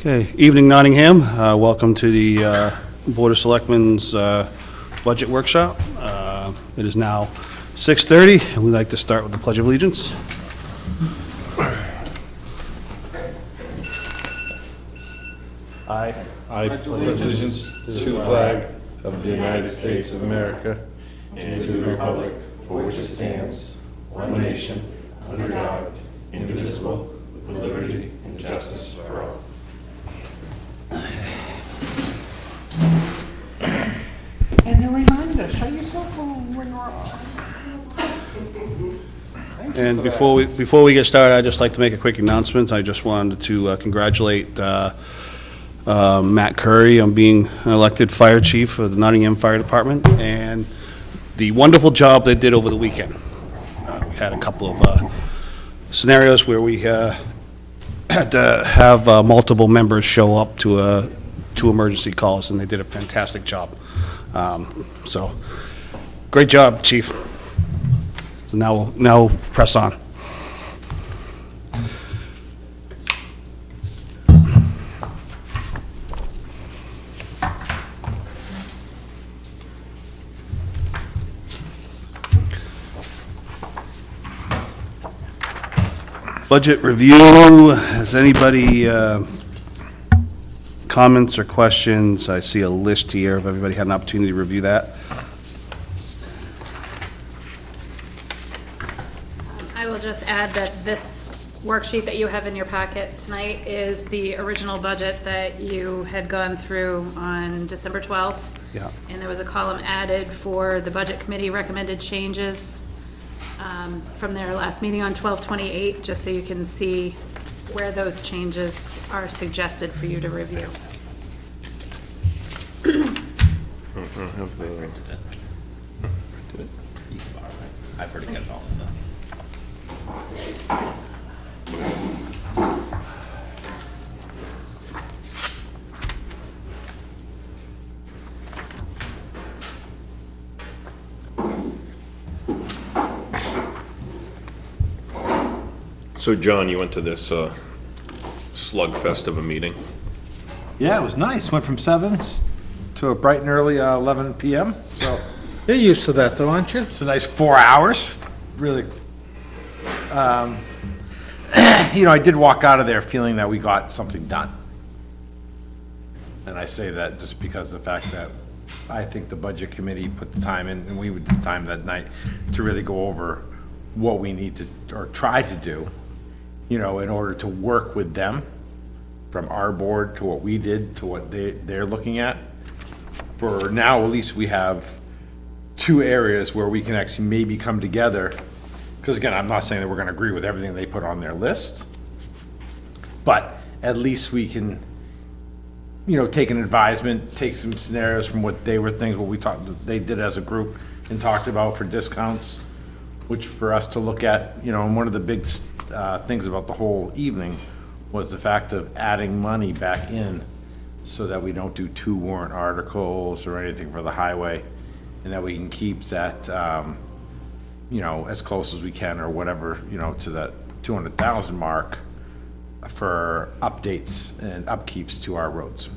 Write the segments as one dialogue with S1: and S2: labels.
S1: Okay, evening Nottingham. Welcome to the Board of Selectmen's Budget Workshop. It is now 6:30, and we'd like to start with the Pledge of Allegiance.
S2: I pledge allegiance to the flag of the United States of America and to the republic for which it stands, one nation, under God, indivisible, with liberty and justice for all.
S3: And a reminder, show your cell phone when we're off.
S1: And before we get started, I'd just like to make a quick announcement. I just wanted to congratulate Matt Curry on being elected fire chief of the Nottingham Fire Department and the wonderful job they did over the weekend. We had a couple of scenarios where we had to have multiple members show up to emergency calls, and they did a fantastic job. So, great job, Chief. Now we'll press on. Budget review. Has anybody comments or questions? I see a list here. Have everybody had an opportunity to review that?
S4: I will just add that this worksheet that you have in your packet tonight is the original budget that you had gone through on December 12th.
S1: Yeah.
S4: And there was a column added for the Budget Committee recommended changes from their last meeting on 12/28, just so you can see where those changes are suggested for you to review.
S5: I've already got it all done.
S2: So John, you went to this slugfest of a meeting?
S3: Yeah, it was nice. Went from 7 to a bright and early 11 p.m. So
S6: You're used to that though, aren't you?
S3: it's a nice 4 hours. Really, I did walk out of there feeling that we got something done. And I say that just because of the fact that I think the Budget Committee put the time in, and we did the time that night to really go over what we need to, or try to do, in order to work with them, from our board to what we did to what they're looking at. For now, at least we have two areas where we can actually maybe come together. Because again, I'm not saying that we're gonna agree with everything they put on their list, but at least we can, take an advisement, take some scenarios from what they were things, what we talked, they did as a group and talked about for discounts, which for us to look at, and one of the big things about the whole evening was the fact of adding money back in so that we don't do 2 warrant articles or anything for the highway, and that we can keep that, as close as we can or whatever, to that 200,000 mark for updates and upkeeps to our roads.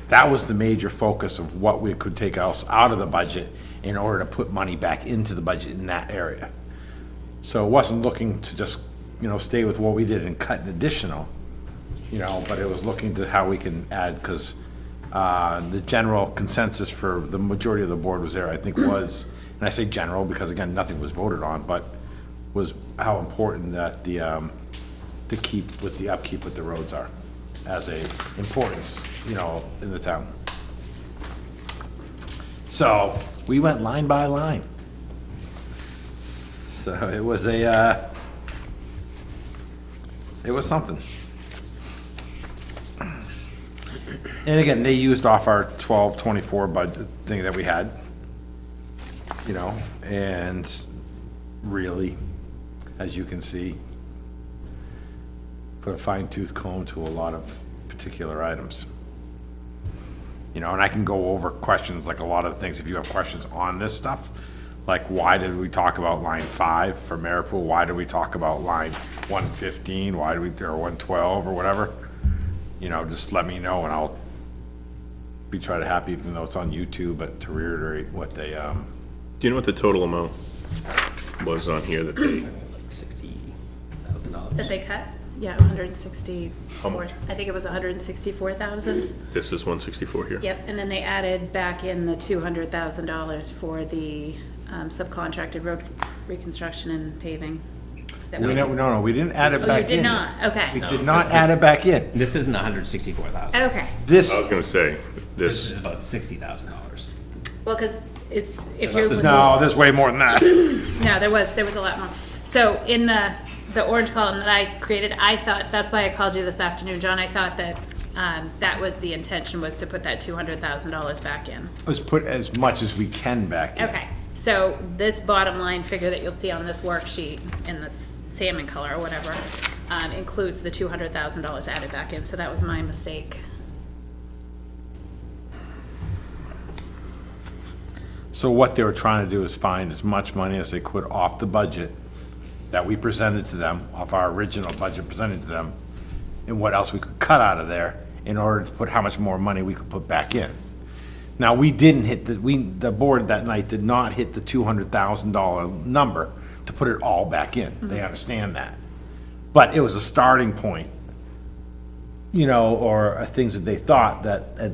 S3: That was the major focus of what we could take else out of the budget in order to put money back into the budget in that area. So it wasn't looking to just, stay with what we did and cut an additional, but it was looking to how we can add, because the general consensus for the majority of the board was there, I think was, and I say general because again, nothing was voted on, but was how important that the keep with the upkeep with the roads are as a importance, in the town. So we went line by line. So it was it was something. And again, they used off our 12-24 budget thing that we had, and really, as you can see, put a fine-tooth comb to a lot of particular items. And I can go over questions, like a lot of the things, if you have questions on this stuff, like why did we talk about line 5 for Maripool? Why did we talk about line 115? Why did we, or 112 or whatever? you know, just let me know and I'll be try to happy, even though it's on YouTube, but to reiterate what they,
S2: Do you know what the total amount was on here that they,
S5: Like $60,000.
S4: That they cut? Yeah, 164,
S2: much?
S4: I think it was 164,000.
S2: this is 164 here?
S4: Yep, and then they added back in the $200,000 for the subcontracted road reconstruction and paving. that we-
S3: no, we didn't add it
S4: Oh,
S3: back
S4: you
S3: in.
S4: did not,
S3: We
S4: okay,
S3: did not add it back in.
S5: This isn't 164,000.
S4: okay.
S2: I was
S3: This,
S2: gonna say,
S5: This is
S2: this,
S5: about $60,000.
S4: Well, because if you're
S5: Unless
S4: looking.
S3: no, there's way more than that.
S4: No, there was a lot more. So in the orange column that I created, I thought, that's why I called you this afternoon, John, I thought that, that was the intention, was to put that $200,000 back in.
S3: Let's put as much as we can back in.
S4: Okay, so this bottom line figure that you'll see on this worksheet in this salmon color or whatever, includes the $200,000 added back in, so that was my mistake.
S3: So what they were trying to do is find as much money as they could off the budget that we presented to them, off our original budget presented to them, and what else we could cut out of there in order to put how much more money we could put back in. Now, we didn't hit the board that night did not hit the $200,000 number to put it all back in. They understand that. But it was a starting point, you know, or things that they thought that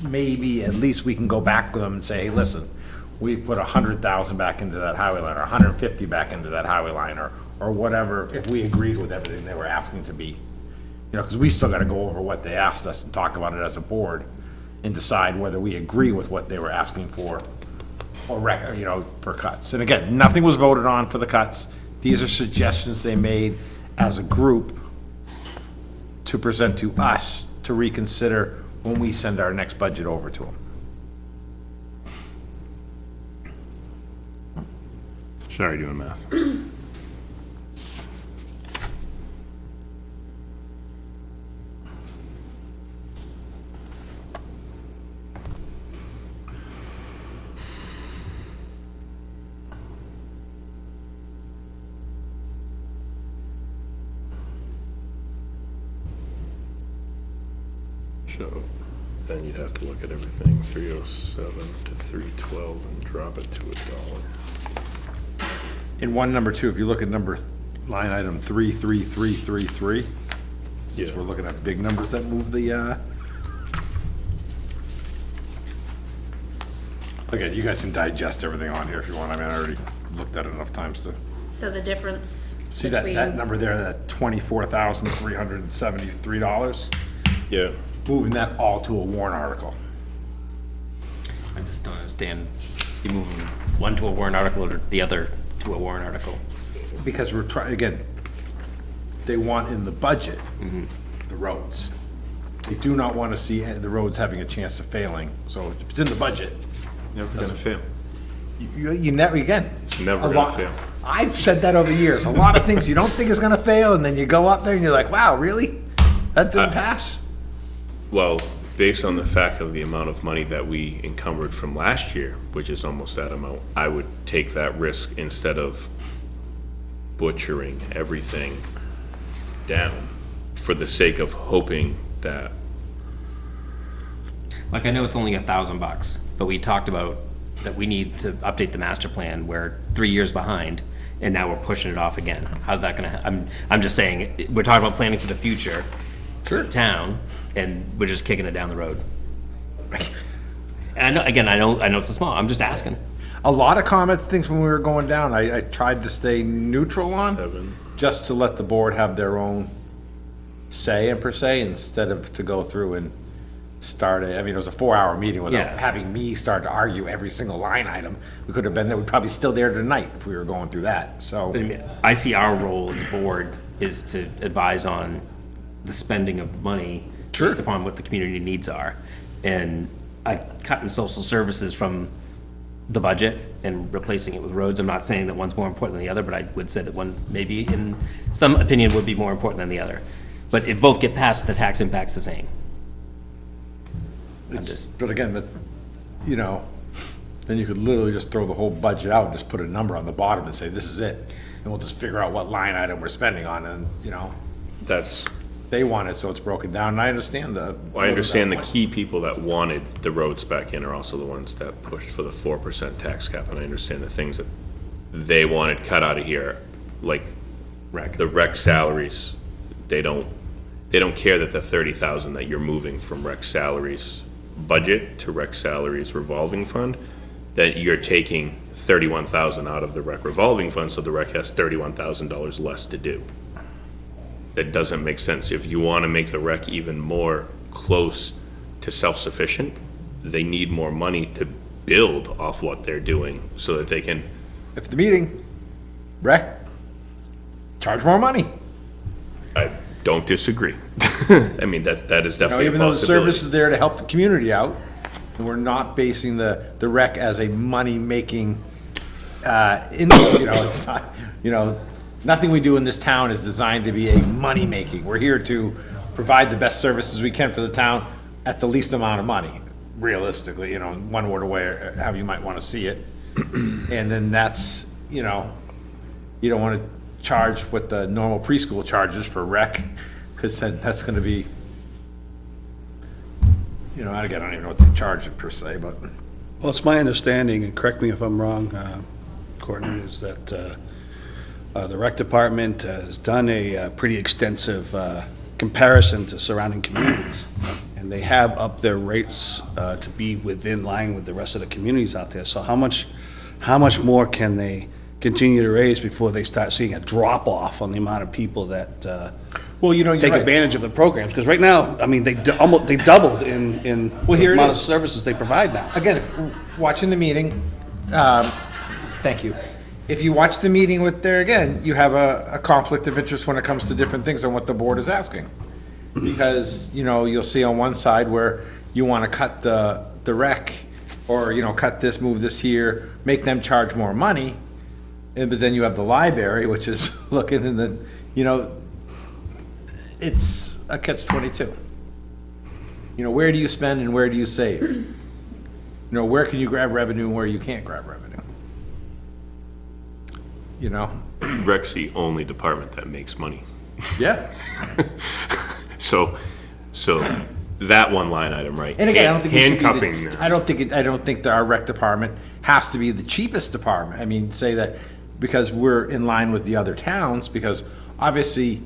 S3: maybe at least we can go back with them and say, hey, listen, we put 100,000 back into that highway line, or 150 back into that highway line, or whatever, if we agreed with everything they were asking to be. You know, because we still gotta go over what they asked us and talk about it as a board and decide whether we agree with what they were asking for or you know, for cuts. And again, nothing was voted on for the cuts. These are suggestions they made as a group to present to us to reconsider when we send our next budget over to them.
S2: sorry, doing math. So then you'd have to look at everything, 307 to 312 and drop it to $1.
S3: In one, number two, if you look at line item 33333, since
S2: Yeah.
S3: we're looking at big numbers that move the, again, you guys can digest everything on here if you want. I mean, I already looked at it enough times to
S4: So the difference
S3: see that
S4: between,
S3: number there, that $24,373,
S2: Yeah,
S3: moving that all to a warrant article.
S5: I just don't understand, you move from one to a warrant article or the other to a warrant article.
S3: Because we're trying, again, they want in the budget, the roads. They do not want to see the roads having a chance of failing. So if it's in the budget,
S2: never gonna fail.
S3: you never, again.
S2: Never
S3: a
S2: gonna
S3: lot-
S2: fail.
S3: I've said that over years. A lot of things you don't think is gonna fail, and then you go up there and you're like, wow, really? That didn't pass?
S2: Well, based on the fact of the amount of money that we encumbered from last year, which is almost that amount, I would take that risk instead of butchering everything down for the sake of hoping that,
S5: Like, I know it's only $1,000, but we talked about that we need to update the master plan. We're 3 years behind, and now we're pushing it off again. How's that gonna, I'm just saying, we're talking about planning for the future for the town, and we're just kicking it down the road. And I know, again, I know it's a small, I'm just asking.
S3: A lot of comments, things when we were going down, I tried to stay neutral on,
S2: Evan.
S3: just to let the board have their own say and per se, instead of to go through and start I mean, it was a 4-hour meeting without
S5: Yeah.
S3: having me start to argue every single line item. We could have been, that would probably still there tonight if we were going through that, so.
S5: But I mean, I see our role as a board is to advise on the spending of money
S3: Sure.
S5: based upon what the community needs are. And I cut in social services from the budget and replacing it with roads. I'm not saying that one's more important than the other, but I would say that one maybe in some opinion would be more important than the other. But if both get passed, the tax impact's the same. I'm just,
S3: But again, you know, then you could literally just throw the whole budget out and just put a number on the bottom and say, this is it. And we'll just figure out what line item we're spending on, and, you know,
S2: that's,
S3: they want it, so it's broken down, and I understand the.
S2: Well, I understand the key people that wanted the roads back in are also the ones that pushed for the 4% tax cap, and I understand the things that they wanted cut out of here, like the rec salaries. They don't care that the 30,000 that you're moving from rec salaries budget to rec salaries revolving fund, that you're taking 31,000 out of the rec revolving fund, so the rec has $31,000 less to do. That doesn't make sense. If you want to make the rec even more close to self-sufficient, they need more money to build off what they're doing so that they can.
S3: If the meeting, rec, charge more money.
S2: I don't disagree. I mean, that is
S3: You know,
S2: definitely a
S3: even though the
S2: possibility.
S3: service is there to help the community out, and we're not basing the rec as a money-making, it's not, nothing we do in this town is designed to be a money-making. We're here to provide the best services we can for the town at the least amount of money, realistically, one word away, however you might want to see it. And then that's, you don't want to charge what the normal preschool charges for rec, because then that's gonna be, I don't even know what they charge it per se, but.
S1: Well, it's my understanding, and correct me if I'm wrong, Courtney, is that the rec department has done a pretty extensive comparison to surrounding communities, and they have upped their rates to be within line with the rest of the communities out there. So how much more can they continue to raise before they start seeing a drop-off on the amount of people that
S3: Well, you're
S1: take
S3: right.
S1: advantage of the programs? Because right now, I mean, they doubled in
S3: Well, here
S1: the
S3: it
S1: amount of
S3: is.
S1: services they provide now.
S3: Again, watching the meeting, thank you. If you watch the meeting again, you have a conflict of interest when it comes to different things on what the board is asking. Because, you'll see on one side where you want to cut the rec, or, cut this, move this here, make them charge more money. But then you have the library, which is looking in the, it's a catch-22. Where do you spend and where do you save? Where can you grab revenue and where you can't grab revenue?
S2: Rec's the only department that makes money.
S3: Yeah.
S2: So that one line item, right?
S3: And again, I don't think it should be
S2: handcuffing.
S3: I don't think that our rec department has to be the cheapest department. I mean, say that because we're in line with the other towns, because obviously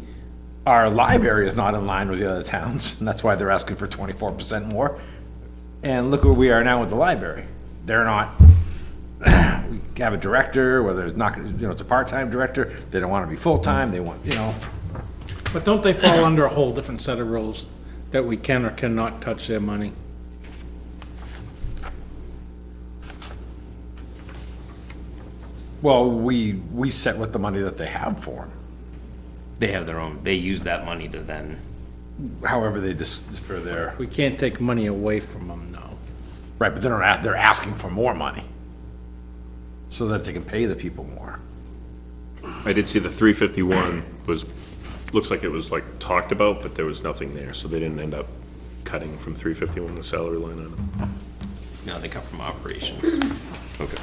S3: our library is not in line with the other towns, and that's why they're asking for 24% more. And look where we are now with the library. They're not, we have a director, whether it's not, it's a part-time director, they don't want to be full-time, they want,
S6: But don't they fall under a whole different set of rules that we can or cannot touch their money?
S3: well, we set with the money that they have for them.
S5: They have their own, they use that money to then,
S3: However they for their.
S6: We can't take money away from them, no.
S3: Right, but they're asking for more money, so that they can pay the people more.
S2: I did see the 351 looks like it was like talked about, but there was nothing there, so they didn't end up cutting from 351, the salary line item.
S5: no, they come from operations.
S2: Okay.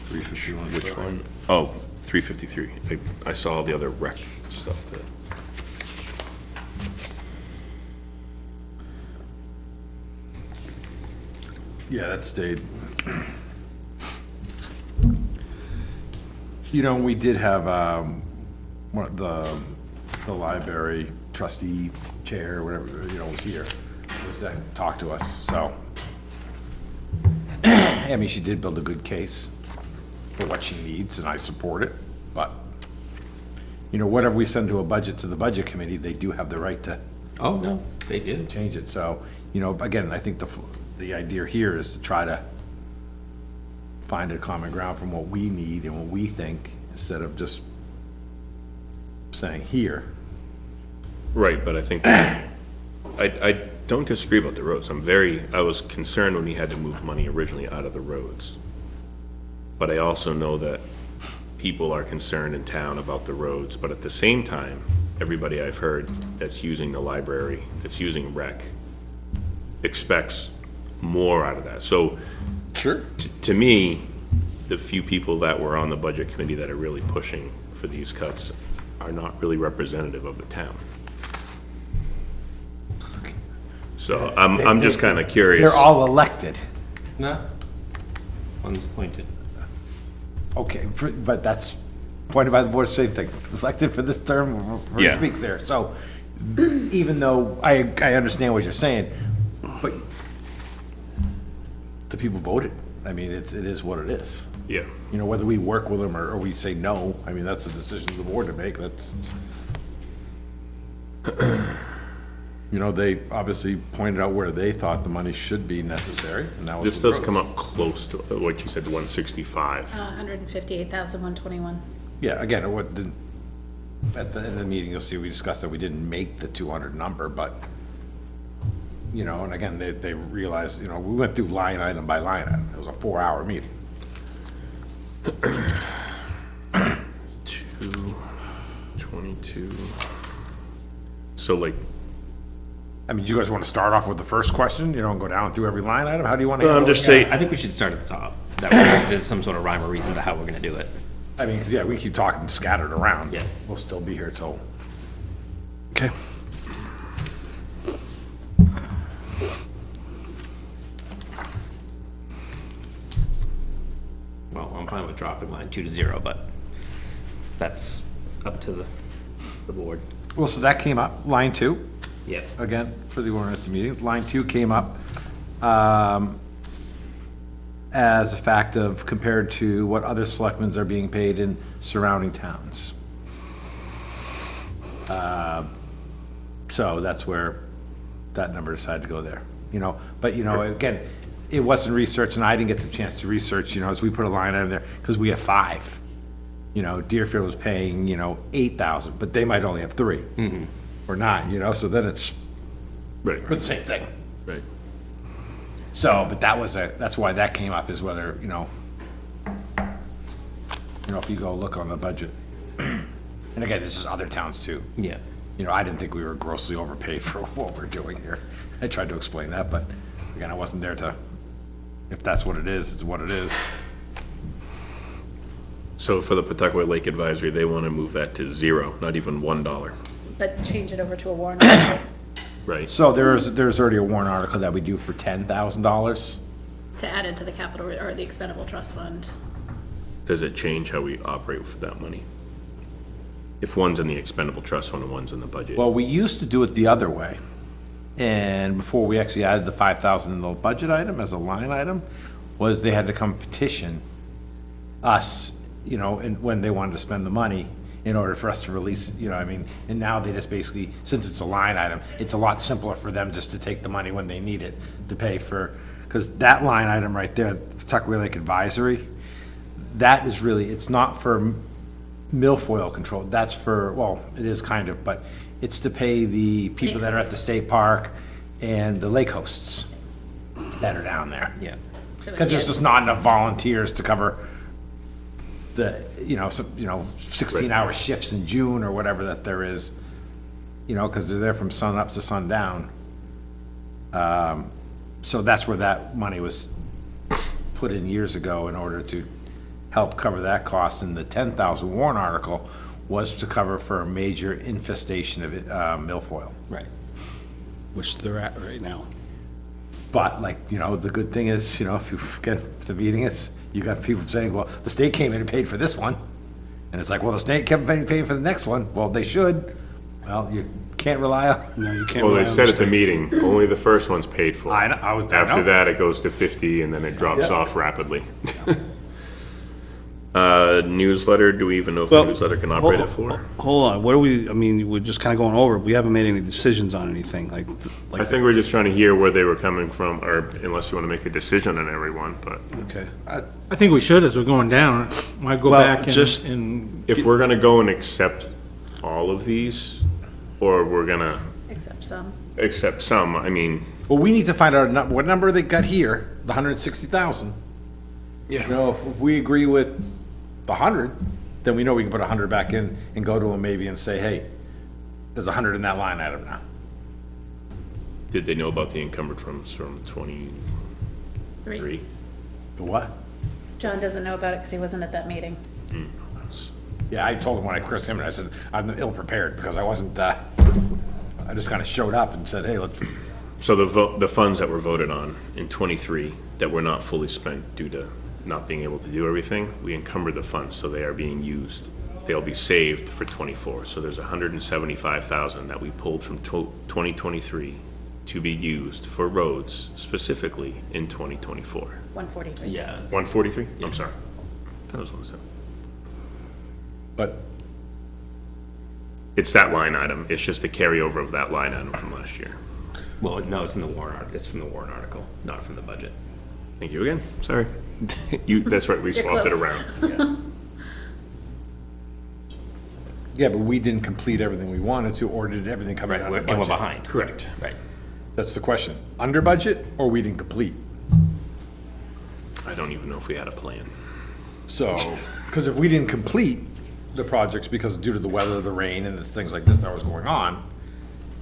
S2: 351, which one? Oh, 353. I saw the other rec stuff that.
S3: Yeah, that stayed. We did have, the library trustee chair, whatever, was here, was to talk to us, so. I mean, she did build a good case for what she needs, and I support it, but, whatever we send to a budget to the budget committee, they do have the right to
S5: Oh, no, they did.
S3: change it, so, again, I think the idea here is to try to find a common ground from what we need and what we think, instead of just saying here.
S2: Right, but I think, I don't disagree about the roads. I was concerned when we had to move money originally out of the roads. But I also know that people are concerned in town about the roads, but at the same time, everybody I've heard that's using the library, that's using rec, expects more out of that. So,
S3: Sure.
S2: to me, the few people that were on the budget committee that are really pushing for these cuts are not really representative of the town. So I'm just kind of curious.
S3: They're all elected.
S5: No. One's appointed.
S3: Okay, but that's appointed by the board, same thing, elected for this term, or
S2: Yeah.
S3: speaks there, so even though I understand what you're saying, but the people voted, I mean, it is what it is.
S2: Yeah.
S3: You know, whether we work with them or we say no, I mean, that's a decision of the board to make, that's, you know, they obviously pointed out where they thought the money should be necessary, and that was.
S2: This
S3: the
S2: does come
S3: roads.
S2: up close to what you said, 165.
S4: 158,121.
S3: Yeah, again, what did, at the end of the meeting, you'll see, we discussed that we didn't make the 200 number, but, you know, and again, they realized, you know, we went through line item by line item. It was a 4-hour meeting.
S2: 22. So like,
S3: I mean, do you guys want to start off with the first question, you know, and go down through every line item? How do you want to
S2: I'm
S3: handle it?
S2: just saying,
S5: I think we should start at the top. That way there's some sort of rhyme or reason to how we're gonna do it.
S3: I mean, 'cause, yeah, we keep talking scattered around.
S5: Yeah.
S3: We'll still be here till,
S1: Okay.
S5: Well, I'm fine with dropping line 2 to 0, but that's up to the board.
S3: well, so that came up, line 2.
S5: Yep.
S3: Again, for the warrant at the meeting, line 2 came up, as a fact of compared to what other selectmen are being paid in surrounding towns. So that's where that number decided to go there, you know, but, you know, again, it wasn't researched, and I didn't get the chance to research, you know, as we put a line item there, because we have 5. You know, Deerfield was paying, you know, 8,000, but they might only have 3. Or 9, you know, so then it's,
S2: right,
S3: but the same thing.
S2: right.
S3: So, but that was that's why that came up, is whether, you know, if you go look on the budget. And again, this is other towns too.
S5: Yeah.
S3: You know, I didn't think we were grossly overpaid for what we're doing here. I tried to explain that, but again, I wasn't there to, if that's what it is, it's what it is.
S2: So for the Pawtucket Lake Advisory, they want to move that to 0, not even $1,
S4: But change it over to a warrant article
S2: right?
S3: So there's already a warrant article that we do for $10,000.
S4: to add it to the capital, or the expendable trust fund.
S2: Does it change how we operate with that money? If one's in the expendable trust fund and one's in the budget?
S3: Well, we used to do it the other way. And before we actually added the 5,000 in the budget item as a line item, was they had to come petition us, you know, and when they wanted to spend the money in order for us to release, you know, I mean, and now they just basically, since it's a line item, it's a lot simpler for them just to take the money when they need it to pay for, because that line item right there, Pawtucket Lake Advisory, that is really, it's not for milfoil control, that's for, well, it is kind of, but it's to pay the people that are at the state park and the lake hosts that are down there.
S5: Yeah.
S4: So
S3: Because there's
S4: yeah,
S3: just not enough volunteers to cover the, you know, 16-hour shifts in June or whatever that there is, you know, because they're there from sun up to sundown. So that's where that money was put in years ago in order to help cover that cost. And the 10,000 warrant article was to cover for a major infestation of milfoil.
S5: Right.
S1: Which they're at right now.
S3: But like, you know, the good thing is, you know, if you get the meeting, is you got people saying, well, the state came in and paid for this one. And it's like, well, the state kept paying for the next one. Well, they should. Well, you can't rely on.
S1: No, you can't.
S2: Well,
S1: rely
S2: they
S1: on
S2: said
S1: the
S2: at the
S1: state.
S2: meeting, only the first one's paid for.
S3: I know.
S2: After that, it goes to 50 and then it drops
S3: Yeah.
S2: off rapidly. Newsletter, do we even know if the
S1: Well,
S2: newsletter can operate at 4?
S1: Hold on, what are we, I mean, we're just kind of going over, we haven't made any decisions on anything,
S2: I
S1: like,
S2: think we're just trying to hear where they were coming from, or unless you want to make a decision on everyone, but
S1: okay.
S6: I think we should, as we're going down, might go
S1: Well,
S6: back
S1: just-
S6: and
S2: if we're gonna go and accept all of these, or we're gonna
S4: except some.
S2: accept some, I mean,
S3: Well, we need to find out what number they got here, the 160,000.
S1: Yeah.
S3: You know, if we agree with the 100, then we know we can put 100 back in and go to them maybe and say, hey, there's 100 in that line item now.
S2: did they know about the encumbered funds from 23?
S4: Three.
S3: The what?
S4: John doesn't know about it because he wasn't at that meeting.
S3: Yeah, I told him when I cursed him, and I said, I'm ill-prepared, because I wasn't, I just kind of showed up and said, hey, let's
S2: So the funds that were voted on in '23 that were not fully spent due to not being able to do everything, we encumbered the funds, so they are being used. They'll be saved for '24. So there's 175,000 that we pulled from 2023 to be used for roads specifically in 2024.
S4: 143.
S5: Yeah.
S2: 143? I'm sorry. That was 170.
S3: But
S2: It's that line item. It's just a carryover of that line item from last year.
S5: Well, no, it's in the warrant, it's from the warrant article, not from the budget.
S2: Thank you again. Sorry. That's right, we
S4: You're
S2: swapped it
S4: close.
S2: around.
S3: yeah, but we didn't complete everything we wanted to, or did everything come in
S5: Right,
S3: under
S5: and we're
S3: budget?
S5: behind.
S2: Correct.
S5: Right.
S3: That's the question. Under budget, or we didn't complete?
S2: I don't even know if we had a plan.
S3: So, because if we didn't complete the projects because due to the weather, the rain, and the things like this that was going on,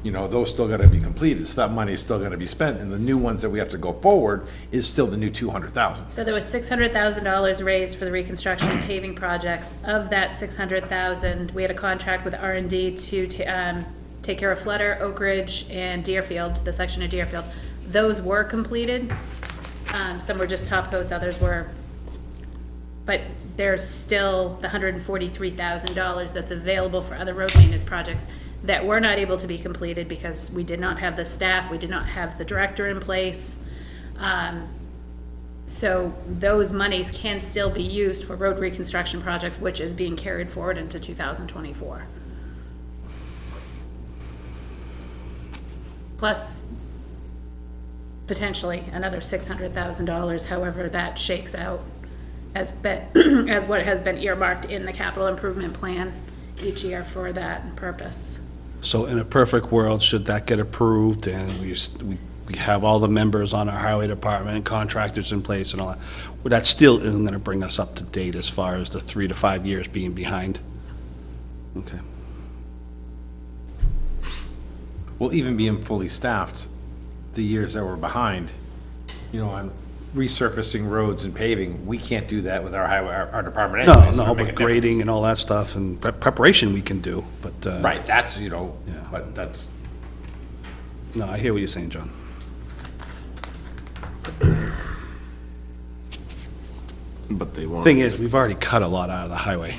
S3: you know, those still gotta be completed, so that money's still gonna be spent, and the new ones that we have to go forward is still the new 200,000.
S4: So there was $600,000 raised for the reconstruction and paving projects. Of that 600,000, we had a contract with R&D to take care of Flutter, Oak Ridge, and Deerfield, the section of Deerfield. Those were completed. Some were just top coats, others were, but there's still the $143,000 that's available for other road maintenance projects that were not able to be completed because we did not have the staff, we did not have the director in place. So those monies can still be used for road reconstruction projects, which is being carried forward into 2024. Plus, potentially another $600,000, however that shakes out, as what has been earmarked in the capital improvement plan each year for that purpose.
S1: So in a perfect world, should that get approved and we have all the members on our highway department, contractors in place and all that, well, that still isn't gonna bring us up to date as far as the 3 to 5 years being behind? Okay.
S3: Well, even being fully staffed, the years that we're behind, you know, on resurfacing roads and paving, we can't do that with our highway, our department
S1: No,
S3: anyways.
S1: no,
S3: It'll make
S1: but
S3: a
S1: grading
S3: difference.
S1: and all that stuff and preparation we can do, but,
S3: Right, that's, you know,
S1: Yeah.
S3: but that's,
S1: no, I hear what you're saying, John.
S2: But they want.
S1: Thing is, we've already cut a lot out of the highway.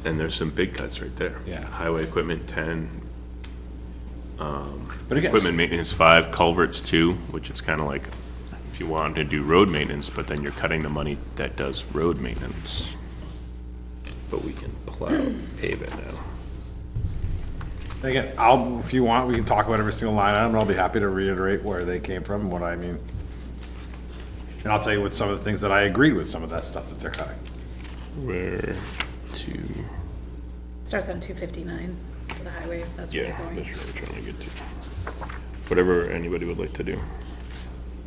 S2: And there's some big cuts right there.
S1: Yeah.
S2: Highway equipment, 10.
S3: but again,
S2: Equipment maintenance, 5. Culverts, 2, which is kind of like if you wanted to do road maintenance, but then you're cutting the money that does road maintenance. But we can pave it now.
S3: again, if you want, we can talk about every single line item, and I'll be happy to reiterate where they came from, what I mean. And I'll tell you what some of the things that I agreed with, some of that stuff that they're cutting.
S2: Where to,
S4: Starts on 259 for the highway, if that's where
S2: yeah,
S4: you're going.
S2: that's what we're trying to get to. Whatever anybody would like to do.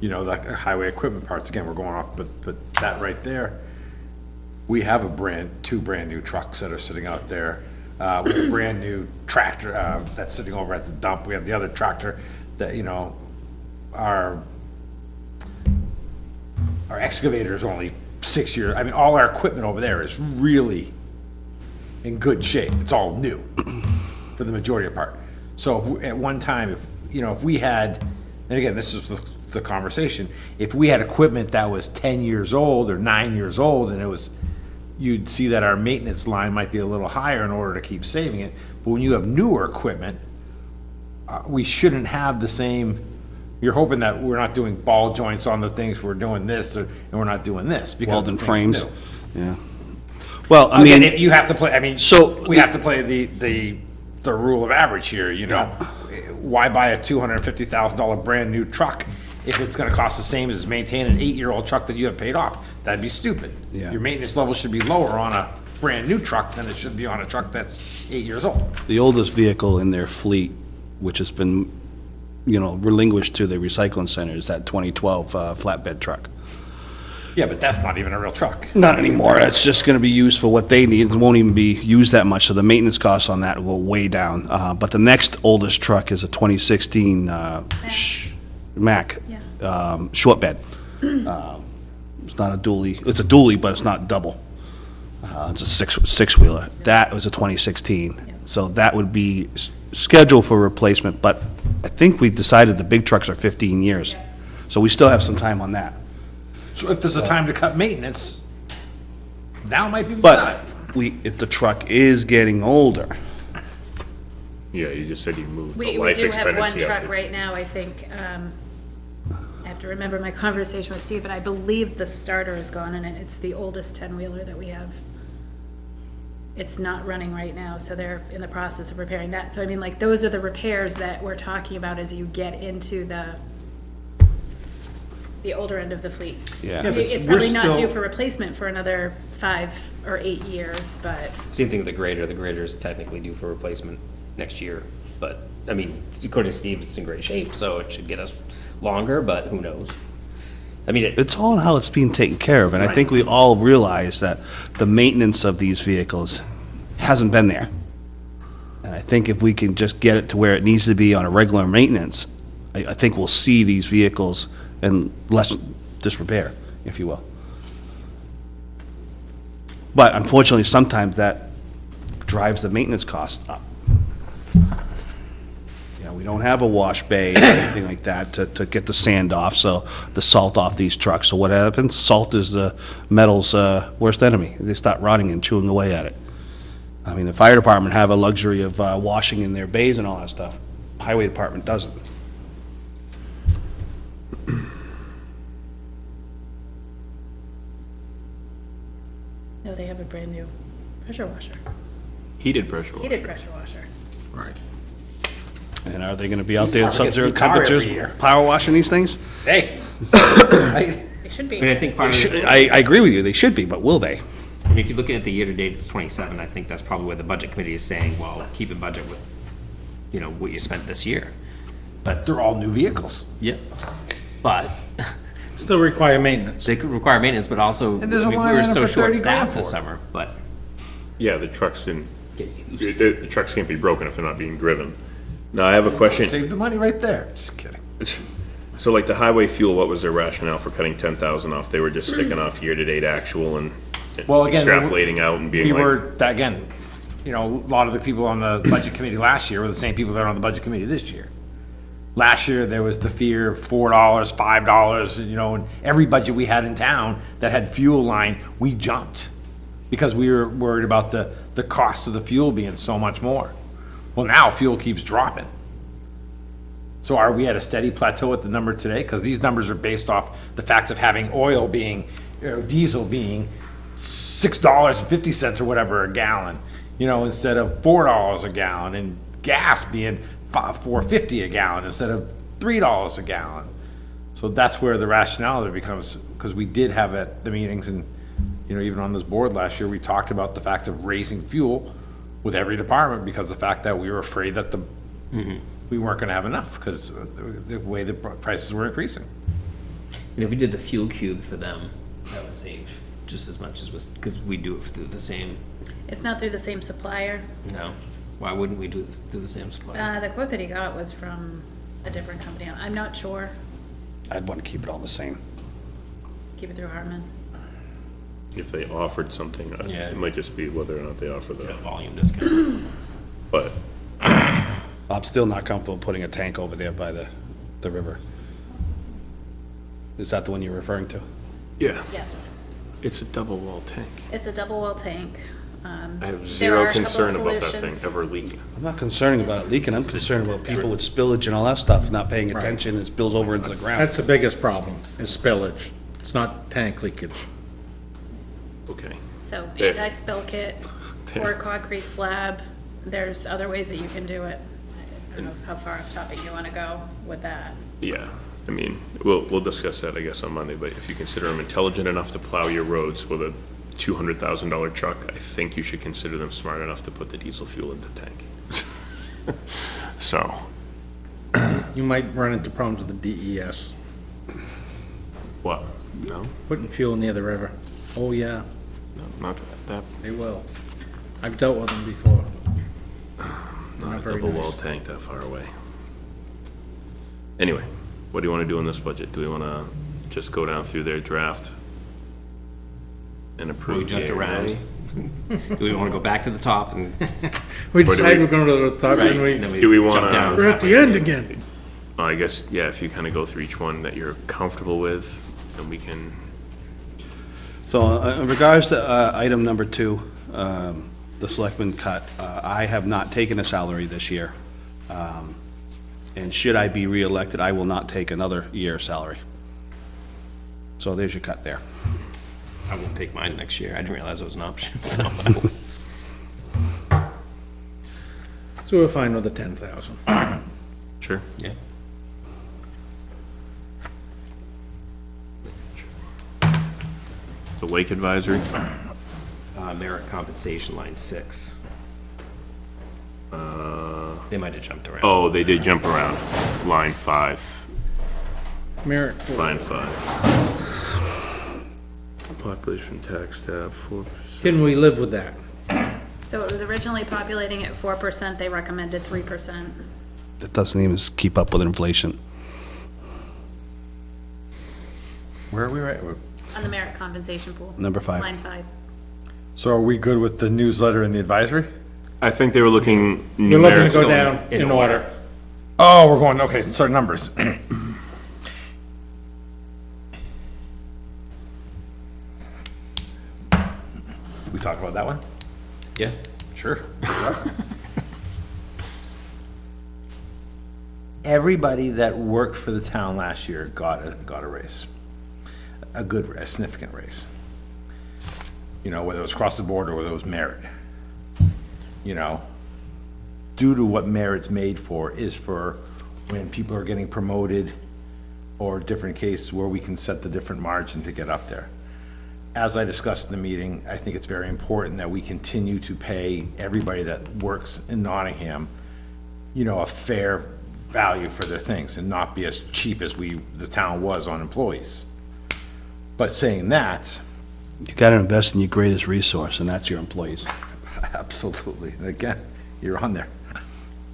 S3: You know, the highway equipment parts, again, we're going off, but that right there, we have two brand-new trucks that are sitting out there. We have a brand-new tractor, that's sitting over at the dump. We have the other tractor that, you know, our excavator is only 6 years. I mean, all our equipment over there is really in good shape. It's all new for the majority of part. So if at one time, if we had, and again, this is the conversation, if we had equipment that was 10 years old or 9 years old and you'd see that our maintenance line might be a little higher in order to keep saving it. But when you have newer equipment, we shouldn't have the same, you're hoping that we're not doing ball joints on the things, we're doing this, and we're not doing this. because
S1: Welding
S3: the thing's
S1: frames,
S3: new.
S1: yeah. Well, I
S3: Again,
S1: mean,
S3: you have to play, I mean,
S1: So-
S3: we have to play the rule of average here, you know? Why buy a $250,000 brand-new truck if it's gonna cost the same as maintain an 8-year-old truck that you have paid off? That'd be stupid.
S1: Yeah.
S3: Your maintenance level should be lower on a brand-new truck than it should be on a truck that's 8 years old.
S1: the oldest vehicle in their fleet, which has been, relinquished to the recycling center, is that 2012 flatbed truck.
S3: Yeah, but that's not even a real truck.
S1: Not anymore. It's just gonna be used for what they need. It won't even be used that much, so the maintenance costs on that will way down. But the next oldest truck is a 2016 Mack, short bed. It's not a dually, it's a dually, but it's not double. It's a six-wheeler. That was a 2016. So that would be scheduled for replacement, but I think we decided the big trucks are 15 years.
S4: Yes.
S1: So we still have some time on that.
S3: So if there's a time to cut maintenance, now might be the time.
S1: But if the truck is getting older,
S2: Yeah, you just said you moved the
S4: We
S2: life
S4: do have one
S2: expectancy up
S4: truck
S2: to.
S4: right now, I think, I have to remember my conversation with Steve, but I believe the starter is gone, and it's the oldest 10-wheeler that we have. It's not running right now, so they're in the process of repairing that. So I mean, like, those are the repairs that we're talking about as you get into the older end of the fleets.
S1: Yeah.
S3: Yeah, but
S4: It's
S3: we're
S4: probably not due
S3: still-
S4: for replacement for another 5 or 8 years, but
S5: Same thing with the grader. The grader is technically due for replacement next year. But, I mean, according to Steve, it's in great shape, so it should get us longer, but who knows? I mean,
S1: it's all how it's being taken care of. And I think we all realize that the maintenance of these vehicles hasn't been there. And I think if we can just get it to where it needs to be on a regular maintenance, I think we'll see these vehicles in less disrepair, if you will. But unfortunately, sometimes that drives the maintenance cost up. You know, we don't have a wash bay or anything like that to get the sand off, so the salt off these trucks. So what happens? Salt is the metal's worst enemy. They start rotting and chewing away at it. I mean, the fire department have a luxury of washing in their bays and all that stuff. Highway department doesn't.
S4: no, they have a brand-new pressure washer,
S2: Heated pressure washer.
S4: heated pressure washer.
S3: Right.
S1: And are they gonna be out there in
S3: Gets me
S1: sub-zero
S3: a car every
S1: temperatures,
S3: year.
S1: power washing these things?
S3: Hey. Right?
S4: They should
S5: I mean, I
S4: be.
S5: think part of it,
S1: I agree with you, they should be, but will they?
S5: I mean, if you're looking at the year-to-date, it's 27. I think that's probably where the budget committee is saying, well, keep a budget with, you know, what you spent this year. But,
S3: They're all new vehicles.
S5: yeah. But
S6: Still require maintenance.
S5: they could require maintenance, but also,
S3: And there's a
S5: we
S3: line
S5: were
S3: item
S5: so
S3: for 30 grand
S5: short-staffed this
S3: for it.
S5: summer, but
S2: Yeah, the trucks didn't,
S5: get used.
S2: the trucks can't be broken if they're not being driven. Now, I have a question.
S3: Save the money right there. Just kidding.
S2: So like the highway fuel, what was their rationale for cutting 10,000 off? They were just sticking off year-to-date actual and
S3: Well, again,
S2: extrapolating out and being
S3: We
S2: like,
S3: were, again, you know, a lot of the people on the budget committee last year were the same people that are on the budget committee this year. Last year, there was the fear of $4, $5, you know, and every budget we had in town that had fuel line, we jumped. Because we were worried about the cost of the fuel being so much more. Well, now fuel keeps dropping. So are we at a steady plateau at the number today? Because these numbers are based off the fact of having oil being, you know, diesel being $6.50 or whatever a gallon, you know, instead of $4 a gallon, and gas being $4.50 a gallon instead of $3 a gallon. So that's where the rationale there becomes, because we did have at the meetings and, you know, even on this board last year, we talked about the fact of raising fuel with every department because the fact that we were afraid that we weren't gonna have enough because the way the prices were increasing.
S5: And if we did the fuel cube for them, that would save just as much as was, because we do it through the same,
S4: It's not through the same supplier.
S5: no, why wouldn't we do the same supply?
S4: The quote that he got was from a different company. I'm not sure.
S1: I'd want to keep it all the same.
S4: Keep it through Harman.
S2: if they offered something,
S5: Yeah.
S2: it might just be whether or not they offer
S5: A
S2: that.
S5: volume discount.
S2: But
S1: I'm still not comfortable putting a tank over there by the river. Is that the one you're referring to?
S2: yeah,
S4: Yes,
S2: it's a double wall tank.
S4: it's a double wall tank.
S2: I have
S4: There
S2: zero
S4: are a couple of
S2: concern about that thing
S4: solutions.
S2: ever leaking.
S1: I'm not concerned about it leaking, I'm concerned about people with spillage and all that stuff, not paying attention, it spills over into the ground.
S6: That's the biggest problem, is spillage. It's not tank leakage.
S2: Okay.
S4: So
S2: There.
S4: anti-spill kit or concrete slab. There's other ways that you can do it. I don't know how far off topic you want to go with that.
S2: Yeah, I mean, we'll discuss that, I guess, on Monday, but if you consider them intelligent enough to plow your roads with a $200,000 truck, I think you should consider them smart enough to put the diesel fuel in the tank. So,
S6: You might run into problems with the DES,
S2: what? No?
S6: putting fuel near the river. Oh, yeah,
S2: No, not that,
S6: they will. I've dealt with them before.
S2: not
S6: Not
S2: a
S6: very
S2: double wall
S6: nice.
S2: tank that far away. Anyway, what do you wanna do in this budget? Do we wanna just go down through their draft and approve?
S5: We jumped
S2: yea or
S5: around.
S2: nay?
S5: Do we want to go back to the top and?
S6: We
S2: do
S6: decided
S2: we-
S6: we're going to the top, and
S5: Then
S6: we,
S2: Do we
S5: jump
S2: wanna-
S5: down
S6: we're at the end again.
S2: I guess, yeah, if you kind of go through each one that you're comfortable with, then we can,
S1: So in regards to item number 2, the selectmen cut, I have not taken a salary this year. And should I be reelected, I will not take another year's salary. So there's your cut there.
S5: I won't take mine next year. I didn't realize it was an option, so I won't.
S6: So we're fine with the 10,000.
S2: sure.
S5: Yeah.
S2: The Lake Advisory,
S5: Merit compensation, line 6. They might have jumped around.
S2: oh, they did jump around, line 5,
S6: Merit,
S2: line 5. Population tax tab, 4%.
S6: can we live with that?
S4: So it was originally populating at 4%, they recommended 3%.
S1: That doesn't even keep up with inflation.
S3: Where are we right?
S4: On the merit compensation pool.
S1: Number 5.
S4: Line 5.
S3: So are we good with the newsletter and the advisory?
S2: I think they were looking
S6: We're looking to
S2: numerics.
S6: go down
S5: in
S6: in
S5: order.
S6: order.
S3: Oh, we're going, okay, sorry, numbers. We talk about that one?
S5: Yeah.
S3: Sure. Everybody that worked for the town last year got a raise. A significant raise. You know, whether it was across the board or whether it was merit. You know, due to what merit's made for is for when people are getting promoted or different cases where we can set the different margin to get up there. As I discussed in the meeting, I think it's very important that we continue to pay everybody that works in Nottingham, you know, a fair value for their things and not be as cheap as the town was on employees. But saying that,
S1: You gotta invest in your greatest resource, and that's your employees.
S3: absolutely, and again, you're on there.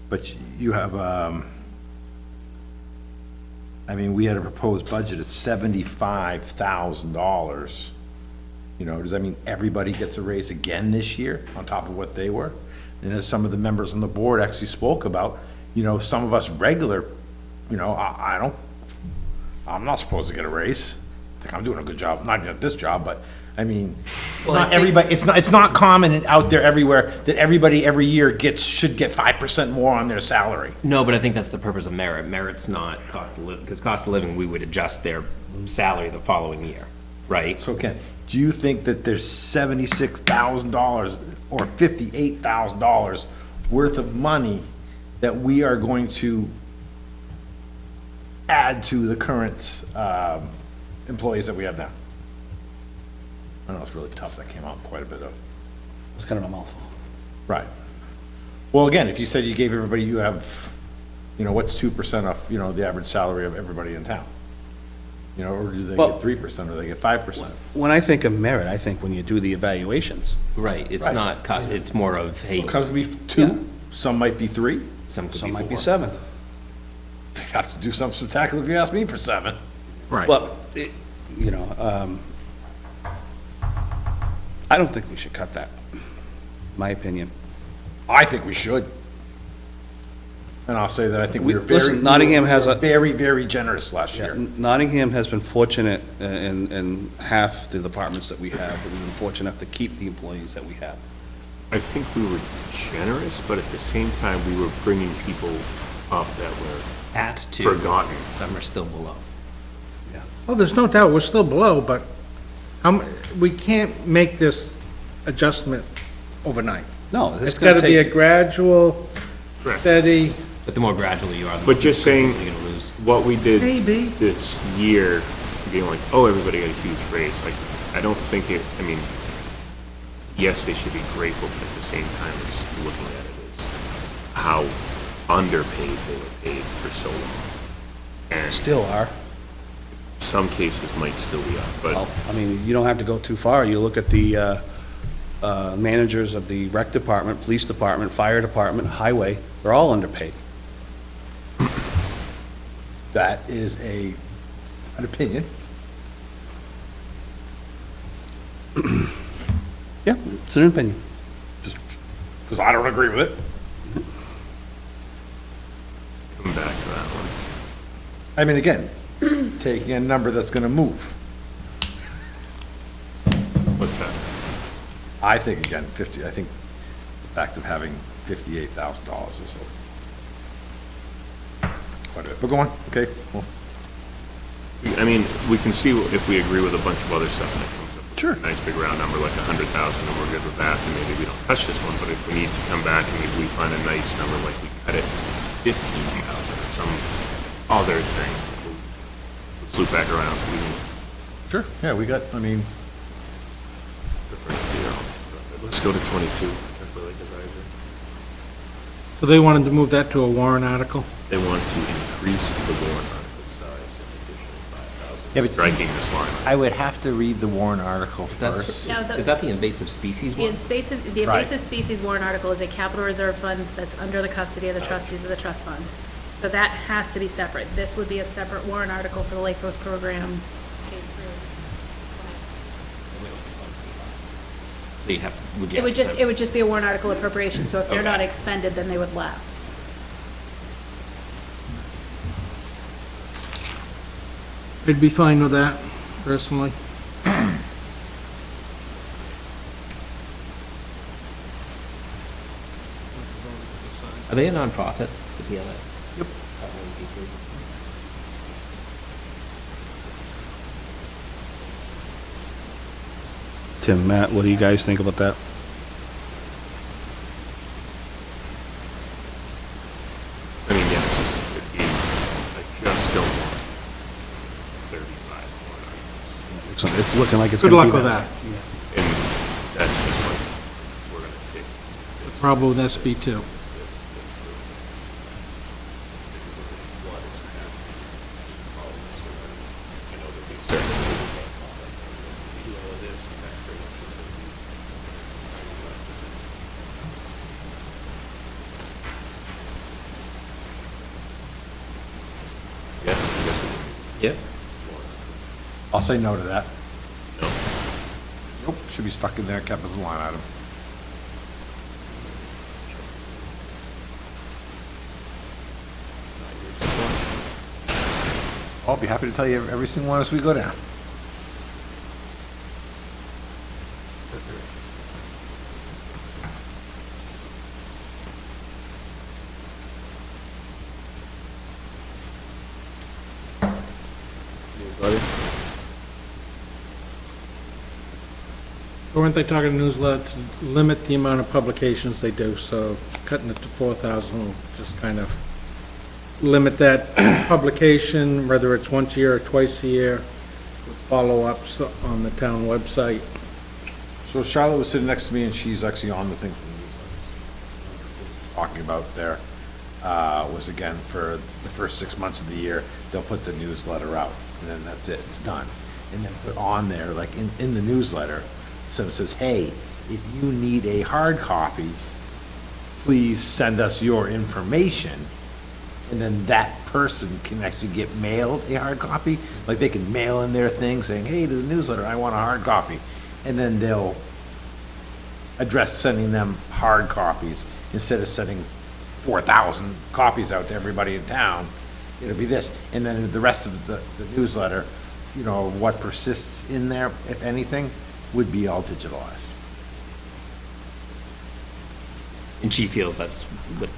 S3: But you have, I mean, we had a proposed budget of $75,000. You know, does that mean everybody gets a raise again this year on top of what they were? And as some of the members on the board actually spoke about, you know, some of us regular, you know, I'm not supposed to get a raise. I think I'm doing a good job, not at this job, but, I mean,
S5: Well, I
S3: not
S5: think-
S3: everybody, it's not common out there everywhere that everybody every year should get 5% more on their salary.
S5: No, but I think that's the purpose of merit. Merit's not cost of living, because cost of living, we would adjust their salary the following year, right?
S3: So Ken, do you think that there's $76,000 or $58,000 worth of money that we are going to add to the current employees that we have now? I know it's really tough, that came out quite a bit of.
S1: It's kind of a mouthful.
S3: Right. Well, again, if you said you gave everybody, you have, you know, what's 2% of, you know, the average salary of everybody in town? You know, or do they
S1: Well-
S3: get 3% or they get 5%?
S1: When I think of merit, I think when you do the evaluations.
S5: Right, it's
S3: Right.
S5: not cost, it's more of, hey,
S3: It comes to be 2, some might be 3.
S5: some could be 4.
S1: Some might be 7.
S3: They'd have to do something spectacular if you ask me for 7.
S5: Right.
S1: Well, you know, I don't think we should cut that, my opinion.
S3: I think we should. And I'll say that I think we were
S1: Listen, Nottingham has a-
S3: very, very generous last year.
S1: Nottingham has been fortunate in half the departments that we have. We've been fortunate enough to keep the employees that we have.
S2: I think we were generous, but at the same time, we were bringing people up that were
S5: At 2.
S2: forgotten.
S5: Some are still below.
S6: Oh, there's no doubt, we're still below, but we can't make this adjustment overnight.
S1: No, this
S6: It's
S1: is gonna
S6: gotta be a
S1: take,
S6: gradual,
S2: Correct.
S6: steady,
S5: But the more gradual you are, the
S2: But
S5: more
S2: just saying,
S5: you're gonna lose.
S2: what we did
S6: maybe.
S2: this year, being like, oh, everybody got a huge raise, like, I don't think it, I mean, yes, they should be grateful, but at the same time, it's looking at it as how underpaid they were paid for so long. And
S1: still are.
S2: some cases might still be up, but
S1: Well, I mean, you don't have to go too far. You look at the managers of the rec department, police department, fire department, highway, they're all underpaid.
S3: That is an opinion.
S1: Yeah, it's an opinion.
S3: Because I don't agree with it.
S2: come back to that one.
S3: I mean, again, taking a number that's gonna move.
S2: What's that?
S3: I think, again, 50, I think the fact of having $58,000 is quite a bit. But go on, okay, well,
S2: I mean, we can see if we agree with a bunch of other stuff and it comes up with
S3: Sure.
S2: a nice big round number like 100,000 and we're good with that, then maybe we don't touch this one, but if we need to come back and maybe we find a nice number, like we cut it 15,000 or some other thing, we'll loop back around, we can
S3: sure, yeah, we got, I mean,
S2: different, you know. Let's go to 22, temporary advisor.
S6: So they wanted to move that to a warrant article?
S2: They want to increase the warrant article size an additional 5,000.
S7: Yeah, but-
S2: Striking this line.
S7: I would have to read the warrant article
S5: That's,
S7: first.
S4: Now,
S5: is that the invasive species
S4: The
S5: one?
S4: invasive species warrant article is a capital reserve fund that's under the custody of the trustees of the trust fund. So that has to be separate. This would be a separate warrant article for the Lake Coast program paid through.
S5: So you'd have, would you
S4: It would
S5: have
S4: just,
S5: to-
S4: it would just be a warrant article appropriation, so if they're not
S5: Okay.
S4: expended, then they would lapse.
S6: I'd be fine with that, personally.
S5: Are they a nonprofit, the PLA? Yep.
S1: Tim, Matt, what do you guys think about that?
S2: I mean, yeah, it's just 15, I just don't want 35 warrant articles.
S1: It's looking like it's
S6: Good
S1: gonna be
S6: luck with that.
S2: And that's just like, we're gonna take.
S6: Problem with SB two.
S2: Yeah, I guess
S5: Yep.
S3: I'll say no to that.
S2: No.
S3: Nope, should be stuck in there, kept as a line item. I'll be happy to tell you every single one as we go down.
S6: Weren't they talking newsletter to limit the amount of publications they do, so cutting it to 4,000 will just kind of limit that publication, whether it's once a year or twice a year, with follow-ups on the town website.
S3: So Charlotte was sitting next to me, and she's actually on the thing from the newsletter. Talking about there, was again, for the first 6 months of the year, they'll put the newsletter out, and then that's it, it's done. And then put on there, like in the newsletter, so it says, hey, if you need a hard copy, please send us your information. And then that person can actually get mailed a hard copy. Like they can mail in their thing saying, hey, to the newsletter, I want a hard copy. And then they'll address sending them hard copies instead of sending 4,000 copies out to everybody in town. It'll be this. And then the rest of the newsletter, you know, what persists in there, if anything, would be all digitalized.
S5: And she feels that's what,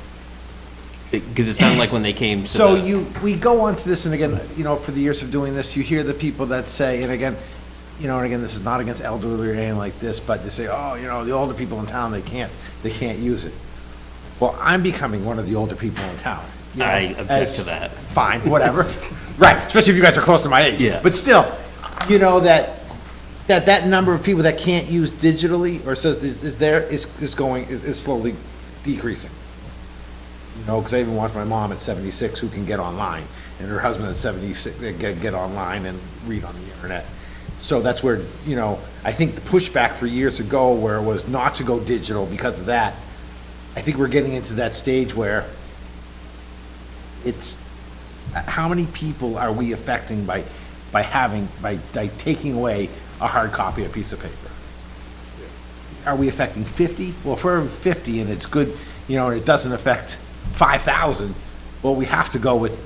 S5: because it sounded like when they came to
S3: So
S5: the-
S3: we go on to this, and again, you know, for the years of doing this, you hear the people that say, and again, you know, and again, this is not against elderly or anything like this, but they say, oh, you know, the older people in town, they can't use it. Well, I'm becoming one of the older people in town. you know,
S5: I object
S3: as-
S5: to that.
S3: Fine, whatever. Right, especially if you guys are close to my age.
S5: Yeah.
S3: But still, you know, that number of people that can't use digitally or says is slowly decreasing. You know, because I even watch my mom at 76 who can get online, and her husband at 76 get online and read on the internet. So that's where, you know, I think the pushback for years ago where it was not to go digital because of that, I think we're getting into that stage where it's, how many people are we affecting by taking away a hard copy, a piece of paper? Are we affecting 50? Well, if we're 50 and it's good, you know, and it doesn't affect 5,000, well, we have to go with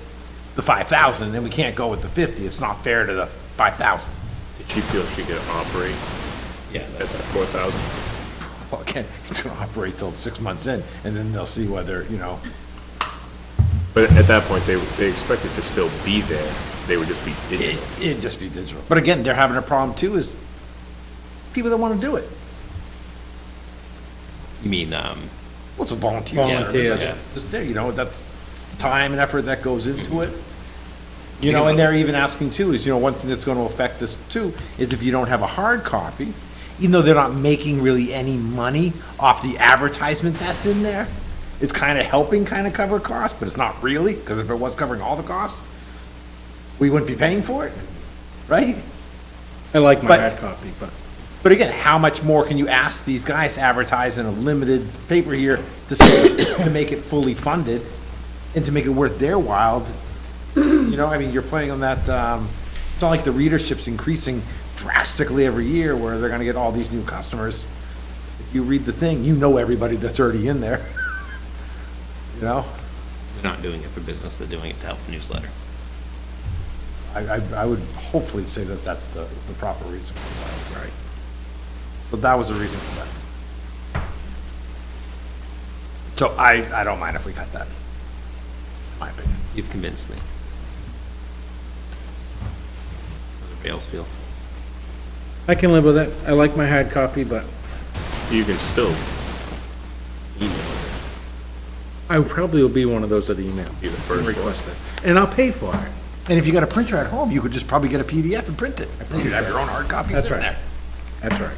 S3: the 5,000, then we can't go with the 50. It's not fair to the 5,000.
S2: Did she feel she could operate
S5: Yeah,
S2: at the 4,000?
S3: Well, again, it's gonna operate till 6 months in, and then they'll see whether, you know,
S2: But at that point, they expect it to still be there. They would just be digital.
S3: it'd just be digital. But again, they're having a problem too, is people that wanna do it.
S5: You mean,
S3: Well, it's a volunteer.
S6: Volunteers.
S3: That's just there, you know, that time and effort that goes into it. You know, and they're even asking too, is, you know, one thing that's gonna affect this too, is if you don't have a hard copy, even though they're not making really any money off the advertisement that's in there, it's kinda helping kinda cover costs, but it's not really, because if it was covering all the costs, we wouldn't be paying for it, right?
S6: I like my
S3: But-
S6: hard copy, but
S3: But again, how much more can you ask these guys to advertise in a limited paper here to say, to make it fully funded and to make it worth their while? You know, I mean, you're playing on that, it's not like the readership's increasing drastically every year where they're gonna get all these new customers. If you read the thing, you know everybody that's already in there. You know?
S5: they're not doing it for business, they're doing it to help the newsletter.
S3: I would hopefully say that that's the proper reason for that, right? So that was the reason for that. So I don't mind if we cut that, in my opinion.
S5: You've convinced me. How does everybody else feel?
S6: I can live with it. I like my hard copy, but
S2: You can still email it,
S6: I probably will be one of those that email.
S2: be the first one.
S6: Request it. And I'll pay for it.
S3: And if you got a printer at home, you could just probably get a PDF and print it. You could have your own hard copies
S6: That's
S3: in
S6: right.
S3: there.
S6: That's right.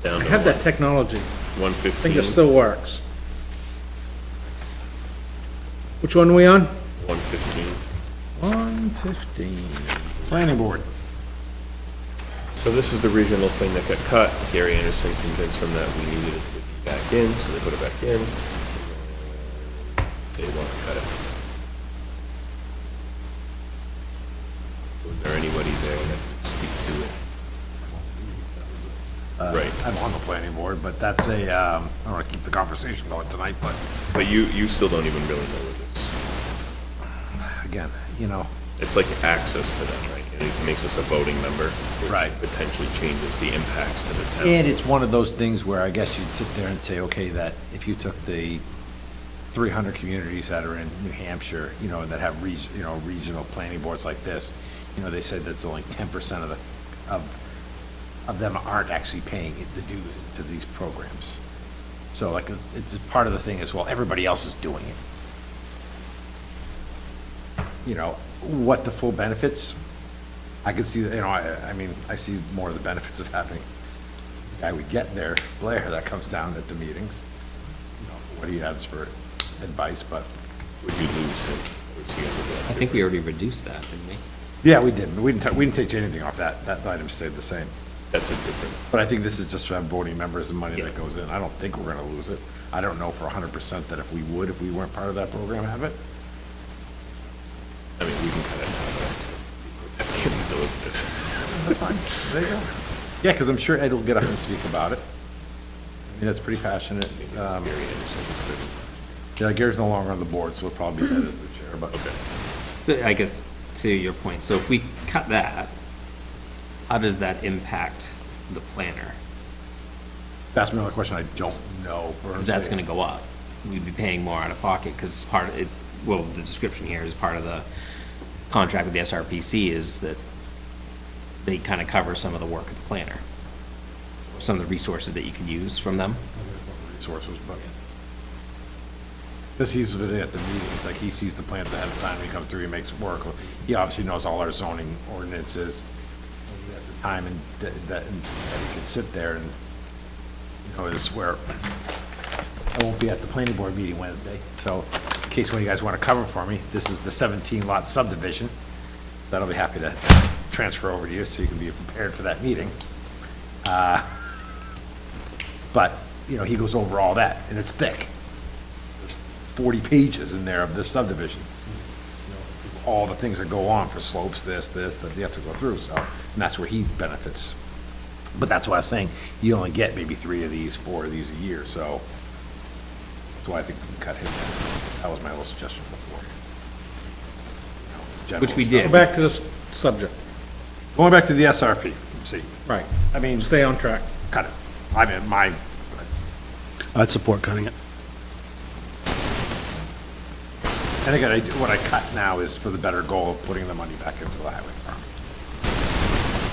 S2: Down
S6: I
S2: to
S6: have that technology. I think it
S2: 115,
S6: still works. Which one are we on?
S2: 115.
S6: 115.
S3: Planning board.
S2: So this is the regional thing that got cut. Gary Anderson convinced them that we needed it to be back in, so they put it back in. They want to cut it. Was there anybody there that could speak to it? Right,
S3: I'm on the planning board, but that's a, I don't wanna keep the conversation going tonight, but
S2: but you still don't even really know what this,
S3: again, you know,
S2: it's like access to them, right? And it makes us a voting member, which
S3: Right.
S2: potentially changes the impacts to the town.
S3: and it's one of those things where I guess you'd sit there and say, okay, that if you took the 300 communities that are in New Hampshire, you know, that have regional planning boards like this, you know, they said that's only 10% of them aren't actually paying the dues to these programs. So like, it's part of the thing is, well, everybody else is doing it. You know, what the full benefits, I could see, you know, I mean, I see more of the benefits of having the guy we get there, Blair, that comes down at the meetings. You know, what he has for advice, but,
S2: Would you lose him? Or is he gonna be
S5: I think we already reduced that, didn't we?
S3: yeah, we did, we didn't take anything off that item stayed the same.
S2: That's a different,
S3: But I think this is just to have voting members and money that
S5: Yeah.
S3: goes in. I don't think we're gonna lose it. I don't know for 100% that if we weren't part of that program, have it.
S2: I mean, we can cut it now, but actually, deliberative.
S3: That's fine. There you go. Yeah, because I'm sure Ed will get up and speak about it. I mean, that's pretty passionate.
S2: Gary Anderson could-
S3: Yeah, Gary's no longer on the board, so it'll probably be Ed as the chair, but.
S2: Okay.
S5: So I guess, to your point, so if we cut that, how does that impact the planner?
S3: That's another question I don't know.
S5: Because that's gonna go up. We'd be paying more out of pocket, because part of it, well, the description here is part of the contract with the SRPC is that they kind of cover some of the work of the planner. Some of the resources that you can use from them.
S3: Resources, but. Because he's been at the meetings, like he sees the plans ahead of time, he comes through, he makes it work. He obviously knows all our zoning ordinances. He has the time and that he can sit there and, you know, is where I won't be at the planning board meeting Wednesday, so in case one of you guys want to cover for me, this is the 17 lot subdivision that I'll be happy to transfer over to you so you can be prepared for that meeting. But, you know, he goes over all that, and it's thick. There's 40 pages in there of this subdivision. You know, all the things that go on for slopes, this, that you have to go through, so, and that's where he benefits. But that's why I was saying, you only get maybe 3 of these, 4 of these a year, so that's why I think we can cut him. That was my little suggestion before. general
S5: Which we
S3: stuff.
S6: Go
S5: did.
S6: back to this subject.
S3: Going back to the SRP, see,
S6: Right.
S3: I mean,
S6: Stay on track.
S3: cut it. I mean,
S1: I'd support cutting it.
S3: and again, what I cut now is for the better goal of putting the money back into the highway department.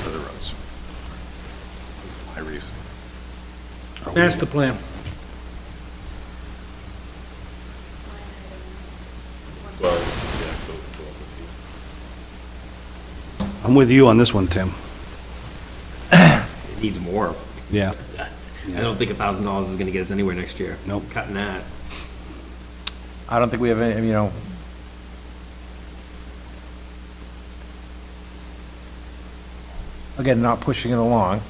S3: For the roads. This is my reason.
S6: Master plan.
S2: Well, yeah, go up
S1: I'm with you on this one, Tim.
S5: It needs more.
S1: Yeah.
S5: I don't think $1,000 is gonna get us anywhere next year.
S1: Nope.
S5: Cutting that.
S3: I don't think we have any, you know. Again, not pushing it along.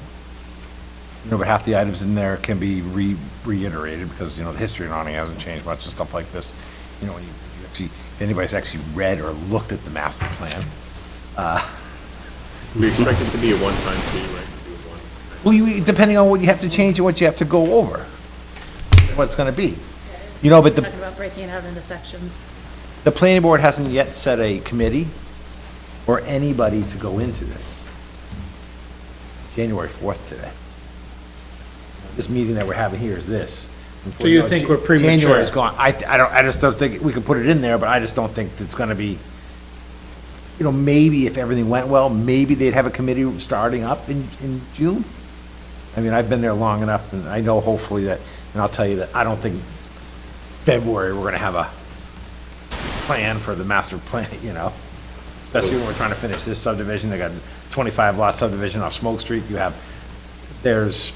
S3: You know, but half the items in there can be reiterated because, you know, the history of Nottingham hasn't changed much and stuff like this. You know, when you actually, if anybody's actually read or looked at the master plan.
S2: We expect it to be a one-time fee, right? Do it one.
S3: Well, depending on what you have to change and what you have to go over, what it's gonna be. You know, but the,
S4: Talking about breaking it out into sections.
S3: the planning board hasn't yet set a committee or anybody to go into this. It's January 4th today. This meeting that we're having here is this.
S6: So you think we're premature?
S3: January's gone. I just don't think, we could put it in there, but I just don't think it's gonna be, you know, maybe if everything went well, maybe they'd have a committee starting up in June. I mean, I've been there long enough, and I know hopefully that, and I'll tell you that I don't think February, we're gonna have a plan for the master plan, you know? Especially when we're trying to finish this subdivision, they got 25 lot subdivision off Smoke Street, there's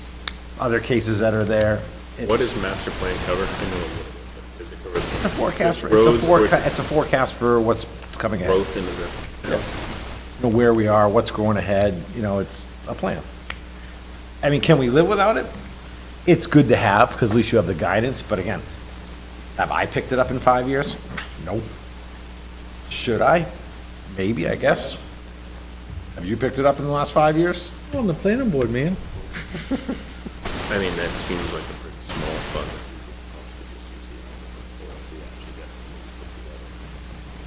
S3: other cases that are there.
S2: What
S3: It's-
S2: does master plan cover? I know a little bit, but does it cover?
S3: It's a forecast,
S2: Roads,
S3: it's a forecast for what's coming ahead.
S2: growth into the,
S3: You know, where we are, what's growing ahead, you know, it's a plan. I mean, can we live without it? It's good to have, because at least you have the guidance, but again, have I picked it up in 5 years? Nope. Should I? Maybe, I guess. Have you picked it up in the last 5 years?
S6: On the planning board, man.
S2: I mean, that seems like a pretty small fund.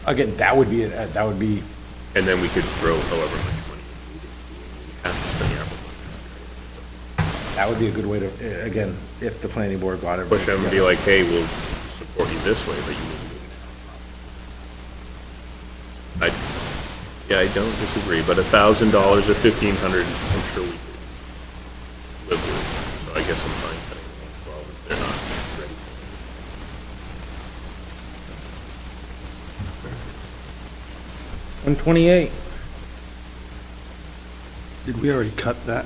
S3: Again, that would be,
S2: And then we could throw however much money we have to spend the ARPA money.
S3: that would be a good way to, again, if the planning board got it.
S2: Push them and be like, hey, we'll support you this way, but you need to do it. Yeah, I don't disagree, but $1,000 or $1,500, I'm sure we could live with. So I guess I'm fine cutting it 12 if they're not ready.
S6: 128.
S1: Did we already cut that?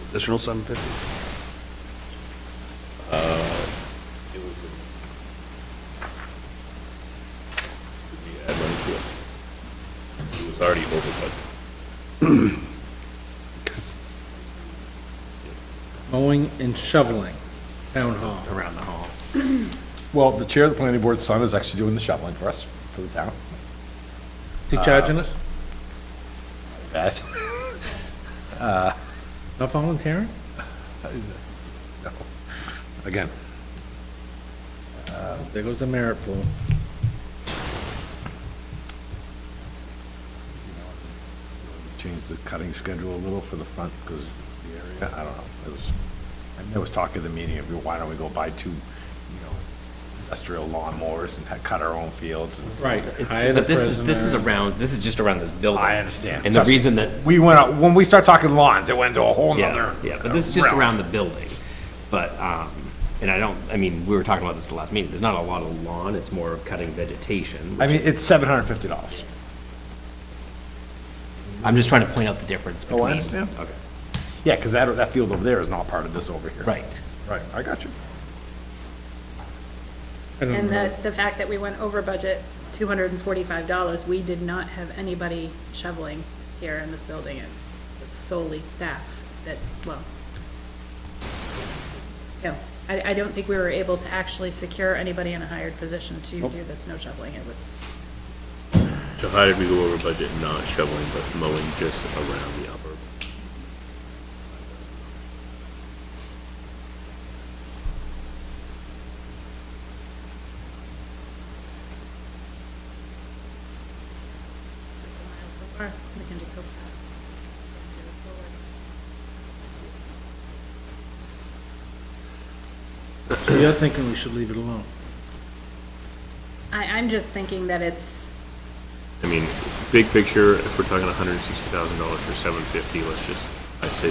S1: Additional 750?
S2: It was, did we add money to it? It was already over budget.
S6: Mowing and shoveling, town hall.
S5: Around the hall.
S3: Well, the chair of the planning board's son is actually doing the shoveling for us, for the town.
S6: Is he charging us?
S3: That.
S6: Not volunteering?
S3: Again,
S6: There goes the merit pool.
S3: change the cutting schedule a little for the front, because the area, I don't know, there was talk at the meeting of, why don't we go buy two, you know, industrial lawnmowers and cut our own fields and.
S6: Right.
S5: It's-
S6: Hire the
S5: But this is
S6: prisoner.
S5: around, this is just around this building.
S3: I understand.
S5: And the reason that,
S3: We went out, when we start talking lawns, it went to a whole nother.
S5: yeah, but this is just
S3: realm.
S5: around the building. But, and I mean, we were talking about this at the last meeting, there's not a lot of lawn, it's more of cutting vegetation.
S3: I mean, it's $750.
S5: I'm just trying to point out the difference between.
S3: Oh, I understand.
S5: Okay,
S3: Yeah, because that field over there is not part of this over here.
S5: right.
S3: Right, I got you.
S6: I don't
S4: And
S6: know.
S4: the fact that we went over budget $245, we did not have anybody shoveling here in this building. It was solely staff that, well, no, I don't think we were able to actually secure anybody in a hired position to do the snow shoveling. It was,
S2: So how did we go over budget, not shoveling, but mowing just around the upper?
S4: far. We can just hope that.
S6: So you're thinking we should leave it alone?
S4: I'm just thinking that it's,
S2: I mean, big picture, if we're talking $160,000 for 750, let's just, I say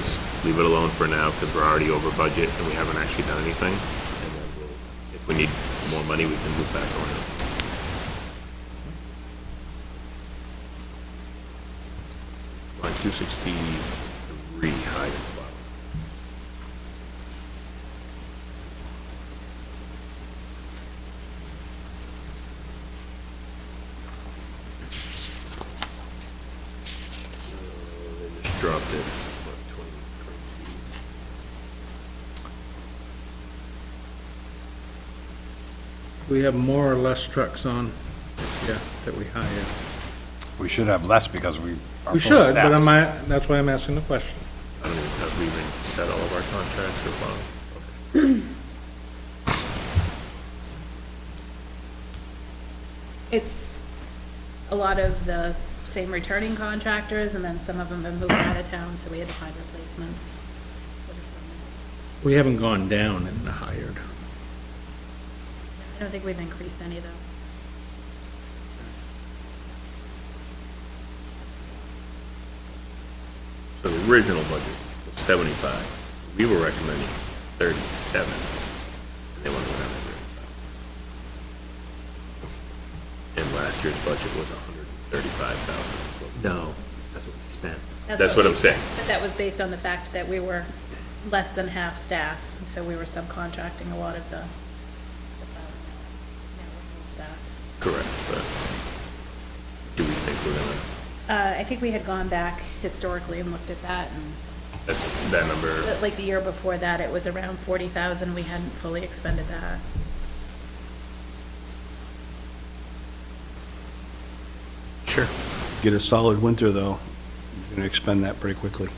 S2: leave it alone for now, because we're already over budget and we haven't actually done anything. And then if we need more money, we can move back around. Line 263, high and low. They just dropped it, what, 20, 22?
S6: We have more or less trucks on, yeah, that we hire.
S3: We should have less because we are
S6: We
S3: fully
S6: should, but
S3: staffed.
S6: that's why I'm asking the question.
S2: I don't even have, we even set all of our contracts or bond. Okay.
S4: it's a lot of the same returning contractors, and then some of them have moved out of town, so we had to find replacements.
S6: We haven't gone down in the hired.
S4: I don't think we've increased any though.
S2: So the original budget was 75. We were recommending 37. And they wanted to go down to 35. And last year's budget was 135,000.
S5: No, that's what we spent.
S2: That's what I'm
S4: we-
S2: saying.
S4: But that was based on the fact that we were less than half staff, so we were subcontracting a lot of the networking staff.
S2: Correct, but do we think we're gonna,
S4: I think we had gone back historically and looked at that, and
S2: that number,
S4: like the year before that, it was around 40,000, we hadn't fully expended that.
S1: Sure. Get a solid winter, though, you're gonna expend that pretty quickly.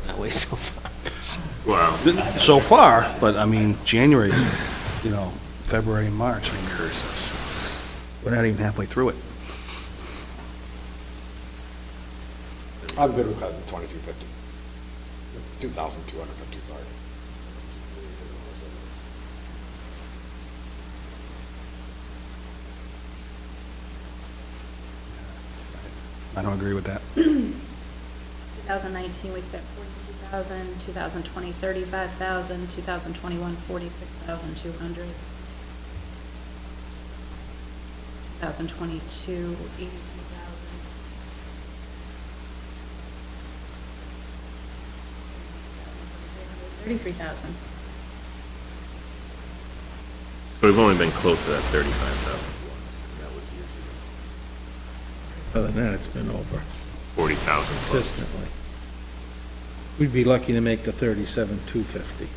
S5: That way so far.
S2: wow,
S1: So far, but I mean, January, you know, February and March, I mean,
S2: curse us.
S1: we're not even halfway through it.
S3: I'm good with cutting 2250. 2,250, sorry.
S1: I don't agree with that.
S4: 2019, we spent 42,000, 2020, 35,000, 2021, 46,200. 2022, 82,000. 33,000.
S2: So we've only been close to that 35,000 once, and that was years ago.
S6: Other than that, it's been over
S2: 40,000 plus.
S6: consistently. We'd be lucky to make the 37,250.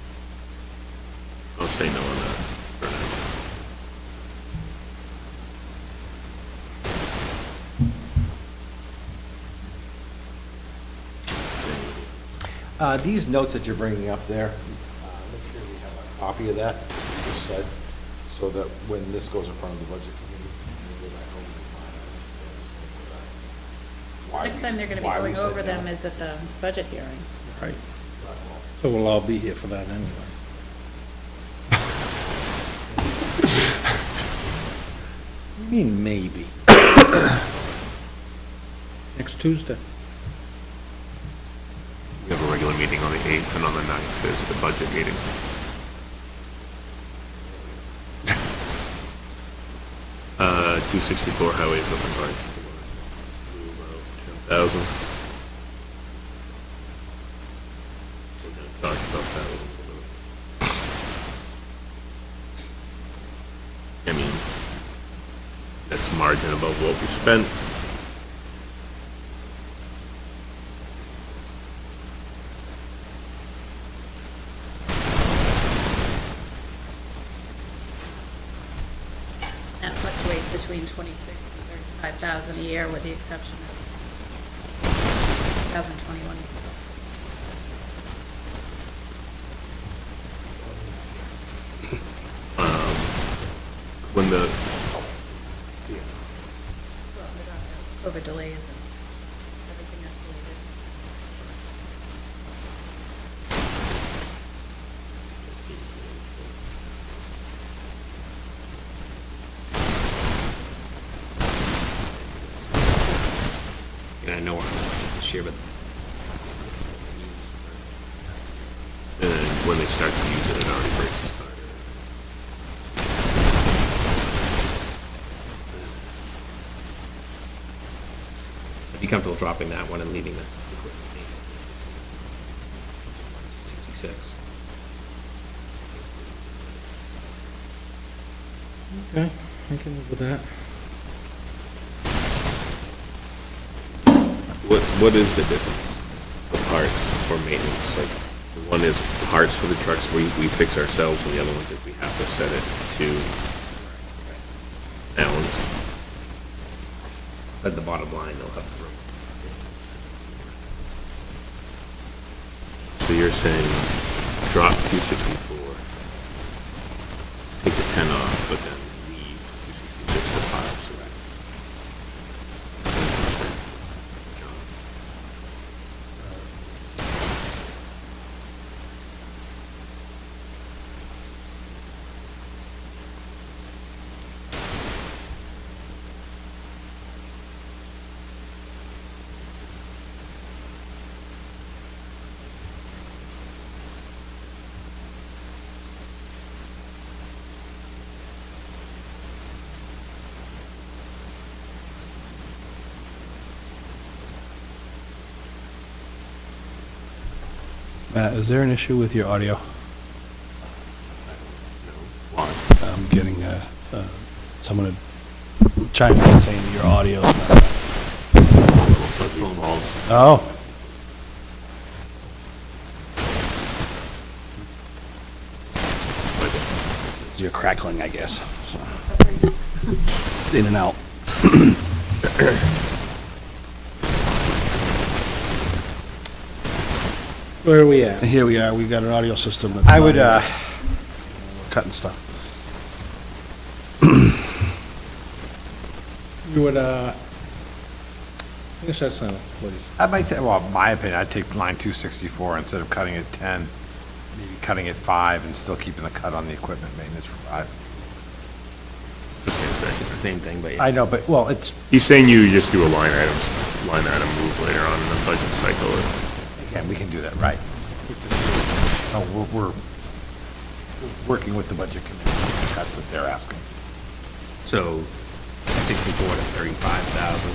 S2: I'll say no on that for
S3: These notes that you're bringing up there, make sure we have a copy of that, what you just said, so that when this goes in front of the budget committee, we go back over and find out why
S4: Next time they're gonna be
S3: why we
S4: going
S3: said
S4: over
S3: no.
S4: them is at the budget hearing.
S6: Right. So we'll all be here for that anyway. I mean, maybe. Next Tuesday.
S2: We have a regular meeting on the 8th, and on the 9th is the budget meeting. Uh, 264 highway equipment parts. 10,000. We're gonna talk about that a little bit. I mean, that's margin above what we spent.
S4: That fluctuates between 26 and 35,000 a year, with the exception of 2021.
S2: when the,
S4: Over delays and everything escalated.
S5: And I know we're on the budget this year, but
S2: and then when they start to use it, it already breaks the starter.
S5: I'd be comfortable dropping that one and leaving the equipment maintenance at 66.
S6: Okay, I can live with that.
S2: What is the difference of parts for maintenance? Like, the one is parts for the trucks we fix ourselves, and the other one is we have to set it to Allen's.
S5: At the bottom line, they'll have the room.
S2: So you're saying drop 264, take the 10 off, but then leave 266 to 5, so that's.
S1: Matt, is there an issue with your audio?
S2: Why?
S1: I'm getting, someone had chimed in saying that your audio is not.
S2: Phone calls.
S1: Oh. You're crackling, I guess. So. It's in and out.
S6: Where are we at?
S1: Here we are, we've got an audio system that's
S3: I would,
S1: not cutting stuff.
S6: You would, I guess that's not, please.
S3: I might, well, my opinion, I'd take line 264 instead of cutting it 10, maybe cutting it 5 and still keeping the cut on the equipment maintenance for 5.
S5: It's the same thing, but yeah.
S3: I know, but, well, it's,
S2: He's saying you just do a line item move later on in the budget cycle.
S3: again, we can do that, right. No, we're working with the budget committee, on the cuts that they're asking.
S5: So 64 to 35,000.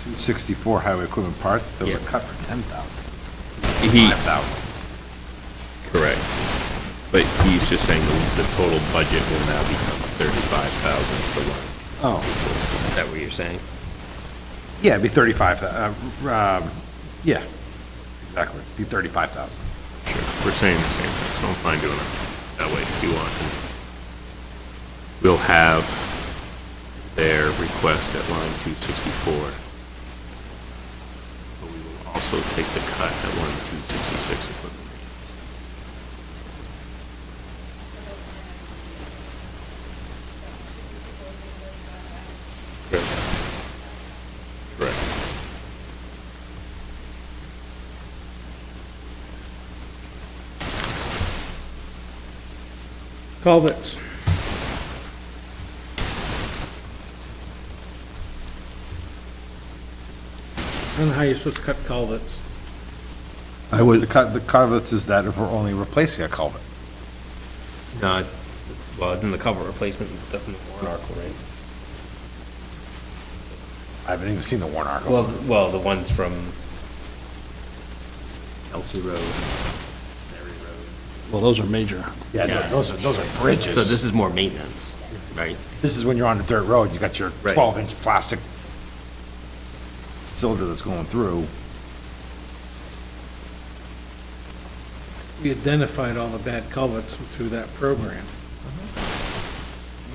S3: 264 highway equipment parts, they were
S5: Yeah.
S3: cut for 10,000.
S2: He,
S3: 5,000.
S2: correct. But he's just saying the total budget will now become 35,000 for line.
S3: Oh,
S5: Is that what you're saying?
S3: yeah, it'd be 35, yeah, exactly, be 35,000.
S2: Sure, we're saying the same thing, so I'm fine doing it that way if you want. We'll have their request at line 264. But we will also take the cut at line 266 equipment. Correct.
S6: Culverts. I don't know how you're supposed to cut culverts.
S1: I would,
S3: The culverts is that if we're only replacing a culvert.
S5: No, well, it's in the cover replacement, that's in the warrant article, right?
S3: I haven't even seen the warrant articles.
S5: Well, the ones from Kelsey Road, Mary Road.
S1: well, those are major.
S3: Yeah,
S5: yeah.
S3: those are bridges.
S5: So this is more maintenance, right?
S3: This is when you're on a dirt road, you got your
S5: Right.
S3: 12-inch plastic cylinder that's going through.
S6: We identified all the bad culverts through that program.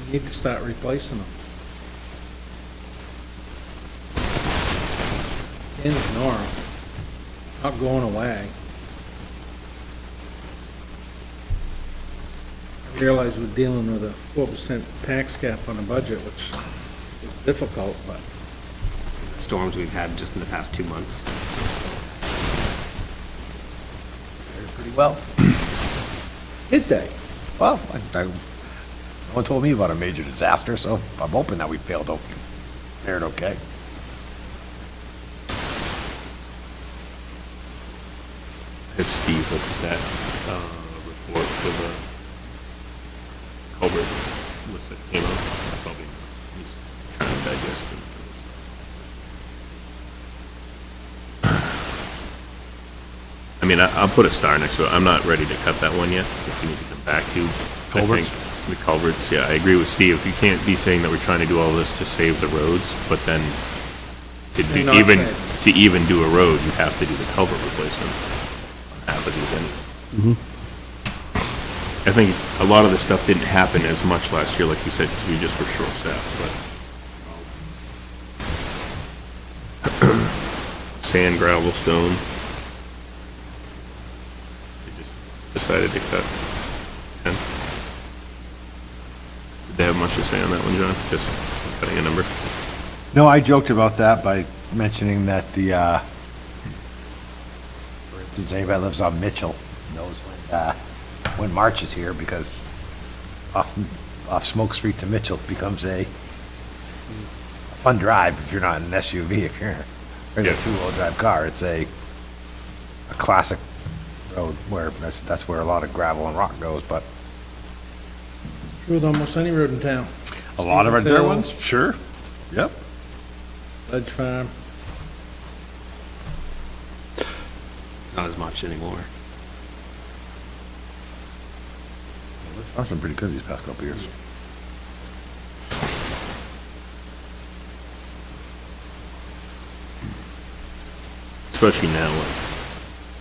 S6: We need to start replacing them. Can't ignore them. Not going away. realize we're dealing with a 4% tax cap on a budget, which is difficult, but
S5: Storms we've had just in the past 2 months.
S3: Pretty well.
S6: did they?
S3: Well, no one told me about a major disaster, so I'm hoping that we fared okay.
S2: Has Steve looked at that report for the culvert list that came out? Probably he's trying to digest it. I mean, I'll put a star next to it. I'm not ready to cut that one yet, if we need to come back to.
S3: Culverts?
S2: I think the culverts, yeah, I agree with Steve. You can't be saying that we're trying to do all this to save the roads, but then to
S6: And not
S2: even do a road, you have to do the culvert replacement on half of these anyway. I think a lot of this stuff didn't happen as much last year, like you said, because we just were short-staffed, but sand, gravel, stone. They just decided to cut 10. Did they have much to say on that one, John? Just cutting a number?
S3: No, I joked about that by mentioning that for instance, anybody that lives on Mitchell knows when March is here, because off Smoke Street to Mitchell becomes a fun drive if you're not in an SUV. If you're in a two-wheel drive car, it's a classic road where that's where a lot of gravel and rock goes, but
S6: True with almost any road in town.
S3: a lot of our dirt
S6: Stevensville,
S3: ones, sure, yep.
S6: Ledge Farm.
S5: Not as much anymore.
S3: I've been pretty good these past couple of years.
S2: Especially now,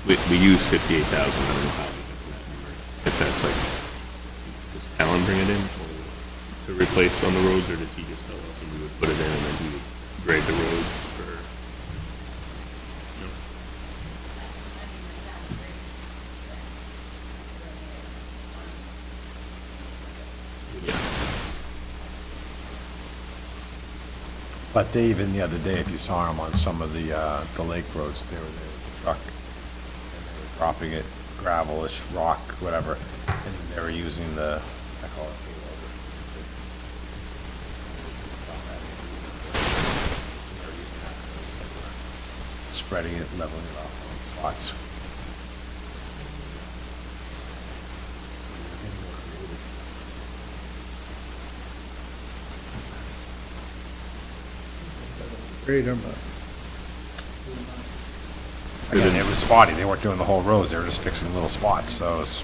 S2: like, we use 58,000, I don't know how we get to that number. If that's like, does Alan bring it in to replace on the roads, or does he just tell us and we would put it in and then he would grade the roads for? No. Yeah.
S3: But they even the other day, if you saw them on some of the lake roads, they were there with a truck, and they were dropping it, gravelish, rock, whatever, and they were using the, I call it payloader. Spreading it, leveling it off on spots.
S6: Grader, but
S3: Again, it was spotty, they weren't doing the whole roads, they were just fixing little spots, so it's,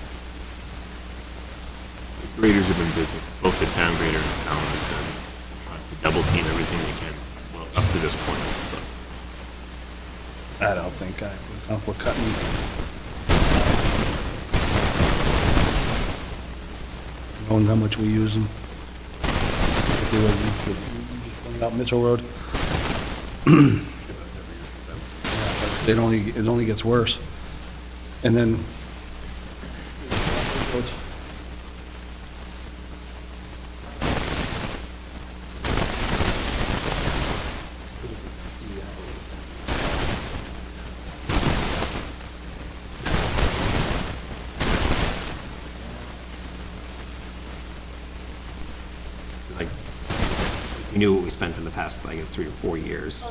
S2: The graders have been busy, both the town grader and the town have done, tried to double team everything they can, well, up to this point, but.
S1: I don't think I feel comfortable cutting. Knowing how much we use them. Just pointed out Mitchell Road. It only gets worse. And then.
S5: Like, we knew what we spent in the past, I guess, 3 or 4 years.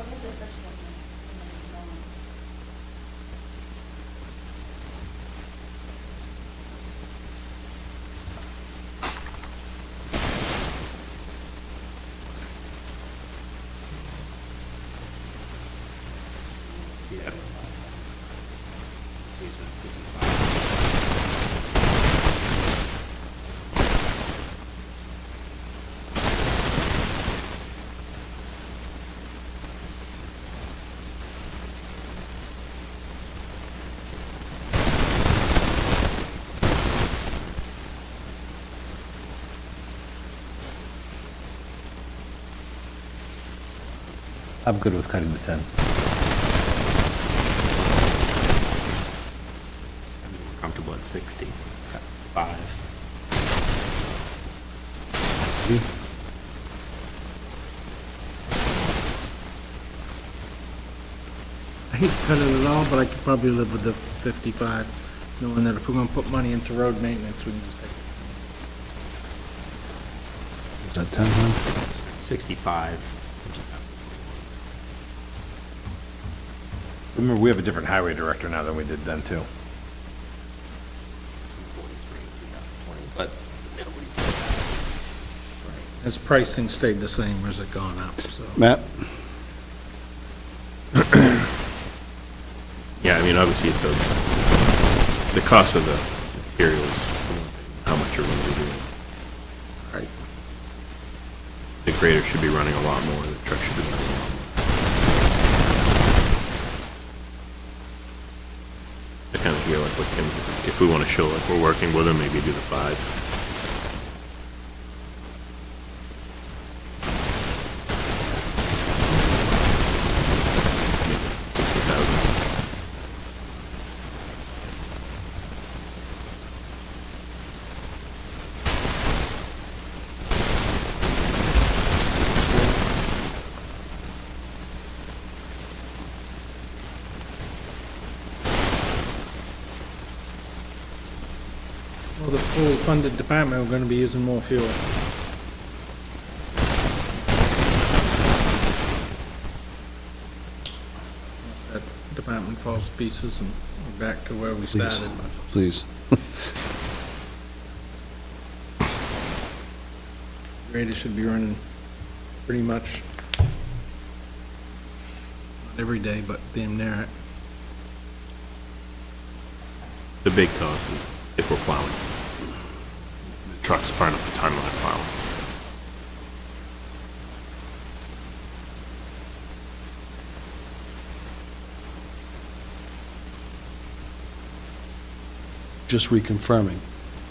S5: Yeah.
S3: I'm good with cutting the 10.
S5: Comfortable at 60. 5.
S6: I hate to cut it at all, but I could probably live with the 55, knowing that if we're gonna put money into road maintenance, we can just take it.
S1: Is that 10, huh?
S5: 65.
S3: Remember, we have a different highway director now than we did then, too.
S5: But
S6: Has pricing stayed the same or has it gone up, so.
S1: Matt?
S2: Yeah, I mean, obviously, it's the cost of the materials, how much you're gonna be doing.
S6: Right.
S2: The grader should be running a lot more, the truck should be running a lot more. I kind of hear like what Tim, if we want to show like we're working with him, maybe do the 5.
S6: Well, the fully funded department, we're gonna be using more fuel. Unless that department falls to pieces and we're back to where we
S1: Please.
S6: started.
S1: Please.
S6: Grader should be running pretty much, not every day, but damn near it.
S2: The big cost is if we're plowing. The truck's part of the time on plowing.
S1: Just reconfirming,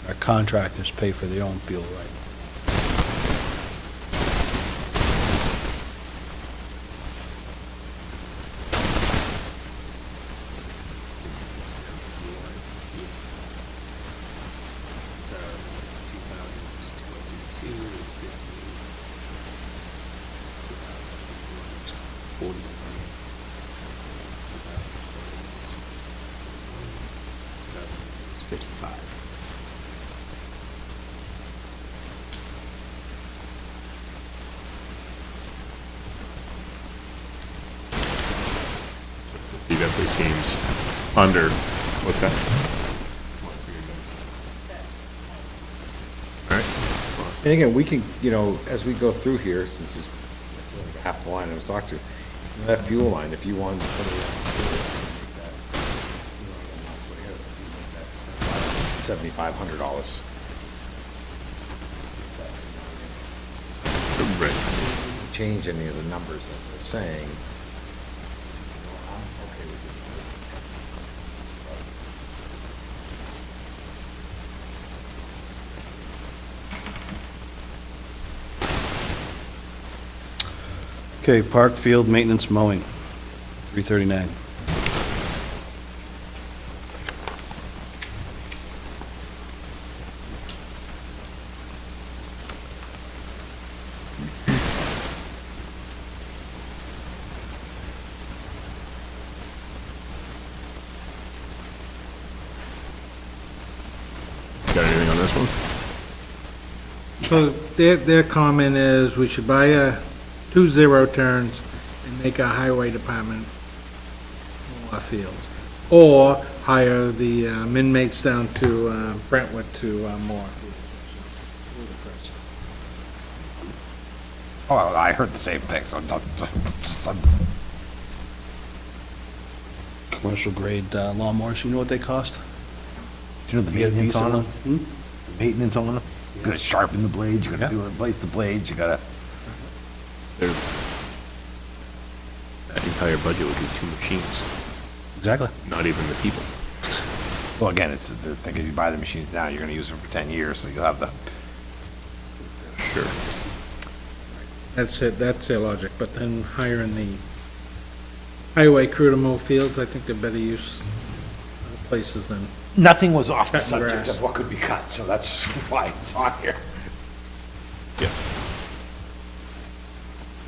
S1: our contractors pay for their own fuel, right?
S5: It's 55.
S2: He definitely seems under, what's that? All right.
S3: And again, we can, as we go through here, since it's half the line I was talking to, that fuel line, if you wanted somebody else to do it, $7,500.
S2: Right.
S3: Change any of the numbers that they're saying. I'm okay with
S1: Okay, park field maintenance mowing, 339.
S2: Got anything on this one?
S6: So their comment is we should buy 2 zero-turns and make our highway department mow our fields. Or hire the inmates down to Brentwood to mow our fields.
S3: Oh, I heard the same thing, so
S1: Commercial grade lawnmowers, you know what they cost?
S3: Do you know the
S1: You get a
S3: maintenance
S1: decent
S3: on them?
S1: one?
S3: The maintenance on them? You gotta sharpen the blades, you gotta replace the blades, you gotta.
S2: That entire budget would be 2 machines,
S1: Exactly.
S2: not even the people.
S3: Well, again, it's the thing, if you buy the machines now, you're gonna use them for 10 years, so you'll have the.
S2: Sure.
S6: That's it, that's their logic, but then hiring the highway crew to mow fields, I think they're better use places than,
S3: Nothing was off the
S6: Cutting
S3: subject
S6: grass.
S3: of what could be cut, so that's why it's on here.
S2: Yeah.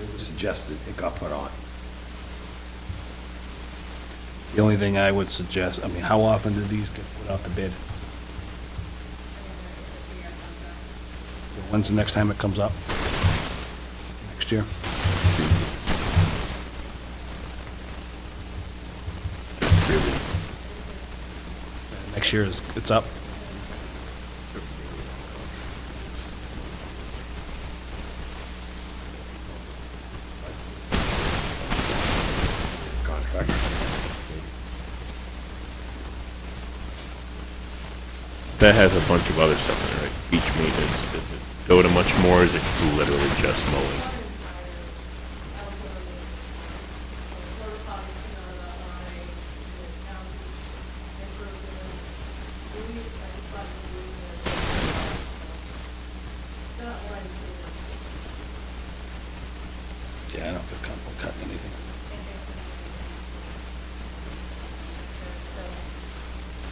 S3: It was suggested it got put on.
S1: The only thing I would suggest, I mean, how often do these get put out to bid? When's the next time it comes up? Next year? Next year it's up?
S3: Contract.
S2: That has a bunch of other stuff in it, right? Beach maintenance, does it go to much more, or is it literally just mowing?
S1: Yeah, I don't feel comfortable cutting anything.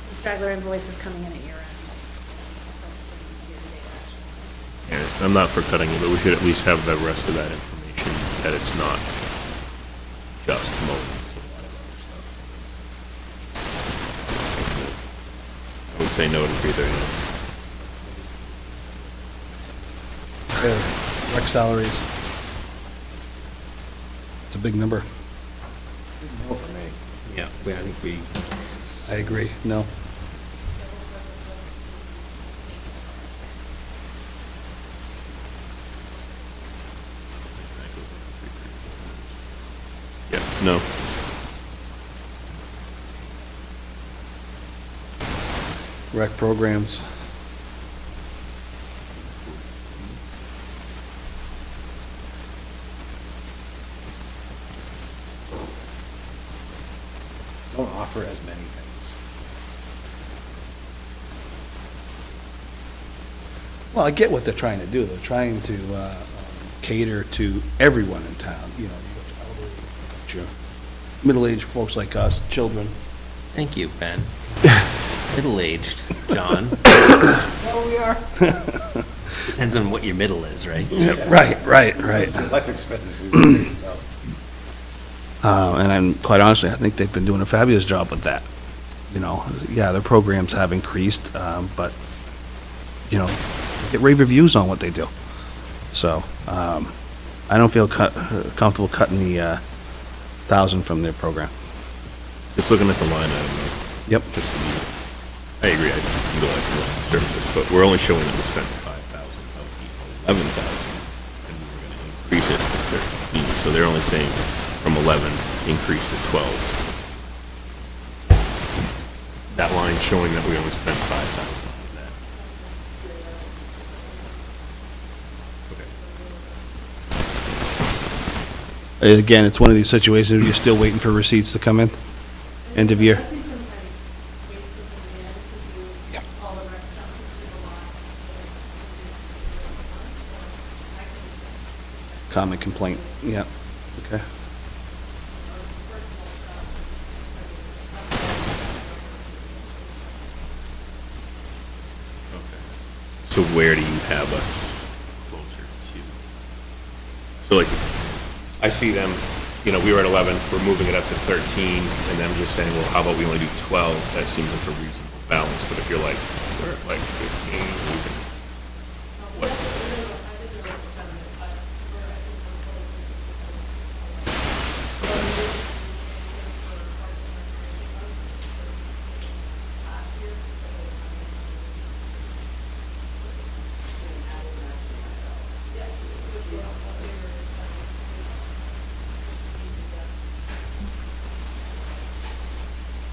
S4: Some straggler invoices coming in at year end.
S2: And I'm not for cutting it, but we should at least have the rest of that information, that it's not just mowing, it's a lot of other stuff. I would say no to 339.
S1: Rec salaries. It's a big number.
S3: No for me.
S5: Yeah, I think we,
S1: I agree, no.
S2: Yeah, no.
S1: Rec programs.
S3: Don't offer as many things.
S1: Well, I get what they're trying to do. They're trying to cater to everyone in town, you know, you got the elderly, you got your middle-aged folks like us, children.
S5: thank you, Ben. Middle-aged, John.
S3: Oh, we are.
S5: Depends on what your middle is, right?
S1: Right.
S3: Life expectancy is so.
S1: And I'm, quite honestly, I think they've been doing a fabulous job with that. You know, yeah, their programs have increased, but, you know, they get rave reviews on what they do. So, I don't feel comfortable cutting the 1,000 from their program.
S2: Just looking at the line item, though,
S1: Yep.
S2: just to be, I agree, I utilize the services, but we're only showing that we spent 5,000 of the 11,000, and we were gonna increase it to 13, so they're only saying from 11, increase to 12. That line showing that we only spent 5,000 on that. Okay.
S1: Again, it's one of these situations where you're still waiting for receipts to come in, end of year. Common complaint, yeah, okay.
S2: So where do you have us closer to? So like, I see them, you know, we were at 11, we're moving it up to 13, and them just saying, well, how about we only do 12? That seems like a reasonable balance, but if you're like, we're at like 15, we can, what?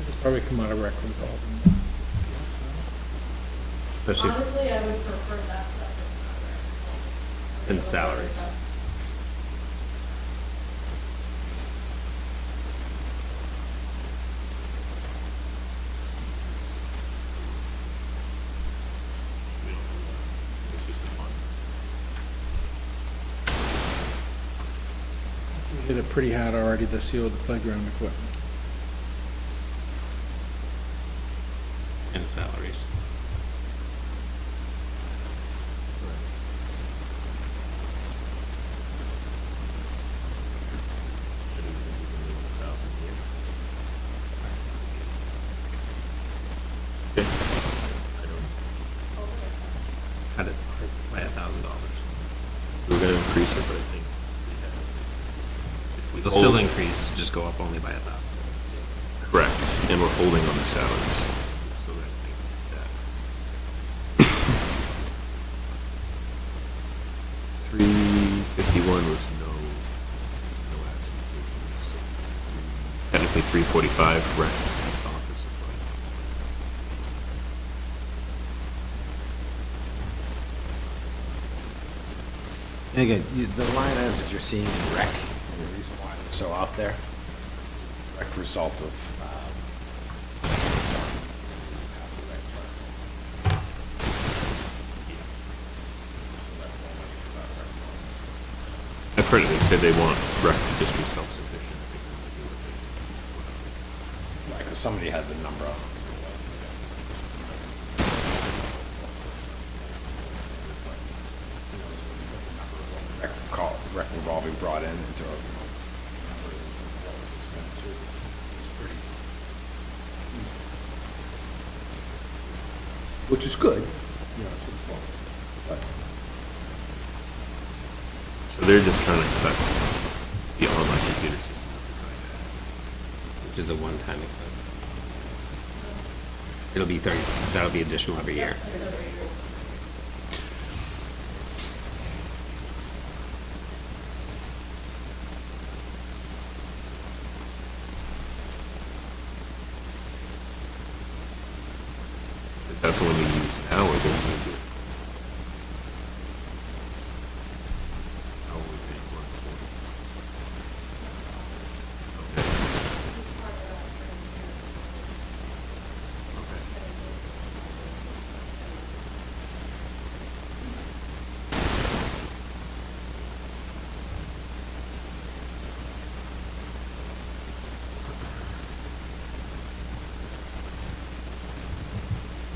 S6: It'll probably come out of rec revolving.
S5: Especially
S4: Honestly, I would prefer that stuff.
S5: in the salaries.
S2: It's just a fun.
S6: We hit it pretty hard already this year with the playground equipment.
S5: In salaries.
S2: increase it, but I think we
S5: It'll
S2: hold-
S5: still increase, just go up only by 1,000.
S2: Correct, and we're holding on the salaries. So that I think that 351 was no action taken. So technically 345, correct? Office supply.
S3: And again, the line items that you're seeing in rec, and the reason why they're so out there, direct result of,
S2: I've heard it, they said they want rec to just be self-sufficient.
S3: because somebody had the number up. Rec revolving brought in into a. Which is good.
S2: So they're just trying to cut the online computer system.
S5: Which is a one-time expense. It'll be 30, that'll be additional every year.
S2: Is that the one you use now, or they're going to do it? How are we paying for it? Okay.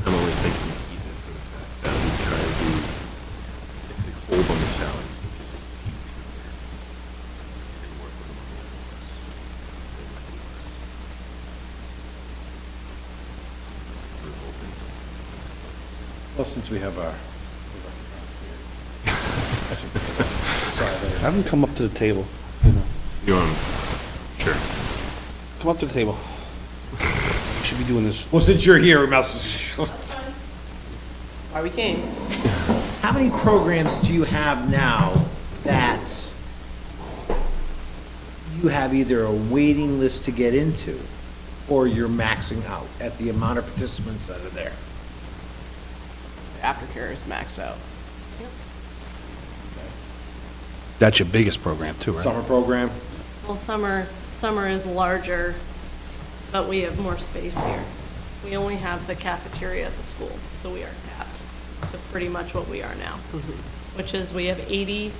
S2: I'm only thinking to keep it for the fact that we try to do, if we hold on the salaries, which is a huge number, and work with them on the other ones, they might be less. We're hoping.
S3: Well, since we have our.
S1: Have them come up to the table.
S2: You're on, sure.
S1: Come up to the table. We should be doing this.
S3: Well, since you're here, we must.
S8: Why we came.
S3: How many programs do you have now that you have either a waiting list to get into, or you're maxing out at the amount of participants that are there?
S8: Aftercare is maxed out.
S1: That's your biggest program too, right?
S3: Summer program?
S9: Well, summer is larger, but we have more space here. We only have the cafeteria at the school, so we are capped to pretty much what we are now. Which is, we have 80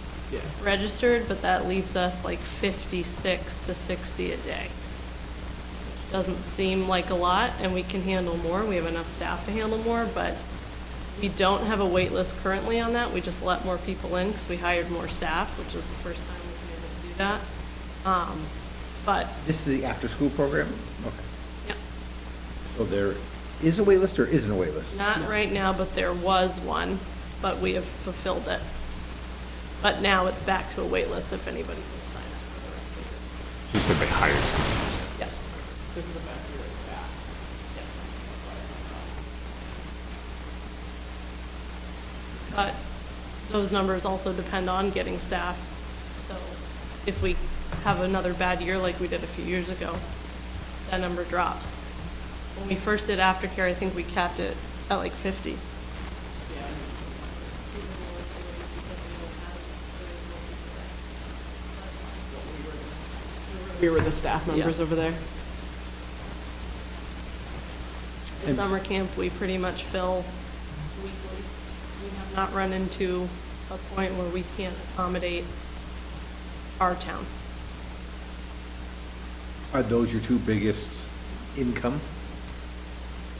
S9: registered, but that leaves us like 56 to 60 a day. Doesn't seem like a lot, and we can handle more. We have enough staff to handle more, but we don't have a wait list currently on that. We just let more people in because we hired more staff, which is the first time we've been able to do that. But,
S3: This is the after-school program? Okay.
S9: yeah,
S3: So there is a wait list or isn't a wait list?
S9: not right now, but there was one, but we have fulfilled it. But now it's back to a wait list if anybody can sign up for the rest of
S2: She said they hired someone.
S9: it. Yeah.
S8: This is the best year of staff.
S9: But those numbers also depend on getting staff. So if we have another bad year like we did a few years ago, that number drops. When we first did aftercare, I think we capped it at like 50.
S8: We were the staff members over there.
S9: In summer camp, we pretty much fill weekly. We have not run into a point where we can't accommodate our town.
S3: Are those your two biggest income?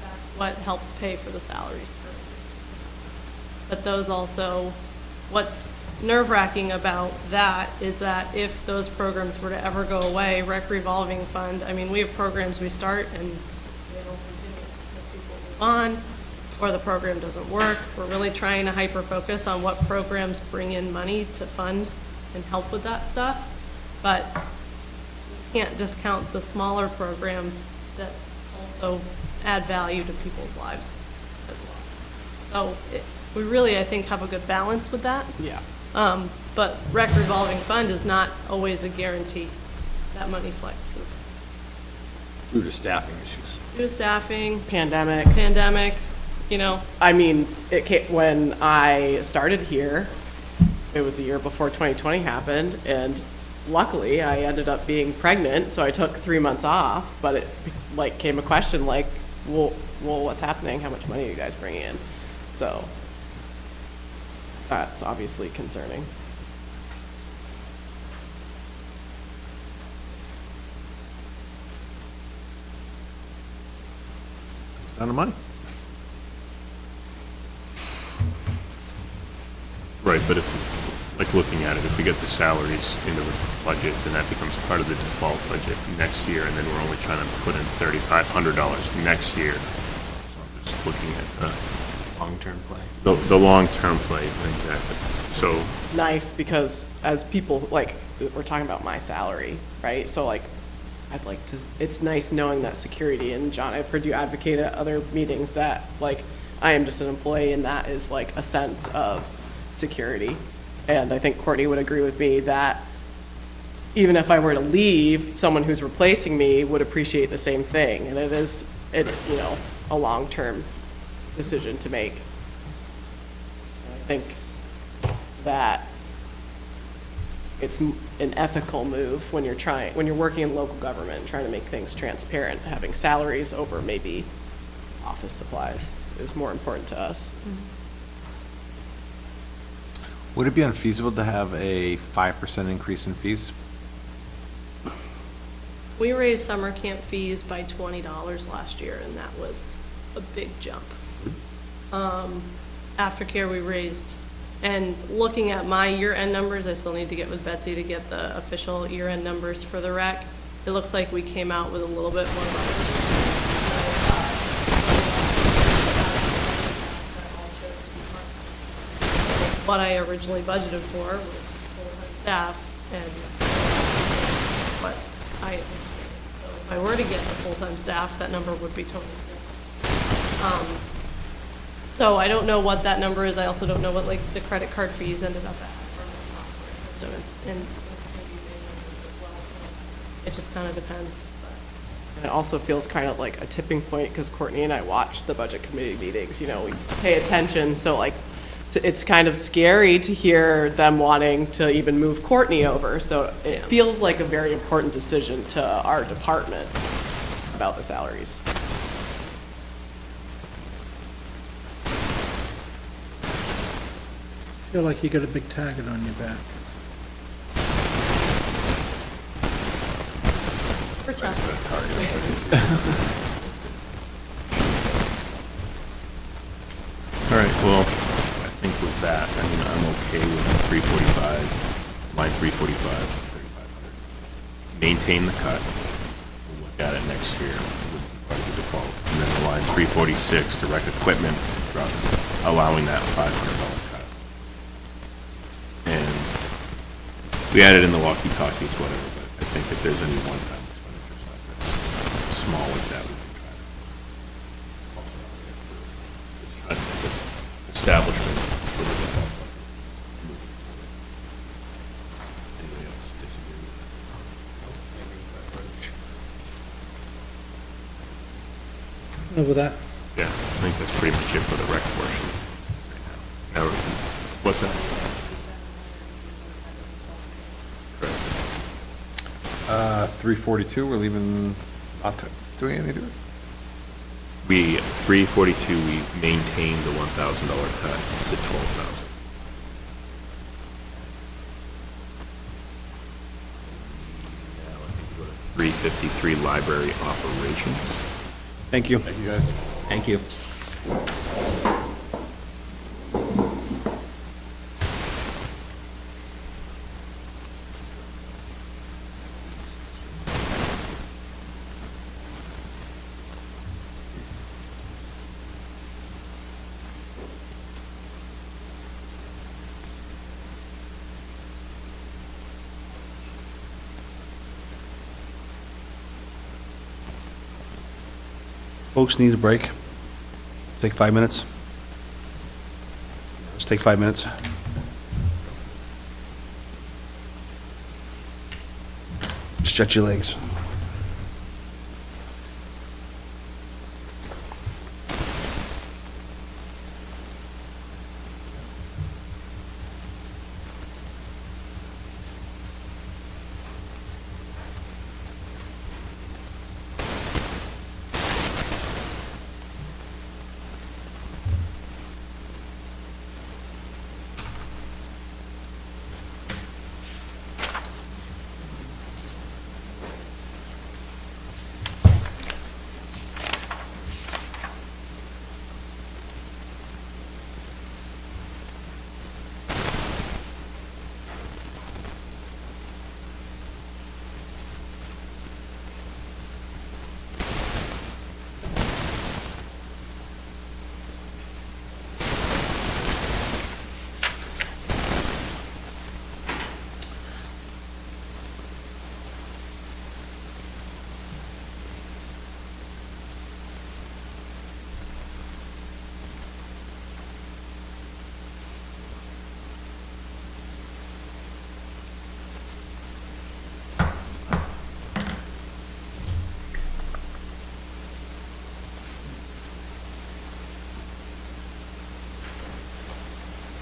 S9: That's what helps pay for the salaries currently. But those also, what's nerve-wracking about that is that if those programs were to ever go away, rec revolving fund, I mean, we have programs we start and they don't continue because people move on, or the program doesn't work. We're really trying to hyper-focus on what programs bring in money to fund and help with that stuff. But you can't discount the smaller programs that also add value to people's lives as well. So we really, I think, have a good balance with that.
S8: Yeah.
S9: But rec revolving fund is not always a guarantee that money flexes.
S3: Due to staffing issues.
S9: Due to staffing,
S8: Pandemics.
S9: pandemic, you know,
S8: I mean, it came, when I started here, it was a year before 2020 happened, and luckily I ended up being pregnant, so I took 3 months off, but it like came a question like, well, what's happening? How much money are you guys bringing in? So that's obviously concerning.
S3: Ton of money.
S2: Right, but if, like looking at it, if we get the salaries into the budget, then that becomes part of the default budget next year, and then we're only trying to put in $3,500 next year. So I'm just looking at
S5: Long-term play.
S2: the long-term play, exactly. So,
S8: Nice, because as people, like, we're talking about my salary, right? So like, I'd like to, it's nice knowing that security, and John, I've heard you advocate at other meetings that, like, I am just an employee, and that is like a sense of security. And I think Courtney would agree with me that even if I were to leave, someone who's replacing me would appreciate the same thing. And it is, you know, a long-term decision to make. And I think that it's an ethical move when you're working in local government, and trying to make things transparent. Having salaries over maybe office supplies is more important to us.
S3: Would it be unfeasible to have a 5% increase in fees?
S9: we raised summer camp fees by $20 last year, and that was a big jump. Aftercare we raised, and looking at my year-end numbers, I still need to get with Betsy to get the official year-end numbers for the rec. It looks like we came out with a little bit more money. What I originally budgeted for was full-time staff, and what I, so if I were to get the full-time staff, that number would be totally different. So I don't know what that number is. I also don't know what, like, the credit card fees ended up at from the software system. And those can be big numbers as well, so it just kind of depends.
S8: And it also feels kind of like a tipping point, because Courtney and I watch the budget committee meetings, you know, we pay attention, so like, it's kind of scary to hear them wanting to even move Courtney over, so it feels like a very important decision to our department about the salaries.
S6: Feel like you got a big target on your back.
S9: We're tough.
S2: all right, well, I think with that, I mean, I'm okay with the 345, line 345, 3,500. Maintain the cut. We'll look at it next year with part of the default. And then the line 346 to rec equipment, drop, allowing that $500 cut. And we added in the walkie-talkies, whatever, but I think if there's any one-time expenditure stuff that's small like that, we can try to just try to make it establishment for the default. Anybody else disagree with that?
S6: Over that,
S2: Yeah, I think that's pretty much it for the rec portion right now. Now, what's that?
S3: 342, we're leaving, not doing anything to it?
S2: We, 342, we maintained the $1,000 cut to 12,000. Now, I think we go to 353, library operations.
S1: Thank you.
S3: Thank you, guys.
S5: Thank you.
S1: Folks need a break. Take 5 minutes. Let's take 5 minutes. Stretch your legs.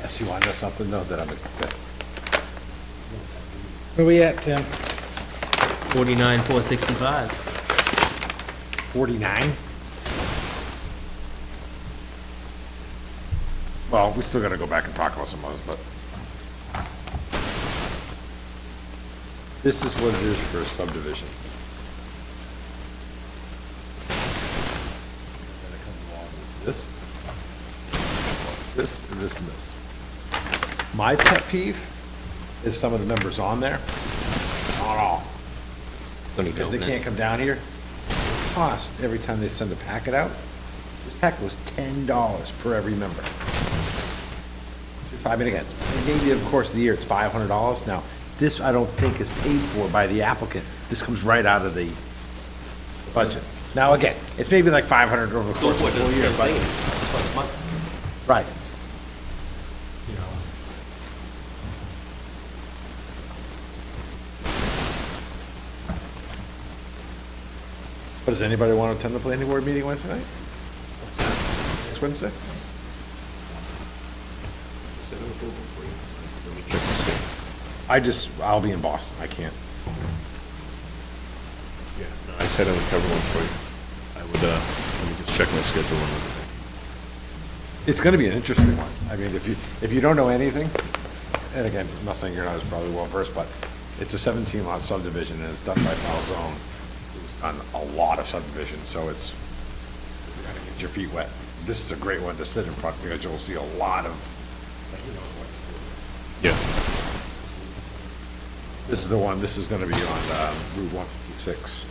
S3: Yes, you want to know something, though, that
S6: Where we at, Tim?
S5: 49,465.
S3: 49? Well, we still gotta go back and talk about some others, but. This is what it is for a subdivision. And then it comes along with this, and this. My pet peeve is some of the numbers on there, not all.
S5: Don't need to
S3: Because they
S5: open
S3: can't
S5: it.
S3: come down here. Cost, every time they send a packet out, this packet was $10 per every member. I mean, again, maybe of course of the year, it's $500. Now, this I don't think is paid for by the applicant. This comes right out of the budget. Now, again, it's maybe like 500 over the course of the whole year, but,
S5: It's twice a month.
S3: right. But does anybody want to attend the planning board meeting Wednesday night? Next Wednesday? I'll be in Boston, I can't.
S2: Yeah, no, I said I would cover one for you. I would, let me just check my schedule one other day.
S3: It's gonna be an interesting one. I mean, if you don't know anything, and again, I'm not saying you're not as probably well versed, but it's a 17 lot subdivision and it's done by Falzone, who's done a lot of subdivisions, so it's, you gotta get your feet wet. This is a great one to sit in front because you'll see a lot of,
S2: Yeah,
S3: this is the one, this is gonna be on Route 156,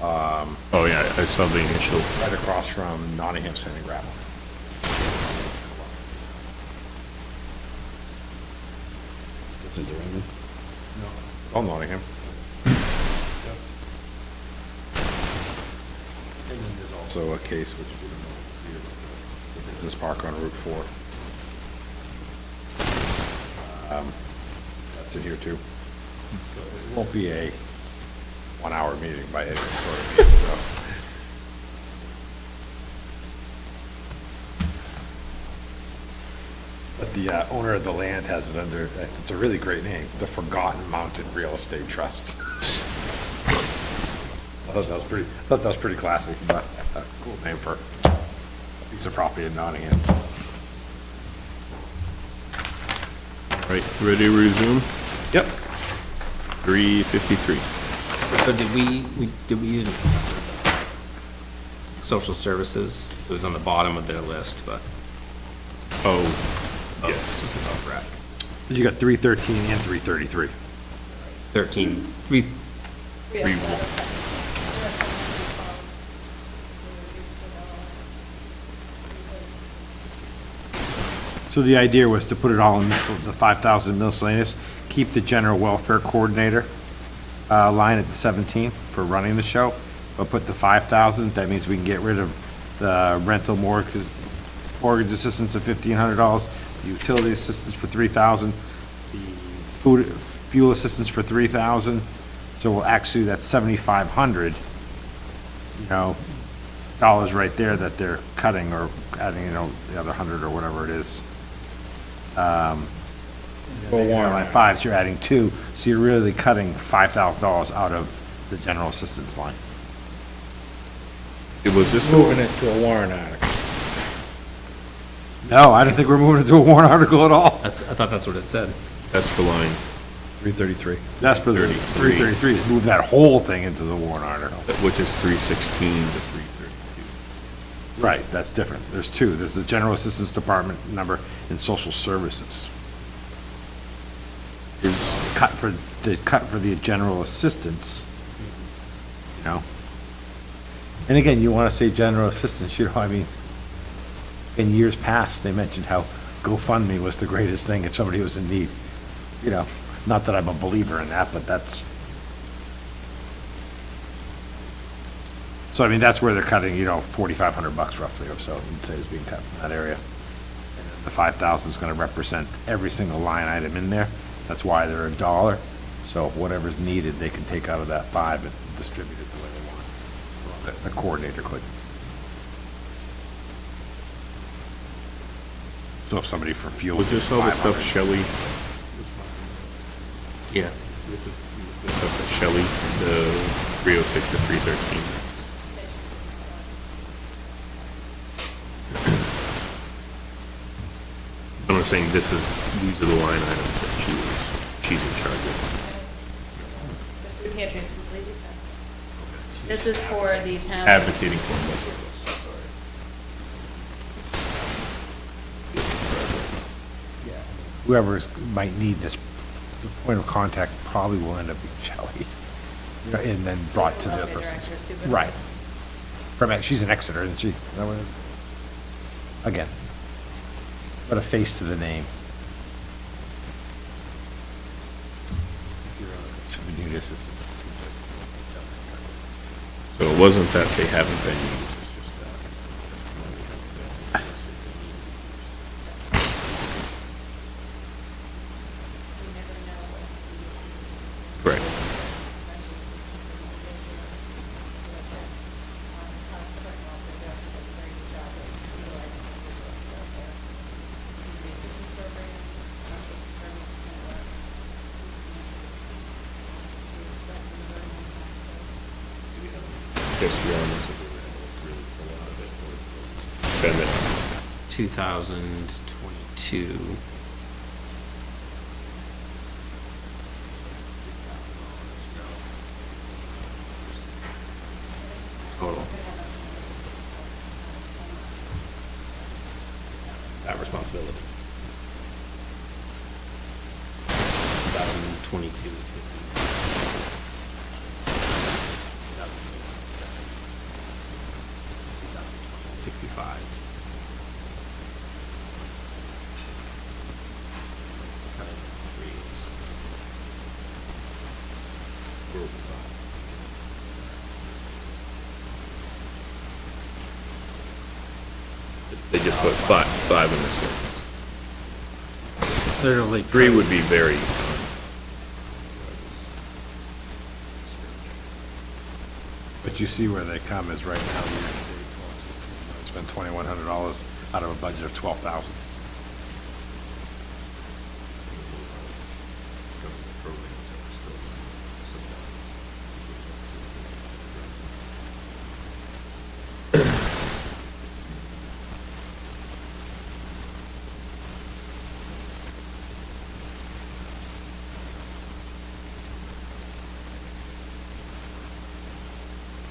S2: oh yeah, I saw the initial.
S3: right across from Nottingham Sand and Gravel. Oh, Nottingham. And then there's also a case which we don't know here, the business park on Route 4. That's in here too. So it won't be a 1 hour meeting by any sort of means, so. But the owner of the land has it under, it's a really great name, the Forgotten Mountain Real Estate Trust. I thought that was pretty classy, but a cool name for a piece of property in Nottingham.
S2: Right, ready to resume?
S3: Yep.
S2: 3:53.
S5: So did we, social services, it was on the bottom of their list, but.
S2: Oh,
S5: Yes.
S2: yes.
S5: It's about right.
S3: You got 313 and 333.
S5: 13, 3,
S3: So the idea was to put it all in the 5,000 miscellaneous, keep the general welfare coordinator line at the 17 for running the show, but put the 5,000, that means we can get rid of the rental mortgage assistance of $1,500, the utility assistance for $3,000, the food, fuel assistance for $3,000. So well, actually, that's $7,500, dollars right there that they're cutting or adding, the other 100 or whatever it is. Line 5, so you're adding 2, so you're really cutting $5,000 out of the general assistance line.
S2: It was this,
S6: Moving it to a warrant article.
S3: No, I don't think we're moving into a warrant article at all.
S5: I thought that's what it said.
S2: that's for line
S1: 333.
S3: That's for the
S2: 33.
S3: 333, is move that whole thing into the warrant article.
S2: which is 316 to 332.
S3: Right, that's different. There's two. There's the general assistance department number and social services. Is cut for the general assistance, And again, you want to say general assistance, I mean, in years past, they mentioned how GoFundMe was the greatest thing if somebody was in need. Not that I'm a believer in that, but that's. So I mean, that's where they're cutting, $4,500 roughly or so, you'd say is being cut from that area. The 5,000 is going to represent every single line item in there. That's why they're $1. So whatever's needed, they can take out of that 5 and distribute it the way they want. The coordinator could. So if somebody for fuel.
S2: Was this all the stuff
S3: 500.
S2: Shelley,
S5: Yeah.
S2: this is the stuff that Shelley, the 306 to 313? But I'm saying these are the line items that she's in charge of.
S4: The food pantry is completely separate. This is for the town.
S2: Advocating for them, that's what it was,
S3: Whoever might need this, the point of contact probably will end up being Shelley. And then brought to the
S4: Development
S3: person.
S4: director, supervisor.
S3: Right. She's an Exeter, isn't she? Is that what it- Again, put a face to the name. Community assistant.
S2: So it wasn't that they haven't been used, it's just that. Correct. Guess you're on this, if we were really a lot of it, or spend it.
S5: 2022. Total. That responsibility. 2022 is 65.
S2: They just put five in this.
S6: Literally.
S2: 3 would be very,
S3: But you see where they come is right now, spend $2,100 out of a budget of $12,000.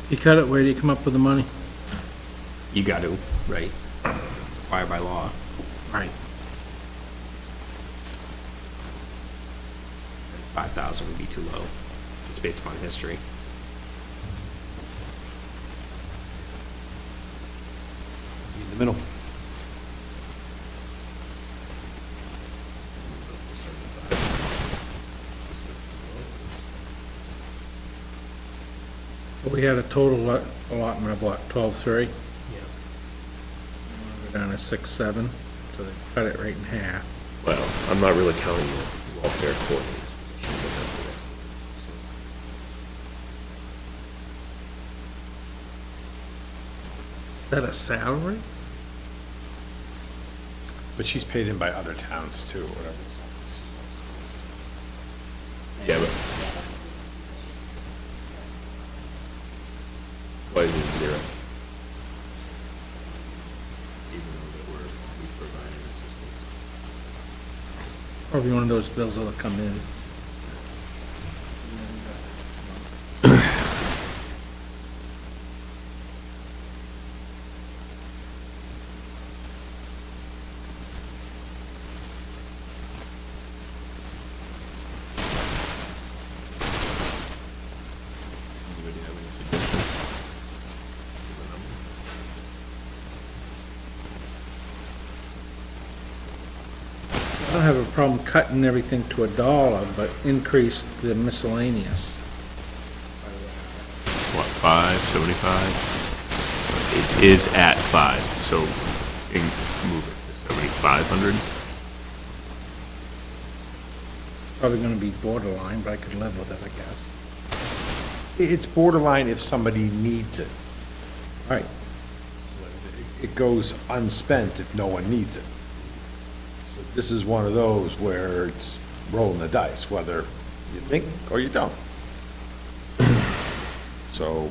S6: You cut it, where do you come up with the money?
S5: You got to, right? Required by law.
S3: Right.
S5: 5,000 would be too low. It's based upon history.
S1: In the middle.
S6: We had a total allotment of what, 12.3? We're down to 6.7, so they cut it right in half.
S2: Well, I'm not really counting the welfare coordinators.
S6: Is that a salary?
S3: But she's paid in by other towns too, whatever.
S2: Yeah, but. Why is it 0? Even though that we provided assistance.
S6: Probably one of those bills that'll come in.
S2: Anybody have any suggestions?
S6: I don't have a problem cutting everything to $1, but increase the miscellaneous.
S2: What, 575? It is at 5, so move it to 7,500.
S6: Probably gonna be borderline, but I could live with it, I guess.
S3: It's borderline if somebody needs it.
S6: Right.
S3: It goes unspent if no one needs it. So this is one of those where it's rolling the dice, whether you think or you don't. So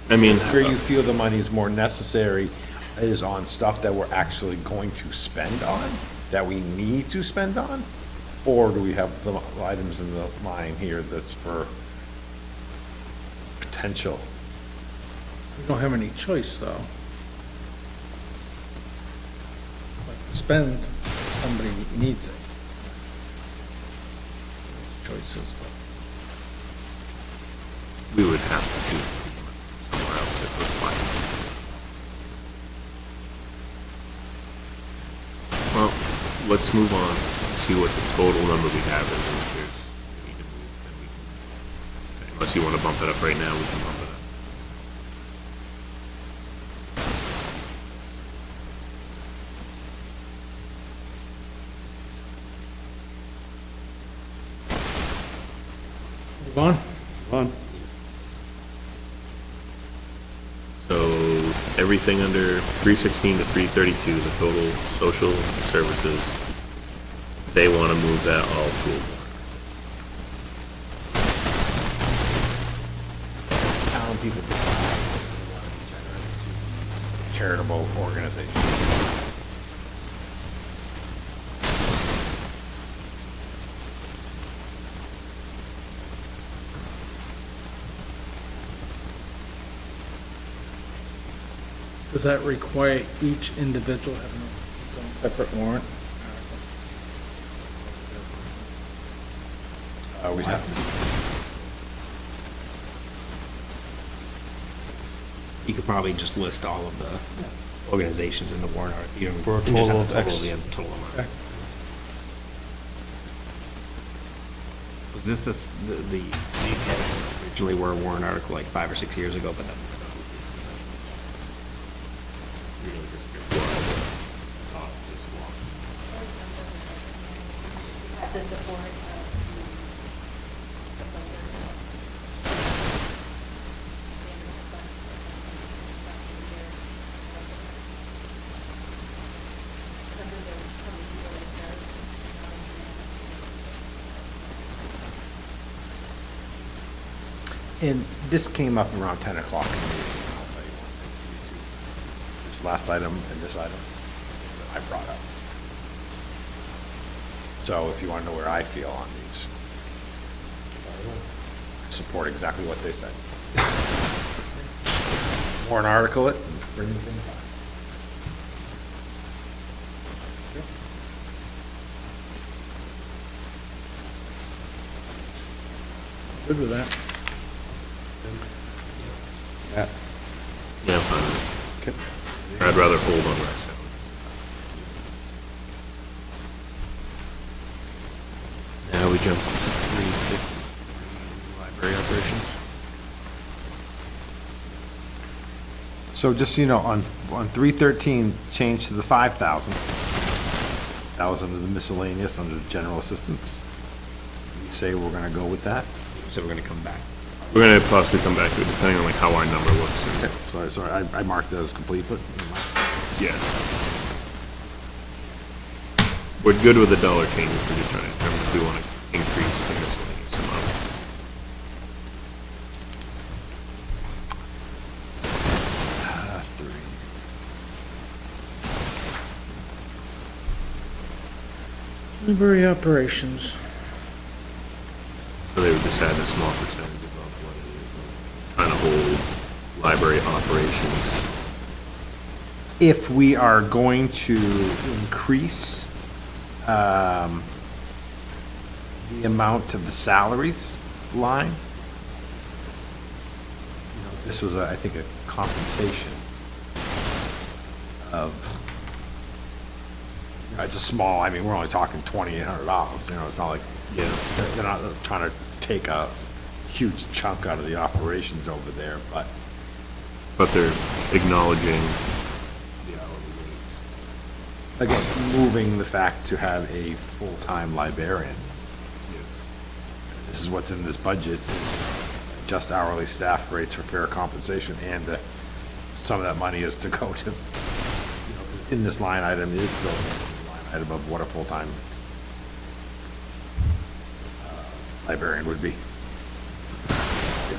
S2: I mean,
S3: where you feel the money is more necessary is on stuff that we're actually going to spend on, that we need to spend on? Or do we have the items in the line here that's for potential?
S6: We don't have any choice, though. But spend, somebody needs it. Choices, but.
S2: we would have to do somewhere else if required. Well, let's move on, see what the total number we have is, and if there's, we need to move, then we can, unless you want to bump it up right now, we can bump it up.
S6: Move on?
S1: On.
S2: So, everything under 316 to 332, the total social services, they want to move that all to a warrant.
S3: Town people decide whether they want to be generous to charitable organizations.
S6: Does that require each individual having its own separate warrant?
S3: We'd have to,
S5: You could probably just list all of the organizations in the warrant article. You don't-
S1: For a
S5: you just
S1: total
S5: have
S1: of
S5: the
S1: X.
S5: yeah, the total amount. Was this the originally were a warrant article like 5 or 6 years ago, but then.
S4: The support of the voters. Standard request, request of the year. Numbers of how many people they serve.
S3: and this came up around 10 o'clock. in the meeting, and I'll tell you one thing, these two, this last item and this item, that I brought up. So if you want to know where I feel on these, I support exactly what they said. Warrant article it, and bring it in.
S6: Good with that.
S1: Yeah.
S2: Yeah, I'm fine with it. I'd rather hold on rest. Now we jump to 350, library operations.
S3: So just, so you know, on 313, change to the 5,000. That was under the miscellaneous, under the general assistance. We say we're gonna go with that.
S5: So we're gonna come back.
S2: We're gonna possibly come back to it depending on like how our number looks.
S3: Sorry, I marked it as complete, but
S2: Yeah. We're good with the dollar changes, we're just trying to determine if we wanna increase the miscellaneous amount.
S6: Library operations.
S2: So they would just add a small percentage above what it is, trying to hold library operations.
S3: if we are going to increase the amount of the salaries line, this was, I think, a compensation of, it's a small, I mean, we're only talking $2,800, it's not like, they're not trying to take a huge chunk out of the operations over there, but
S2: But they're acknowledging the hourly rates.
S3: again, moving the fact to have a full-time librarian. This is what's in this budget, just hourly staff rates for fair compensation, and some of that money is to go to, in this line item is built into the line item of what a full-time librarian would be.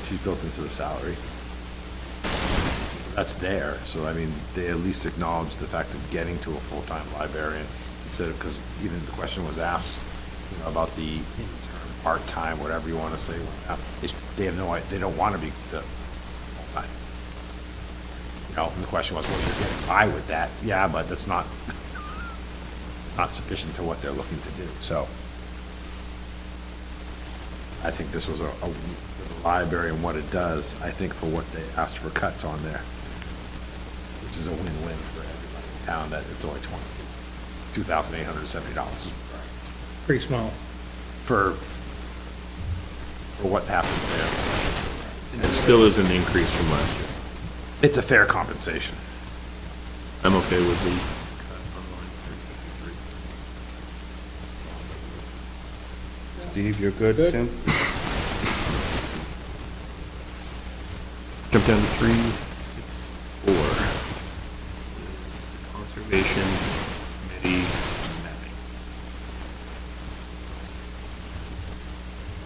S3: She's built into the salary. That's there, so I mean, they at least acknowledge the fact of getting to a full-time librarian, instead of, because even the question was asked, about the intern, part-time, whatever you want to say, they have no, they don't want to be full-time. And the question was, well, you're getting by with that, yeah, but that's not, it's not sufficient to what they're looking to do, so. I think this was for the library and what it does, I think for what they asked for cuts on there. This is a win-win for everybody in town, that it's only $2,870
S6: Pretty small.
S3: for what happens there.
S2: It still is an increase from last year.
S3: It's a fair compensation.
S2: I'm okay with the cut on line 353.
S1: Steve, you're good,
S6: Good.
S1: Tim?
S2: Jump down to 364. Conservation Committee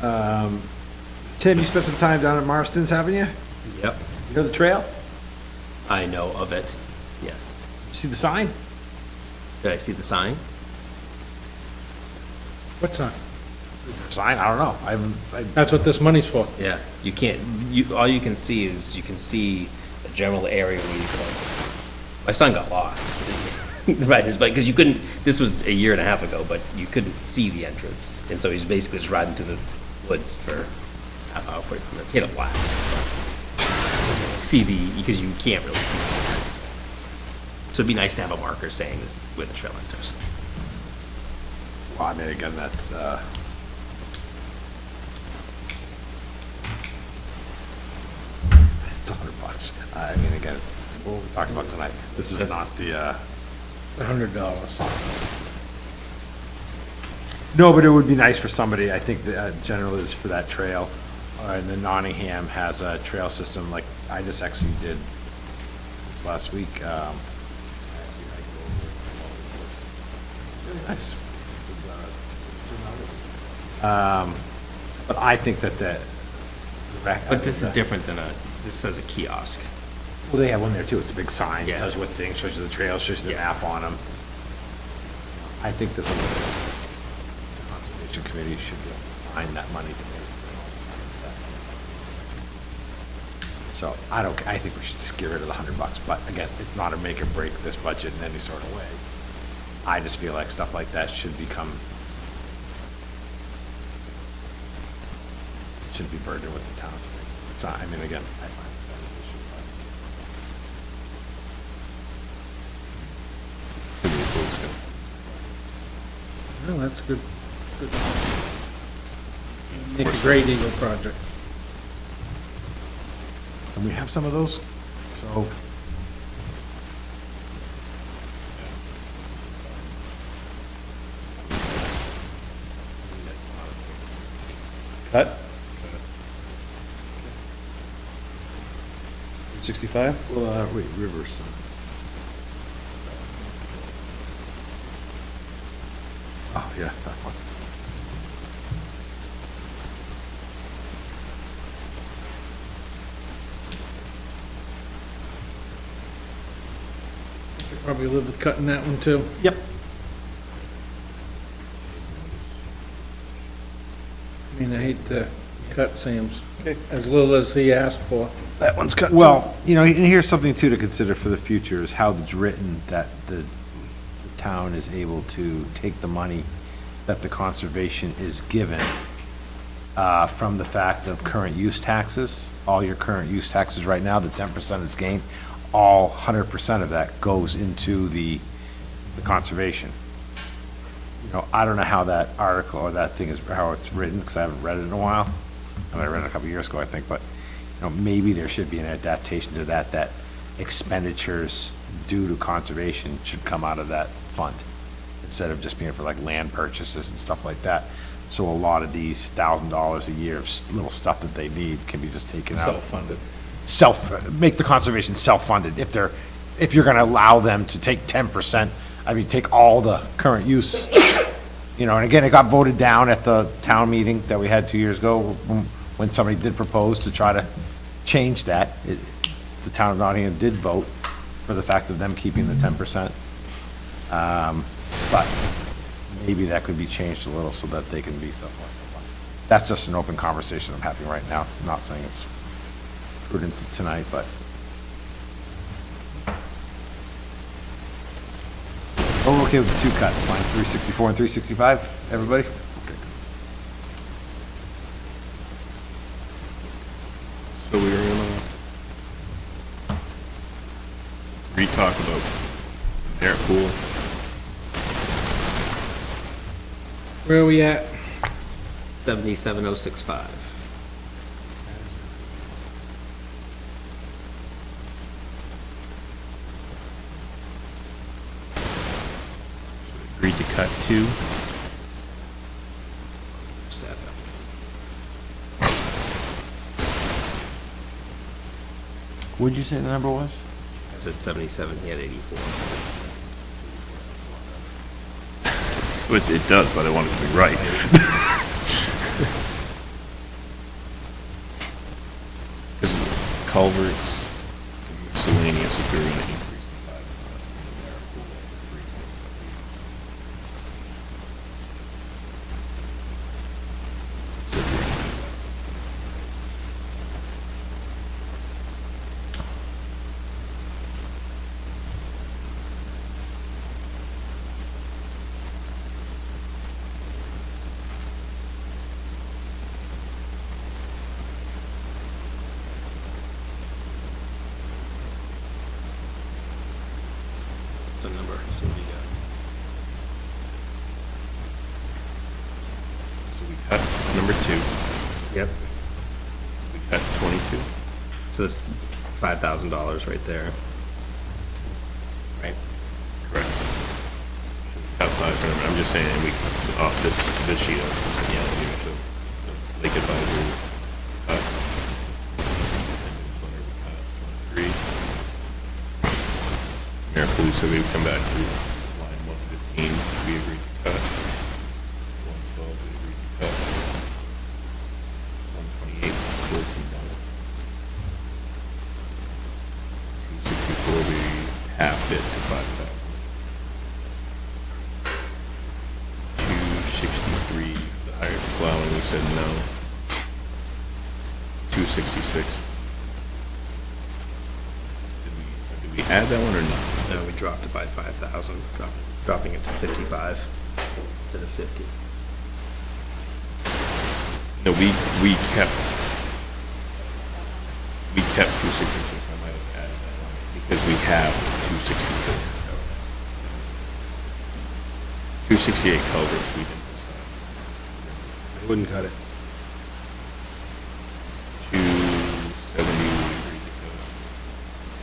S2: mapping.
S3: Tim, you spent some time down at Marston's, haven't you?
S5: Yep,
S3: You know the trail?
S5: I know of it, yes.
S3: You see the sign?
S5: Did I see the sign?
S6: What's that?
S3: Is there a sign? I don't know.
S6: That's what this money's for.
S5: Yeah, you can't, all you can see is, you can see a general area where you can, my son got lost. Right, his bike, because you couldn't, this was a year and a half ago, but you couldn't see the entrance. And so he's basically just riding through the woods for half hour, 40 minutes. He had a blast. See because you can't really see this. So it'd be nice to have a marker saying this where the trail enters.
S3: Well, I mean, again, that's, it's $100. I mean, again, it's what we're talking about tonight. This is not the,
S6: $100.
S3: no, but it would be nice for somebody, I think, that generally is for that trail. And then Nottingham has a trail system, like, I just actually did this last week. Really nice. But I think that
S5: But this is different than this says a kiosk.
S3: well, they have one there too. It's a big sign,
S5: Yeah.
S3: tells you what thing, shows you the trail, shows you the
S5: Yeah.
S3: map on them. I think this, the Conservation Committee should find that money to pay. So I think we should just get rid of the $100, but again, it's not a make or break this budget in any sort of way. I just feel like stuff like that should be burdened with the town. So, I mean, again, I find that an issue, but.
S6: No, that's good. Good. Make a great Eagle project.
S3: And we have some of those, so
S1: Cut? 65?
S3: Well, wait, reverse. Oh, yeah, that one.
S6: Probably live with cutting that one too.
S3: Yep.
S6: I mean, I hate to cut Sam's, as little as he asked for.
S1: That one's cut.
S3: Well, you know, and here's something too to consider for the future is how it's written that the town is able to take the money that the conservation is given from the fact of current use taxes, all your current use taxes right now, the 10% is gained, all 100% of that goes into the conservation. You know, I don't know how that article or that thing is, how it's written, because I haven't read it in a while. I mean, I read it a couple years ago, I think, but, you know, maybe there should be an adaptation to that, that expenditures due to conservation should come out of that fund, instead of just being for like land purchases and stuff like that. So a lot of these $1,000 a year of little stuff that they need can be just taken out.
S6: Self-funded.
S3: Make the conservation self-funded. If you're gonna allow them to take 10%, I mean, take all the current use. You know, and again, it got voted down at the town meeting that we had 2 years ago, when somebody did propose to try to change that. The town of Nottingham did vote for the fact of them keeping the 10%. But maybe that could be changed a little so that they can be self-funded. That's just an open conversation I'm having right now. I'm not saying it's prudent tonight, but. Oh, we're okay with the two cuts, line 364 and 365, everybody?
S2: So we were gonna re-talk about merit pool.
S6: Where are we at?
S5: 77065.
S2: Agreed to cut 2.
S5: Stat up.
S3: What'd you say the number was?
S5: I said 77, he had 84.
S2: It does, but I want it to be right. Because culverts, miscellaneous, if we were gonna increase the 5, the merit pool to 3.
S5: What's the number? So what do you got?
S2: So we cut number 2,
S5: Yep.
S2: we cut 22.
S5: So that's $5,000 right there. Right?
S2: Correct. Cut 5 for them. I'm just saying, we, off this sheet of yellow here, so the Lake Advisory, cut. And this one, we cut 23. Mayor Police said we would come back to line 115, we agreed to cut. 112, we agreed to cut. 128, close and done. 264, we halved it to 5,000. 263, the higher plowing, we said no. 266. Did we add that one or not?
S5: No, we dropped it by 5,000, dropping it to 55 instead of 50.
S2: No, we kept 266, I might have added that one, because we have 264. 268 culverts, we didn't decide.
S1: I wouldn't cut it.
S2: 270, we agreed to cut.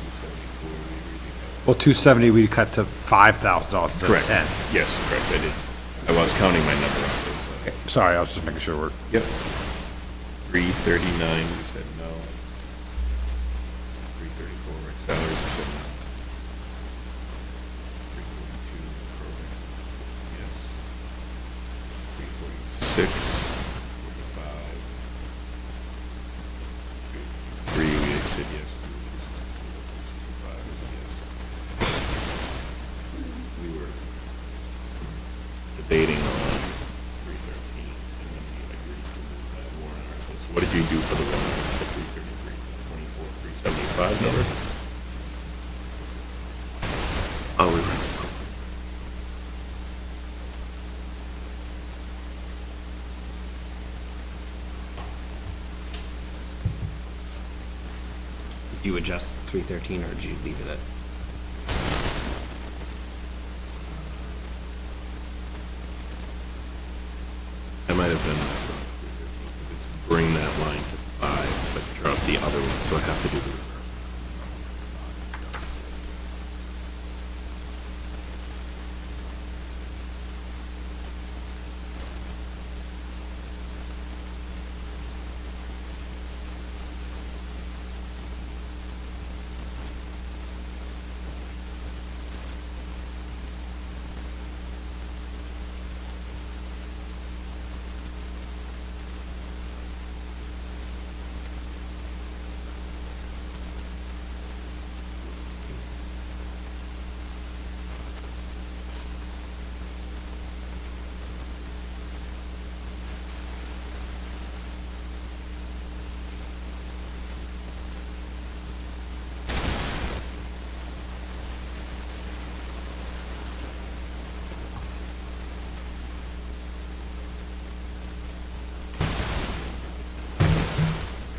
S2: 274, we agreed to cut.
S3: Well, 270, we cut to $5,000 instead of
S2: Correct.
S3: 10.
S2: Yes, correct, I did. I was counting my number on this.
S3: Sorry, I was just making sure we're.
S2: Yep. 339, we said no. 334, rec salaries, we said no. 342, program, yes. 346, 45. 3, we said yes to. 365, we said yes. We were debating on 313, and then we agreed to move that warrant article. So what did you do for the warrant article, 333, 24, 375 number? Oh, we were.
S5: Did you adjust 313 or did you leave it at?
S2: I might have done that wrong. It's bring that line to 5, but drop the other one, so I have to do the reverse.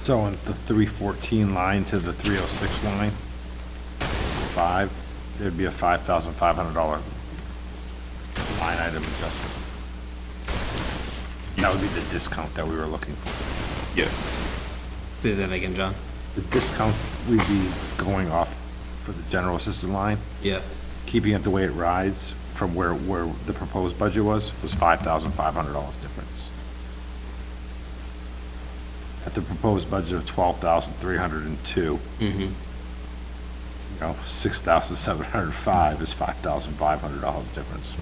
S3: So in the 314 line to the 306 line, 5, there'd be a $5,500 line item adjustment. That would be the discount that we were looking for.
S2: Yeah.
S5: Say that again, John?
S3: The discount we'd be going off for the general assistant line,
S5: Yeah.
S3: keeping it the way it rides from where the proposed budget was $5,500 difference. At the proposed budget of 12,302. You know, 6,705 is $5,500 difference.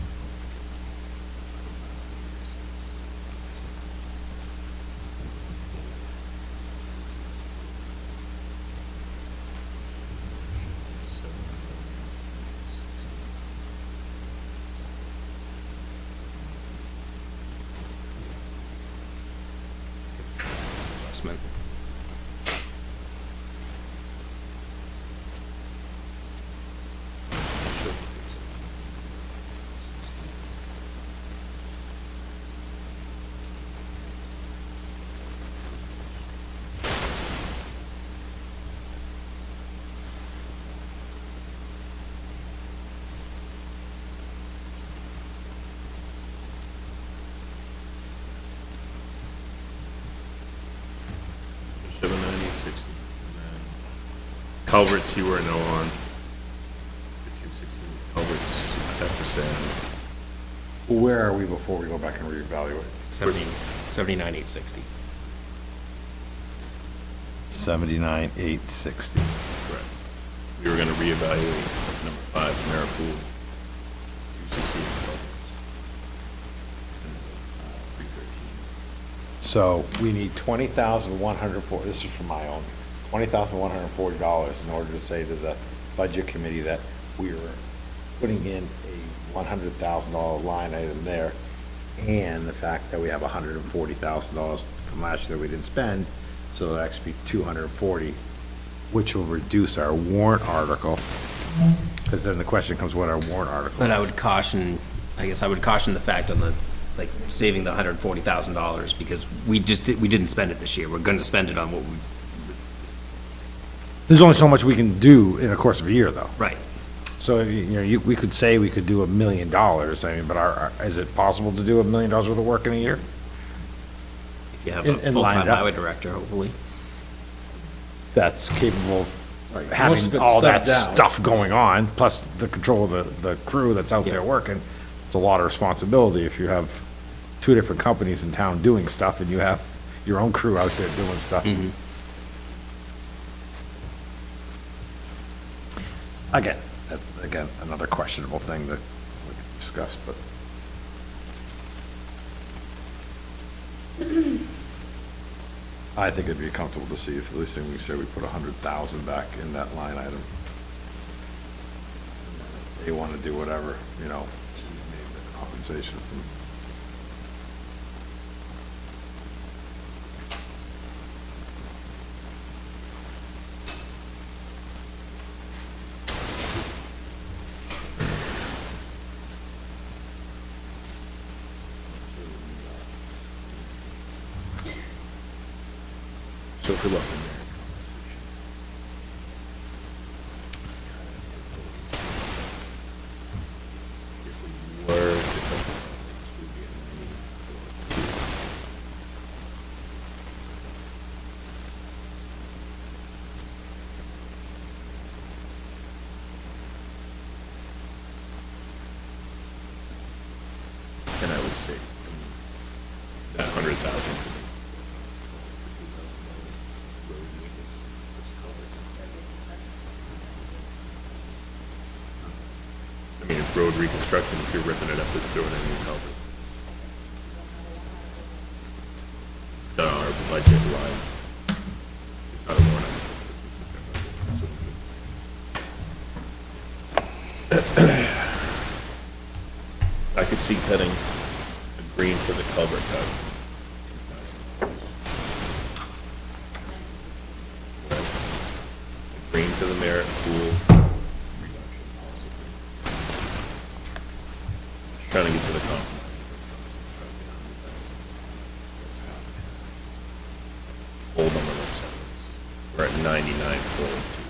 S5: Adjustment.
S2: Culverts, you were no on. For 260 culverts, I have to say.
S3: Where are we before we go back and reevaluate?
S5: 79,860.
S3: 79,860.
S2: Correct. We were gonna reevaluate number 5, Maripool, 260 culverts. And 313.
S3: So we need $20,140, this is from my own, $20,140 in order to say to the budget committee that we are putting in a $100,000 line item there, and the fact that we have $140,000 from last year that we didn't spend, so it'll actually be $240, which will reduce our warrant article, because then the question comes what our warrant article is.
S5: But I would caution, I guess I would caution the fact on the, like, saving the $140,000 because we didn't spend it this year. We're going to spend it on what we,
S3: There's only so much we can do in a course of a year, though.
S5: right.
S3: So, we could say we could do $1 million, I mean, but is it possible to do $1 million worth of work in a year?
S5: If you have
S3: And
S5: a
S3: line
S5: full-time
S3: it up.
S5: highway director, hopefully.
S3: That's capable of
S6: Most of
S3: having
S6: it's
S3: all that
S6: set down.
S3: stuff going on, plus the control of the crew that's out there
S5: Yeah.
S3: working. It's a lot of responsibility if you have two different companies in town doing stuff and you have, your own crew out there doing stuff. Again, that's, again, another questionable thing that we could discuss, but. I think it'd be comfortable to see if, at least we say we put 100,000 back in that line item. They want to do whatever, you know, compensation from. So if we left in there. If we were to come, we'd be in the and I would say that 100,000. I mean, if road reconstruction, if you're ripping it up, it's throwing in new culvert. Done on our budget line. It's not a warrant. I could see cutting a green for the culvert cut. A green to the merit pool. Trying to get to the compromise. Hold on the website. We're at 99.42.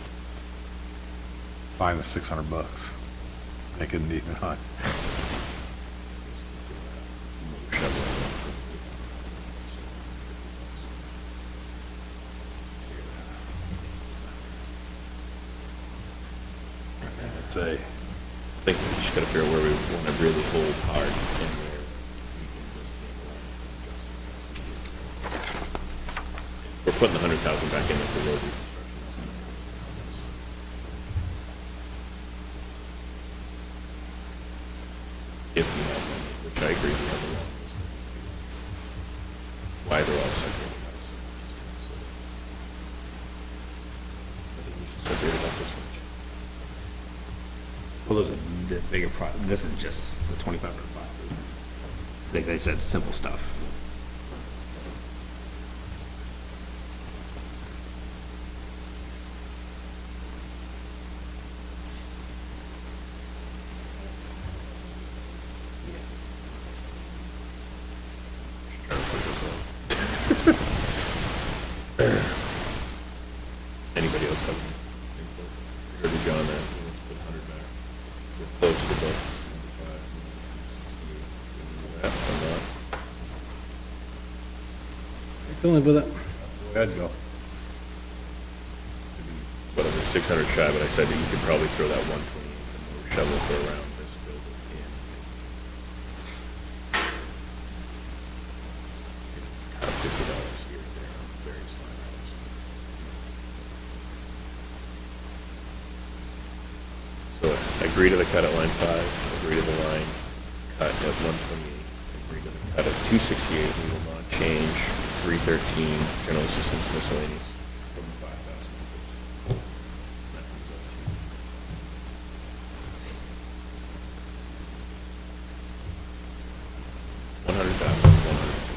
S3: Find the $600. Make it an even hunt. I'd say,
S2: I think we just gotta figure out where we wanna really hold hard and where we can just get line. We're putting the 100,000 back in for road reconstruction. If we have money, which I agree we have a lot. Why they're all separate. I think we should separate it up this much.
S5: Well, those are the bigger this is just the 2,500 bucks. Like they said, simple stuff.
S2: Trying to push us on. Anybody else have input? Heard of John there, he wants to put 100 back. We're close to about 95. Yeah, I'm not.
S6: I can live with it.
S3: I'd go.
S2: Whatever, 600 shy, but I said that you could probably throw that 128 shovel for around this building in. Cut $50 here and there on various line items. So I agree to the cut at line 5, agree to the line cut at 128, agree to the cut at 268, we will not change 313, general assistance miscellaneous from 5,000. That comes up to 100,000, 150.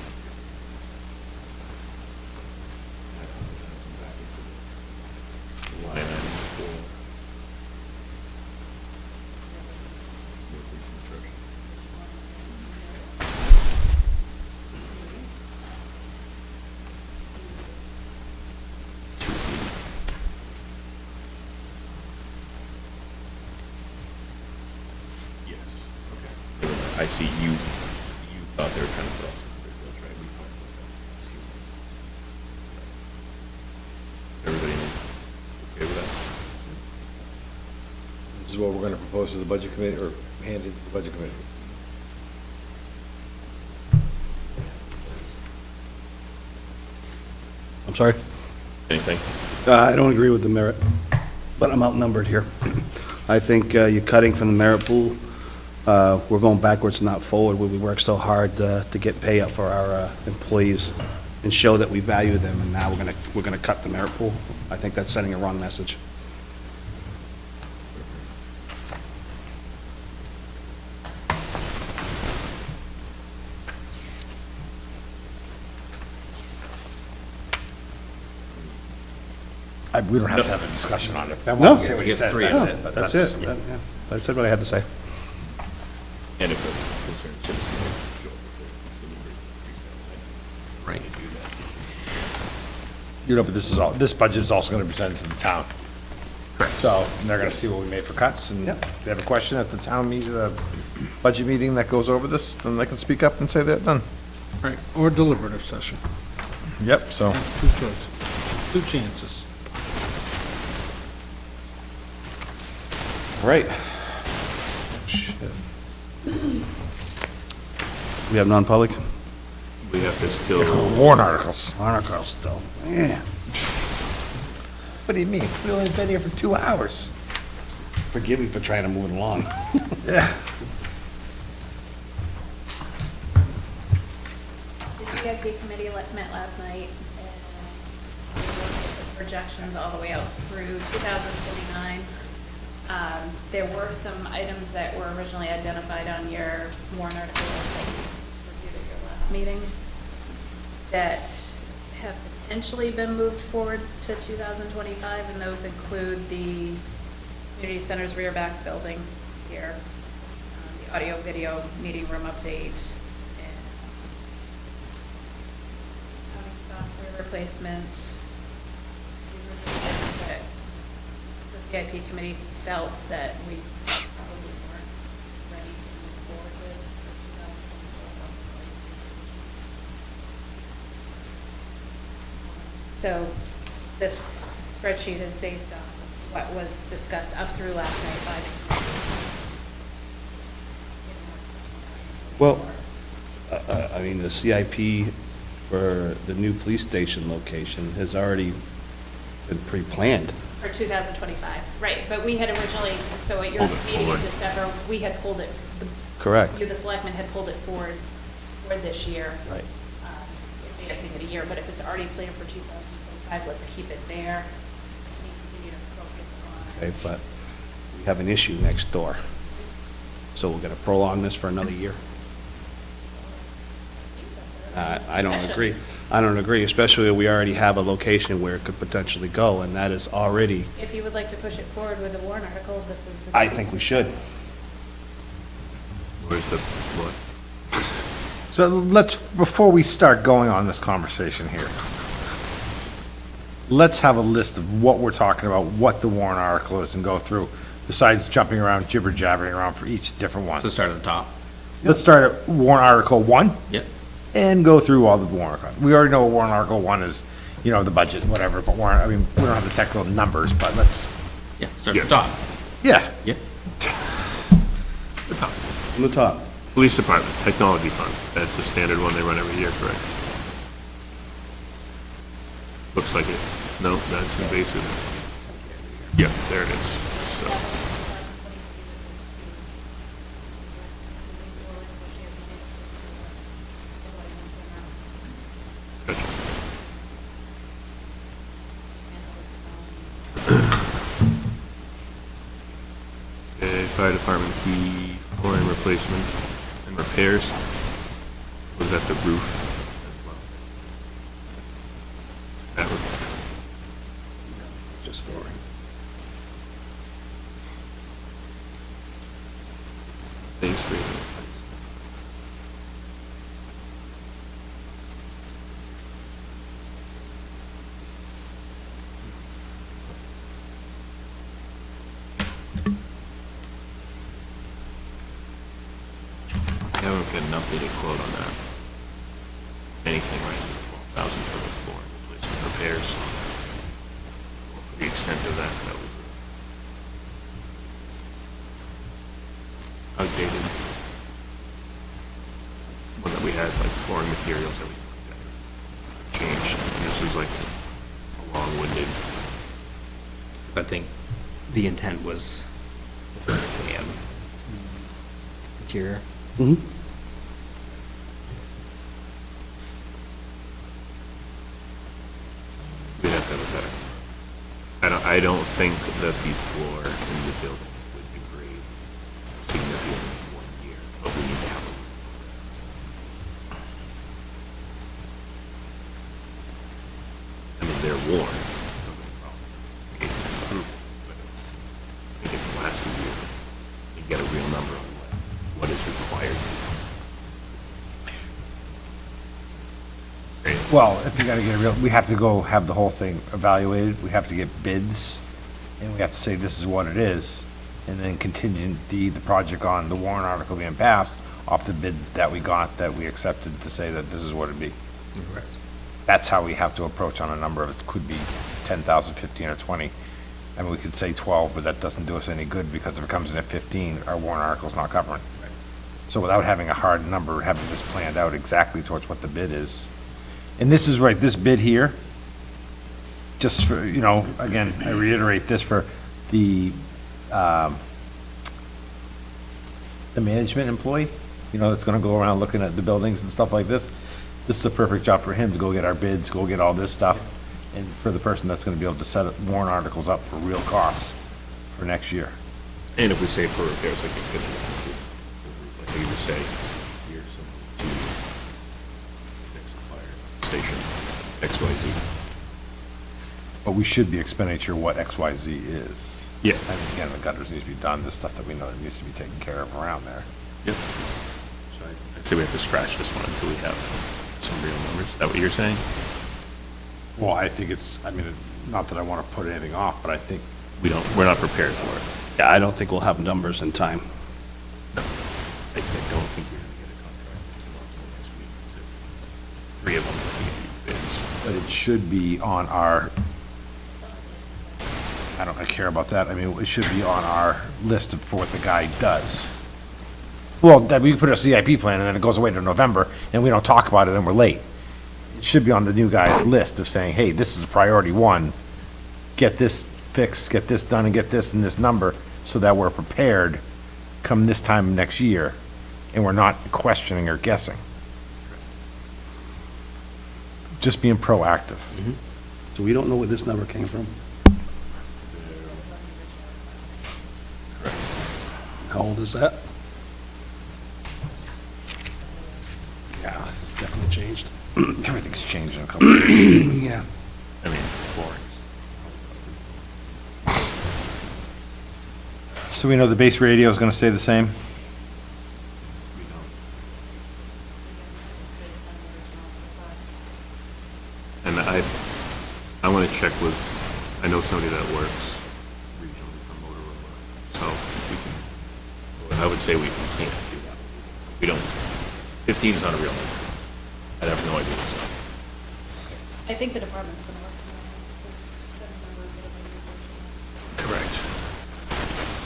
S2: Line item for road reconstruction. Yes, okay. Never mind. I see you thought they were trying to put off some big bills, right? We talked about that. Everybody okay with that?
S3: This is what we're gonna propose to the budget committee, or hand it to the budget committee.
S1: I'm sorry?
S2: Anything?
S1: I don't agree with the merit, but I'm outnumbered here. I think you're cutting from the merit pool. We're going backwards, not forward, where we work so hard to get pay up for our employees and show that we value them, and now we're gonna cut the merit pool. I think that's sending a wrong message.
S3: We don't have to have a discussion on it.
S1: No.
S3: Say what he
S5: get
S3: says,
S5: three.
S3: that's it. But
S1: That's it. Yeah. I said what I had to say.
S2: And if a concerned citizen would show up before
S5: Right.
S3: You know, but this budget is also gonna be presented to the town. Correct. So, and they're gonna see what we made for cuts, and if they have a question at the town meeting, the budget meeting that goes over this, then they can speak up and say they're done.
S6: Right, or deliberative session.
S3: Yep, so.
S6: Two choices, two chances.
S1: Right. We have non-public?
S2: we have to still,
S3: Warrant articles.
S1: Article still. Yeah.
S3: What do you mean? We only been here for 2 hours.
S1: Forgive me for trying to move it along.
S3: Yeah.
S4: The CIP committee met last night, and we looked at the projections all the way out through 2049. There were some items that were originally identified on your warrant article list that you reviewed at your last meeting that have potentially been moved forward to 2025, and those include the community center's rear back building here, the audio-video meeting room update, and accounting software replacement. These were just items that the CIP committee felt that we probably weren't ready to move forward with for 2024. So this spreadsheet is based on what was discussed up through last night by the committee.
S1: Well, I mean, the CIP for the new police station location has already been pre-planned.
S4: For 2025, right, but we had originally, so at your
S2: Pulled it
S4: meeting in
S2: forward.
S4: December, we had pulled it,
S1: Correct.
S4: you, the selectmen, had pulled it forward for this year.
S1: Right.
S4: Advancing it a year, but if it's already planned for 2025, let's keep it there. We continue to focus on.
S1: Okay, but we have an issue next door. So we're gonna prolong this for another year? I don't agree. I don't agree, especially we already have a location where it could potentially go, and that is already,
S4: If you would like to push it forward with a warrant article, this is the.
S1: I
S4: time.
S1: think we should.
S2: where's the, what?
S3: So let's, before we start going on this conversation here, let's have a list of what we're talking about, what the warrant article is, and go through, besides jumping around, jibber-jabbering around for each different one.
S5: So start at the top.
S3: Let's start at warrant article 1.
S5: Yep.
S3: And go through all the warrant articles. We already know what warrant article 1 is, you know, the budget, whatever, but warrant, I mean, we don't have the technical numbers, but let's,
S5: Yeah, start at the top.
S3: yeah.
S5: Yeah.
S1: On the top.
S2: Police Department, Technology Fund, that's a standard one they run every year, correct? Looks like it. No, that's invasive. Yeah, there it is. So, gotcha. Okay, Fire Department, the flooring replacement and repairs. Was that the roof as well? That was,
S1: Just flooring.
S2: thanks for your. I haven't got an updated quote on that. Anything right under 12,000 for the floor replacement repairs. For the extent of that, that would. Outdated. One that we had, like flooring materials, everything like that. Changed, and this is like
S10: long-winded.
S5: I think the intent was Dan. Interior.
S10: We'd have to have a better. I don't think that the floor in the building would degrade significantly in 1 year, but we need to have a. I mean, they're worn. I think if it lasts a year, you get a real number on what is required.
S3: Well, if you gotta get a real, we have to go have the whole thing evaluated, we have to get bids, and we have to say this is what it is, and then contingent the project on the warrant article being passed off the bids that we got, that we accepted to say that this is what it'd be. That's how we have to approach on a number of, it could be 10,000, 15, or 20. I mean, we could say 12, but that doesn't do us any good, because if it comes in at 15, our warrant article's not covering. So without having a hard number, having this planned out exactly towards what the bid is. And this is right, this bid here, just for, you know, again, I reiterate this for the management employee, you know, that's gonna go around looking at the buildings and stuff like this. This is a perfect job for him to go get our bids, go get all this stuff, and for the person that's gonna be able to set up warrant articles up for real costs for next year.
S10: And if we say for repairs, like you could, like you would say, here's some to fix the fire station, XYZ.
S3: But we should be expenditure what XYZ is.
S10: Yeah.
S3: And again, the gutters need to be done, the stuff that we know that needs to be taken care of around there.
S10: Yep. So I'd say we have to scratch this one until we have some real numbers. Is that what you're saying?
S3: Well, I think it's, I mean, not that I wanna put anything off, but I think
S10: We're not prepared for it.
S1: Yeah, I don't think we'll have numbers in time.
S10: I don't think we're gonna get a contract until next week. 3 of them to get you bids.
S3: but it should be on our, I don't care about that, I mean, it should be on our list for what the guy does. Well, that we put a CIP plan, and then it goes away to November, and we don't talk about it, and we're late. It should be on the new guy's list of saying, hey, this is a priority one, get this fixed, get this done, and get this and this number, so that we're prepared come this time next year, and we're not questioning or guessing. Just being proactive.
S1: So we don't know where this number came from? How old is that? Yeah, this has definitely changed.
S3: Everything's changed in a couple of years.
S1: Yeah.
S10: I mean, floorings.
S3: So we know the base radio is gonna stay the same?
S10: And I want to check with, I know somebody that works regionally for Motorola, so we can, I would say we can't do that. We don't, 15 is not a real number. I have no idea.
S4: I think the department's gonna work tomorrow.
S10: Correct.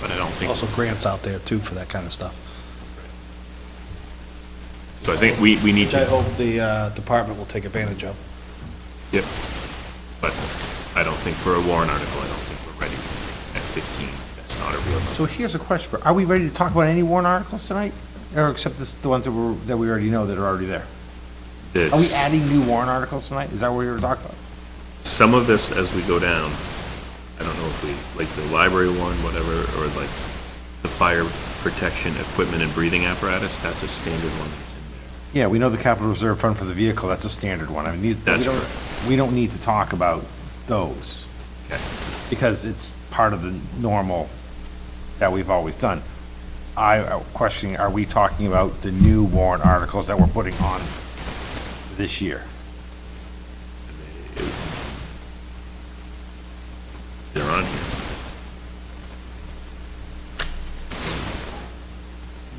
S10: But I don't think,
S1: Also grants out there too for that kind of stuff.
S10: so I think we need
S1: Which I
S10: to,
S1: hope the department will take advantage of.
S10: yep. But I don't think for a warrant article, I don't think we're ready at 15. That's not a real number.
S3: So here's a question, are we ready to talk about any warrant articles tonight? Or except the ones that we already know that are already there? Are we adding new warrant articles tonight? Is that what we were talking about?
S10: Some of this, as we go down, I don't know if we, like the library one, whatever, or like the fire protection equipment and breathing apparatus, that's a standard one that's in there.
S3: Yeah, we know the capital reserve fund for the vehicle, that's a standard one. I mean,
S10: That's correct.
S3: we don't need to talk about those,
S10: Okay.
S3: because it's part of the normal that we've always done. Questioning, are we talking about the new warrant articles that we're putting on this year?
S10: They're on here.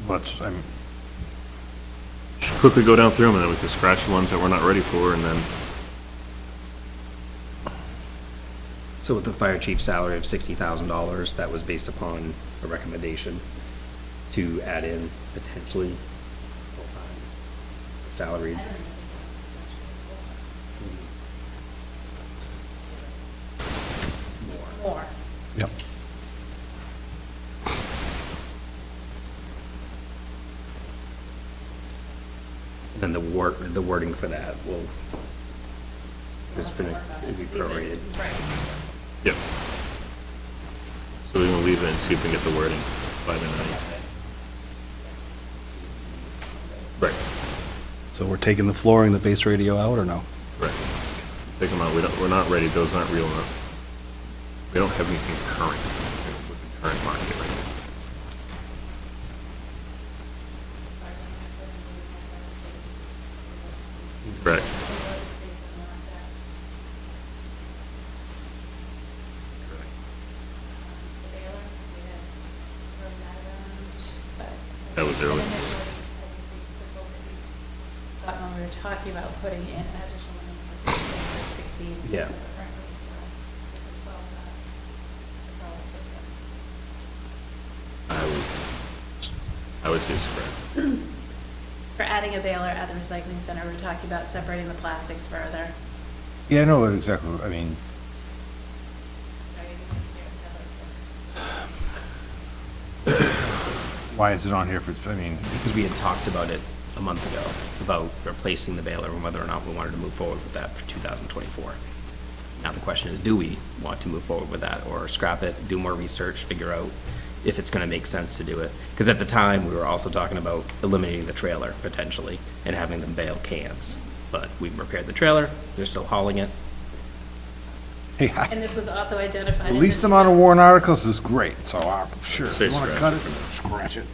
S3: Let's, I mean,
S10: Just quickly go down through them and then we can scratch the ones that we're not ready for and then,
S5: So with the fire chief's salary of $60,000, that was based upon a recommendation to add in potentially full-time salaried. the wording for that will, is for, it'll be prorated.
S10: Yep. So we're gonna leave it and see if we can get the wording by the 9th. Right,
S1: So we're taking the flooring, the base radio out, or no?
S10: right. Take them out, we're not ready, those aren't real enough. We don't have anything current with the current market right now. Correct. That was early.
S4: But when we were talking about putting in an additional one, it succeed.
S5: Yeah.
S10: I would say scrap.
S4: For adding a baler at the recycling center, we're talking about separating the plastics further.
S3: Yeah, I know exactly, I mean, why is it on here for, I mean,
S5: Because we had talked about it a month ago, about replacing the baler and whether or not we wanted to move forward with that for 2024. Now the question is, do we want to move forward with that, or scrap it, do more research, figure out if it's gonna make sense to do it? Because at the time, we were also talking about eliminating the trailer potentially and having them bale cans. But we've repaired the trailer, they're still hauling it.
S3: hey,
S4: And this was also identified.
S3: the
S4: as
S3: least
S4: a
S3: amount of warrant articles is great, so sure,
S10: Say
S3: if you wanna
S10: scratch
S3: cut
S10: it
S3: it,
S10: for now.
S3: scratch it.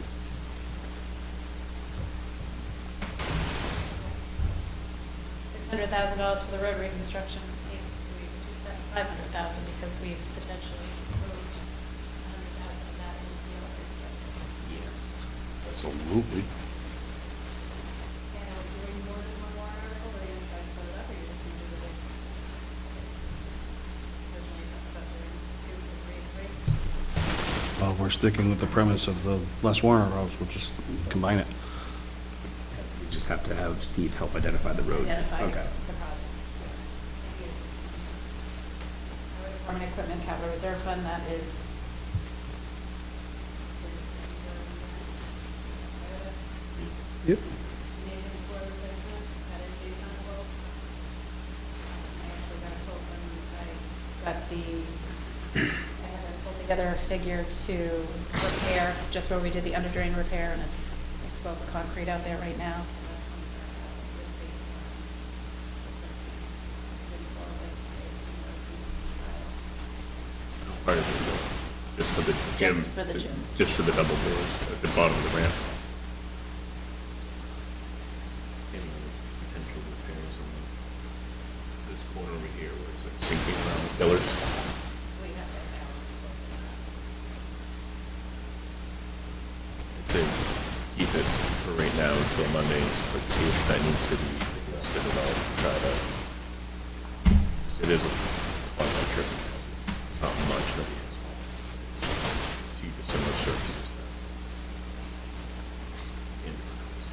S4: $600,000 for the road reconstruction. We reduced that to $500,000 because we've potentially moved $100,000 of that into the electric.
S3: Absolutely.
S4: And are we doing more than one warrant article, or are you gonna try to split it up, or you're just gonna do the big? Originally talked about doing 2 for 3 and 3.
S1: Well, we're sticking with the premise of the less warrant articles, we'll just combine it.
S5: We just have to have Steve help identify the road.
S4: Identify
S5: Okay.
S4: the projects. Thank you. Highway Department Equipment Capital Reserve Fund, that is.
S6: Yep.
S4: Amazing floor replacement, that is based on quote. I actually got a quote when I got I had to pull together a figure to repair, just where we did the under drain repair, and it's exposed concrete out there right now, so that was based on replacing the floor with a similar PCB tile.
S10: Part of it, just for the gym.
S4: Just for the gym.
S10: Just for the double doors at the bottom of the ramp. Any other potential repairs on this corner over here where it's like sinking around the pillars?
S4: We have that now.
S10: I'd say keep it for right now until Monday, but see if that needs to be adjusted at all, try to. It is a lot of trip. It's not much that it is. Cheap or similar services. In different ways.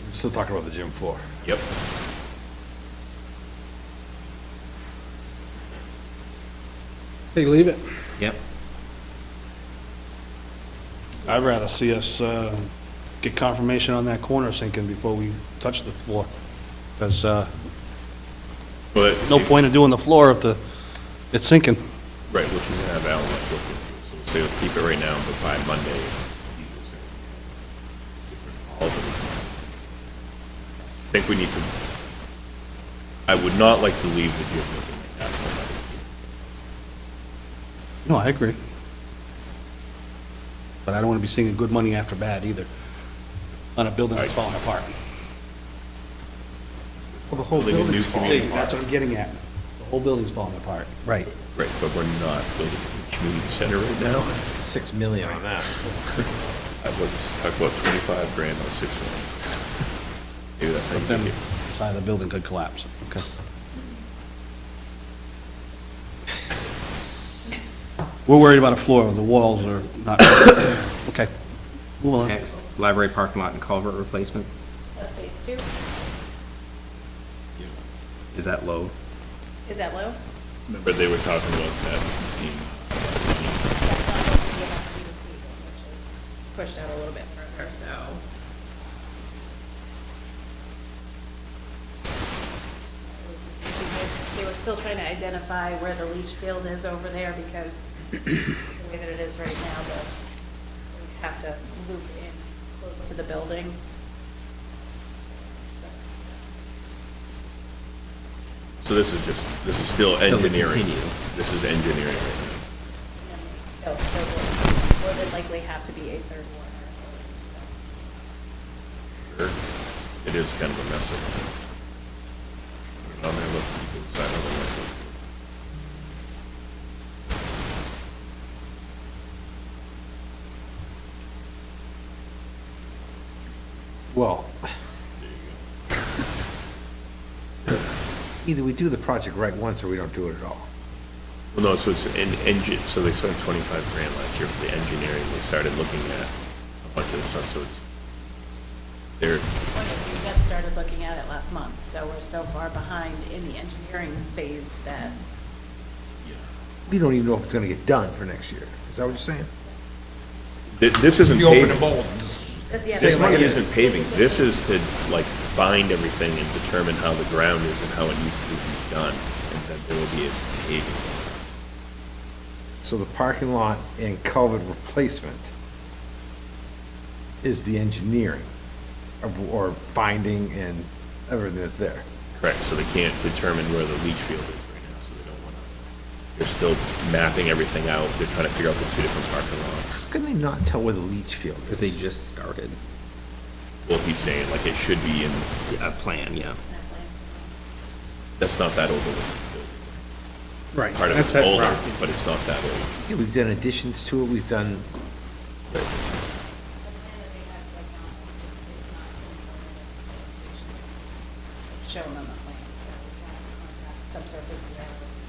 S3: We're still talking about the gym floor.
S10: Yep.
S6: Hey, leave it.
S5: Yep.
S1: I'd rather see us get confirmation on that corner sinking before we touch the floor. Because
S10: But
S1: no point in doing the floor if it's sinking.
S10: Right, which is gonna have Alan like look into, so we'll say let's keep it right now, but by Monday. I think we need to, I would not like to leave the gym looking like that for another year.
S1: No, I agree. But I don't want to be singing good money after bad either, on a building that's falling apart.
S3: Well, the whole
S10: Building a new
S3: building's falling
S10: community.
S1: That's what I'm getting at. The whole building's falling apart. Right.
S10: Right, but we're not building a community center right now.
S3: 6 million on that.
S10: Let's talk about 25 grand on 6 million. Maybe that's how you
S1: But then
S10: make
S1: the
S10: it.
S1: side of the building could collapse. Okay. We're worried about a floor, the walls are not. Okay. Move on.
S5: Next, library parking lot and culvert replacement.
S4: That's phase 2.
S5: Is that low?
S4: Is that low?
S10: Remember, they were talking about that being,
S4: That's not going to be enough to do the paving, which is pushed out a little bit further, so. They were still trying to identify where the leach field is over there, because the way that it is right now, we have to loop in close to the building.
S10: So this is still engineering.
S5: continue.
S10: This is engineering right now.
S4: So there will more than likely have to be a third warrant article.
S10: Sure. It is kind of a mess over there. I'm gonna look at the side of the record.
S3: Well, either we do the project right once or we don't do it at all.
S10: Well, no, so it's so they spent 25 grand last year for the engineering. They started looking at a bunch of the stuff, so it's, they're,
S4: We just started looking at it last month, so we're so far behind in the engineering phase that
S3: We don't even know if it's gonna get done for next year. Is that what you're saying?
S10: this isn't
S3: Be open
S10: paving.
S3: and bold.
S10: This money isn't paving. This is to like find everything and determine how the ground is and how it needs to be done. And then there will be a paving.
S3: So the parking lot and culvert replacement is the engineering of, or finding and everything that's there.
S10: Correct, so they can't determine where the leach field is right now, so they don't wanna, they're still mapping everything out. They're trying to figure out the two different parking lots.
S3: How can they not tell where the leach field is?
S5: Because they just started
S10: Well, he's saying like it should be in,
S5: a plan, yeah.
S10: that's not that old of a
S6: Right.
S10: part of
S6: that's
S10: it's
S6: that
S10: older,
S6: rock.
S10: but it's not that old.
S3: Yeah, we've done additions to it, we've done,
S4: shown on the plan, so we have to contact subsurface bureaus.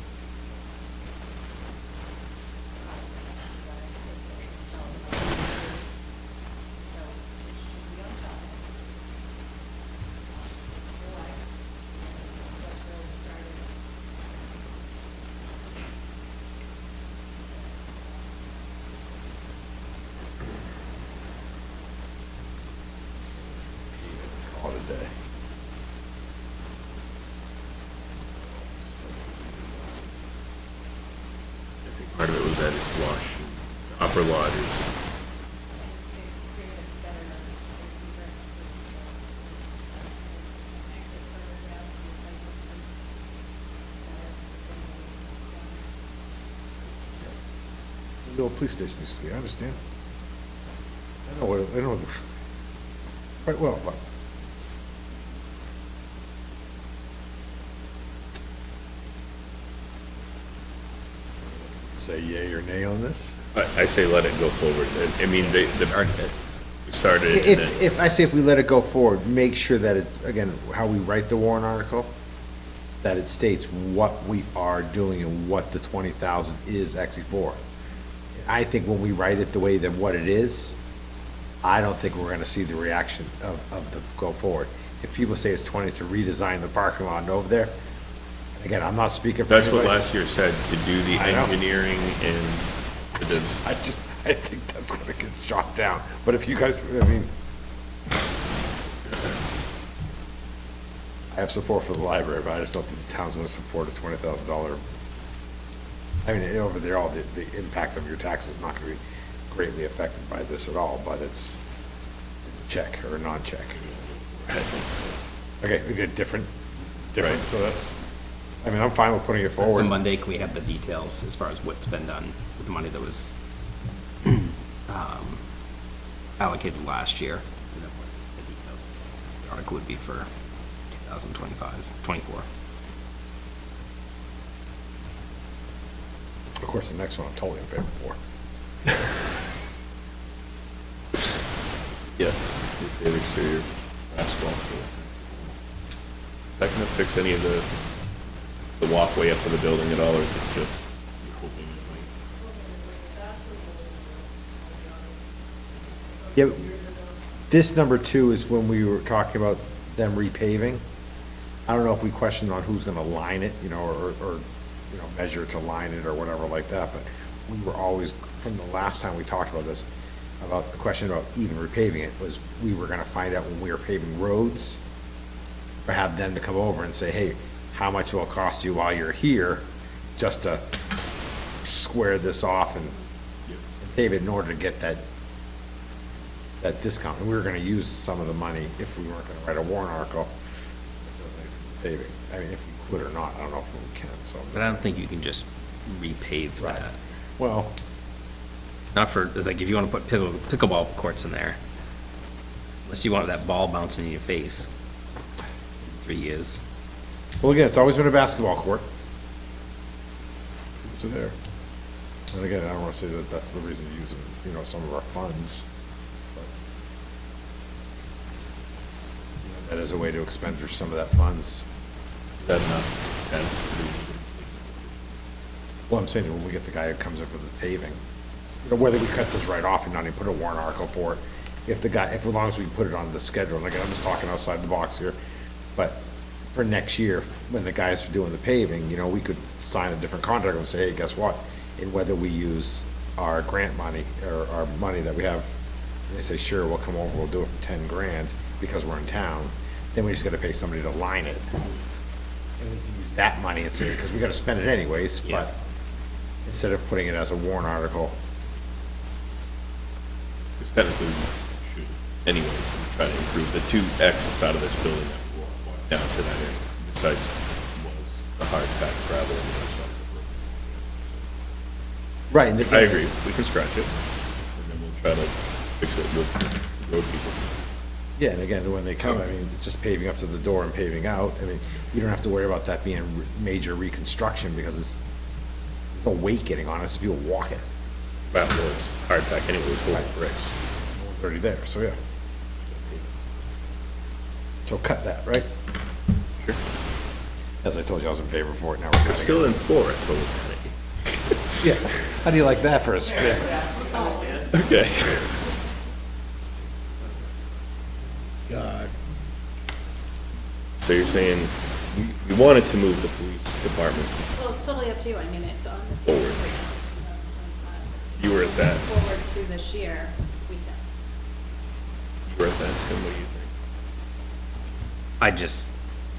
S4: So it should be on time. July. That's where we started.
S3: call it a day.
S10: I think part of it was that it's wash, the upper lot is,
S3: The old police station used to be, I understand. I know quite well, but. Say yay or nay on this?
S10: I say let it go forward. I mean, we started it and then.
S3: If, I say if we let it go forward, make sure that it's, again, how we write the warrant article, that it states what we are doing and what the 20,000 is actually for. I think when we write it the way that what it is, I don't think we're gonna see the reaction of the go forward. If people say it's 20 to redesign the parking lot over there, again, I'm not speaking for
S10: That's what
S3: anybody.
S10: last year said, to do the
S3: I know.
S10: engineering and the,
S3: I think that's gonna get shot down, but if you guys, I mean, I have support for the library, but I just don't think the town's gonna support a $20,000. I mean, over there, all the impact of your taxes is not gonna be greatly affected by this at all, but it's a check or a non-check. Okay, we get different, so that's, I mean, I'm fine with putting it
S5: So
S3: forward.
S5: Monday, can we have the details as far as what's been done with the money that was allocated last year? And then what the details of the article would be for 2025, 24.
S3: Of course, the next one I'm totally in favor for.
S10: yeah, the exterior asphalt. Is that gonna fix any of the walkway up to the building at all, or is it just, you're hoping it might?
S3: Yeah, this number 2 is when we were talking about them repaving. I don't know if we questioned on who's gonna line it, or, measure to line it or whatever like that, but we were always, from the last time we talked about this, about the question about even repaving it, was we were gonna find out when we were paving roads, or have them to come over and say, hey, how much will it cost you while you're here, just to square this off and pave it in order to get that discount. And we were gonna use some of the money if we weren't gonna write a warrant article. That doesn't include paving. I mean, if we could or not, I don't know if we can, so. I'm
S5: But I don't
S3: just-
S5: think you can just repave
S3: Right.
S5: that.
S3: Well,
S5: Not for, like, if you wanna put pickleball courts in there. Unless you want that ball bouncing in your face. 3 years.
S3: well, again, it's always been a basketball court. It's there. And again, I don't wanna say that that's the reason to use, you know, some of our funds. but, you know, That is a way to expend some of that funds.
S10: Is that enough?
S3: Well, I'm saying when we get the guy who comes in for the paving, you know, whether we cut this right off and not even put a warrant article for it, if the guy, if, as long as we put it on the schedule, and again, I'm just talking outside the box here, but for next year, when the guys are doing the paving, you know, we could sign a different contract and say, hey, guess what? And whether we use our grant money, or our money that we have, they say, sure, we'll come over, we'll do it for 10 grand, because we're in town, then we just gotta pay somebody to line it. And we can use that money and say, because we gotta spend it anyways,
S5: Yeah.
S3: but instead of putting it as a warrant article,
S10: Because technically, we should, anyway, try to improve the two exits out of this building that walk down to that area, besides was the hard packed gravel on the other side of the road.
S3: right, and
S10: I agree, we can scratch it, and then we'll try to fix it with road people.
S3: yeah, and again, when they come, I mean, it's just paving up to the door and paving out, I mean, you don't have to worry about that being major reconstruction, because there's no weight getting on it, it's people walking,
S10: That was hard pack anyway, it was whole bricks.
S3: it's already there, so yeah. So cut that, right?
S10: Sure.
S3: As I told you, I was in favor for it, now we're cutting it.
S10: Still in four, I told you.
S3: Yeah, how do you like that for a spin?
S10: Okay.
S6: God.
S10: So you're saying, you wanted to move the police department
S4: Well, it's totally up to you. I mean, it's on the
S10: Forward.
S4: schedule right now, 2025.
S10: You were at that,
S4: Forward to this year, we can.
S10: you were at that, Tim, what do you think?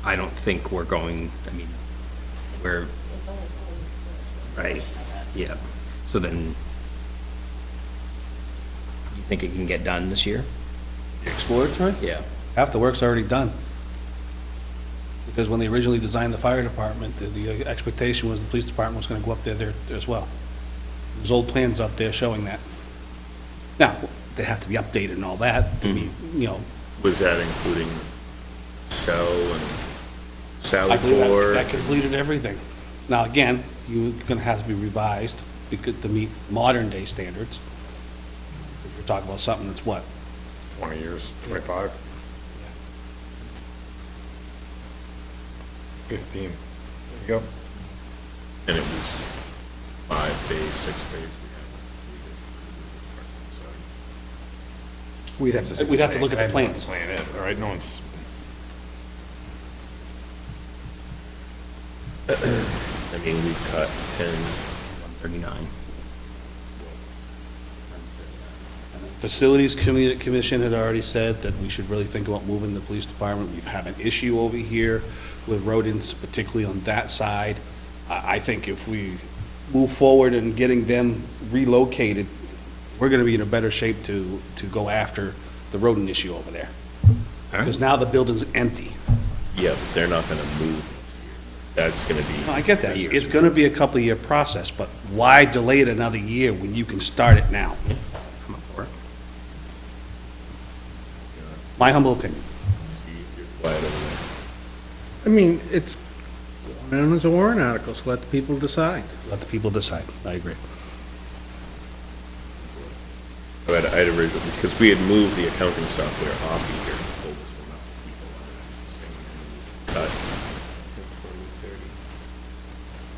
S5: I don't think we're going, I mean, we're,
S9: It's only
S5: right, yeah. So then, you think it can get done this year?
S1: The exploratory?
S5: Yeah.
S1: Half the work's already done. Because when they originally designed the fire department, the expectation was the police department was gonna go up there as well. There's old plans up there showing that. Now, they have to be updated and all that, to be, you know,
S10: Was that including cell and Sally
S1: I believe
S10: Port?
S1: that completed everything. Now, again, you're gonna have to be revised to meet modern day standards. You're talking about something that's what,
S3: 20 years, 25? 15, there you go.
S10: And it was 5 days, 6 days.
S3: We'd have to. see
S1: We'd have to look at the
S3: I haven't
S1: plans.
S3: Plan in, all right, no one's,
S10: I mean, we've cut 10,
S5: 139.
S1: Facilities Commission had already said that we should really think about moving the police department. We've had an issue over here with rodents, particularly on that side. I think if we move forward in getting them relocated, we're gonna be in a better shape to go after the rodent issue over there. Because now the building's empty.
S10: yeah, but they're not gonna move. That's gonna be.
S1: No, I get that. It's gonna be a couple-year process, but why delay it another year when you can start it now?
S5: I'm up for it.
S1: My humble opinion.
S10: You're quiet over there.
S6: I mean, it's going on as a warrant article, so let the people decide.
S1: Let the people decide. I agree.
S10: I'd originally, because we had moved the accounting software off of here, and told us we're not people on it. Cut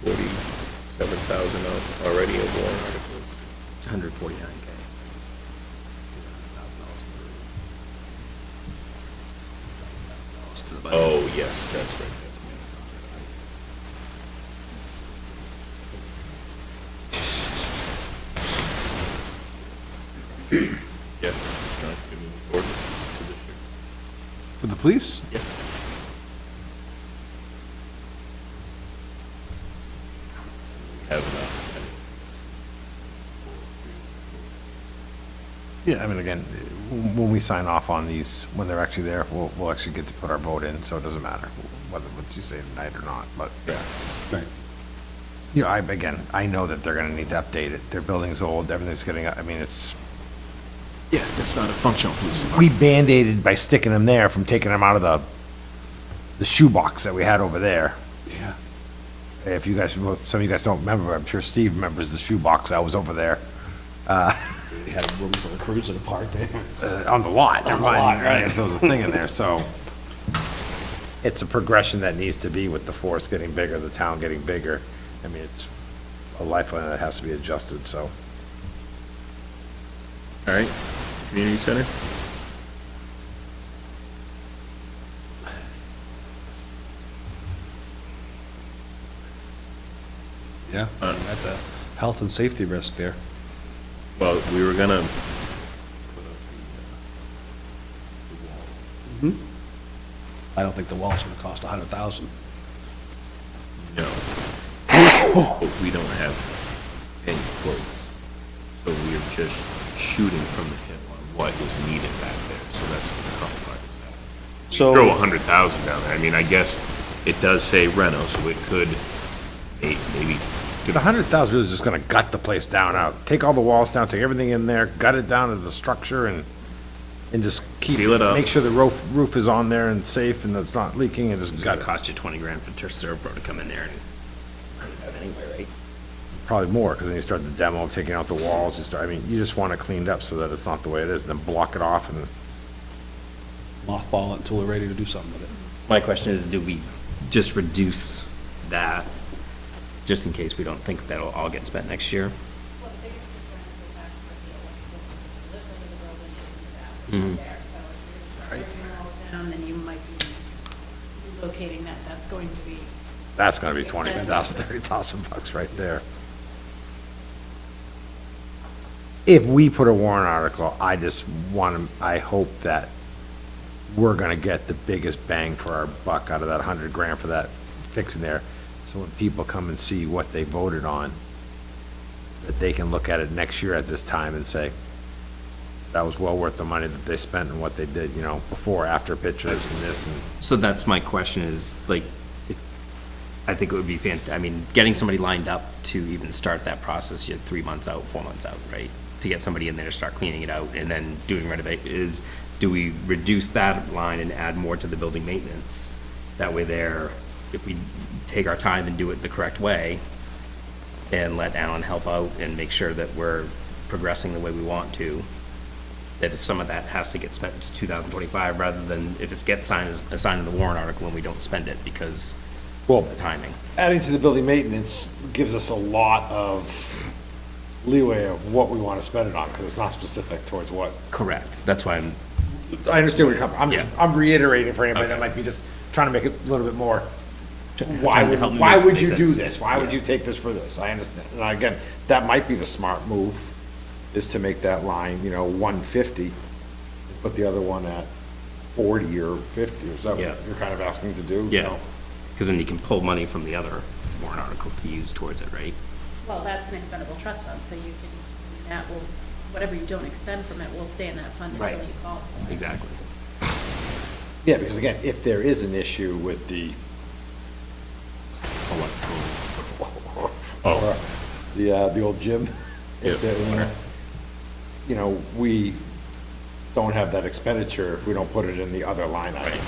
S10: 47,000 out already of warrant articles.
S5: It's 149K. $1,000 to the budget.
S10: Oh, yes, that's right. That's
S3: with the police?
S10: Have enough.
S3: Yeah, I mean, again, when we sign off on these, when they're actually there, we'll actually get to put our vote in, so it doesn't matter whether what you say tonight or not, but.
S1: Right.
S3: You know, I know that they're gonna need to update it. Their building's old, everything's getting, I mean, it's,
S2: Yeah, it's not a functional police department.
S3: we Band-Aided by sticking them there from taking them out of the shoebox that we had over there.
S1: Yeah.
S3: If you guys, well, some of you guys don't remember, I'm sure Steve remembers the shoebox that was over there,
S1: We had a room for the cruiser to park there.
S3: on the lot.
S1: On the lot, right.
S3: So there's a thing in there, so it's a progression that needs to be with the force getting bigger, the town getting bigger. I mean, it's a lifeline that has to be adjusted, so.
S10: All right, community center?
S1: Yeah, that's a health and safety risk there.
S10: Well, we were gonna.
S1: I don't think the wall's gonna cost $100,000.
S10: No. But we don't have any quotes. So we're just shooting from the hip on what is needed back there, so that's the tough part.
S1: So-
S10: Throw 100,000 down there, I mean, I guess it does say reno, so it could, maybe,
S3: The 100,000 is just gonna gut the place down out. Take all the walls down, take everything in there, gut it down to the structure and just keep.
S10: Seal it up.
S3: Make sure the roof is on there and safe and it's not leaking and just
S5: It's
S3: gut
S5: gonna
S3: it.
S5: cost you 20 grand for Servpro to come in there and have anyway, right?
S3: Probably more, because then you start the demo of taking out the walls, you start, I mean, you just want it cleaned up so that it's not the way it is, and then block it off and.
S1: Mothball it until we're ready to do something with it.
S5: My question is, do we just reduce that, just in case we don't think that'll all get spent next year?
S4: Well, the biggest concern is the fact that the electrical system lives into the building, isn't that there, so if you're breaking the walls down, then you might be relocating that, that's going to be,
S3: That's gonna be
S4: Expensive.
S3: 20,000, 30,000 bucks right there. If we put a warrant article, I just want to, I hope that we're gonna get the biggest bang for our buck out of that 100 grand for that fixing there. So when people come and see what they voted on, that they can look at it next year at this time and say, that was well worth the money that they spent and what they did, you know, before, after pictures and this and.
S5: So that's my question is, like, I think it would be I mean, getting somebody lined up to even start that process, you're 3 months out, 4 months out, right? To get somebody in there to start cleaning it out and then doing renovation, do we reduce that line and add more to the building maintenance? That way there, if we take our time and do it the correct way, and let Alan help out and make sure that we're progressing the way we want to, that if some of that has to get spent to 2025, rather than if it gets assigned in the warrant article and we don't spend it because of the timing.
S3: Adding to the building maintenance gives us a lot of leeway of what we want to spend it on, because it's not specific towards what.
S5: Correct. That's why I'm,
S3: I understand where you're coming from.
S5: Yeah.
S3: I'm reiterating for anybody that
S5: Okay.
S3: might be just trying to make it a little bit more.
S5: trying to help me
S3: Why
S5: make
S3: would you do
S5: sense.
S3: this? Why would
S5: Yeah.
S3: you take this for this? I understand. And again, that might be the smart move, is to make that line, 150, and put the other one at 40 or 50, or is that what
S5: Yeah.
S3: you're kind of asking to do? you
S5: yeah,
S3: know?
S5: because then you can pull money from the other warrant article to use towards it, right?
S4: well, that's an expendable trust fund, so you can, that will, whatever you don't expend from it will stay in that fund until
S5: Right.
S4: you call for it.
S5: Exactly.
S3: Yeah, because again, if there is an issue with the or the old gym, if there, we don't have that expenditure if we don't put it in the other line item.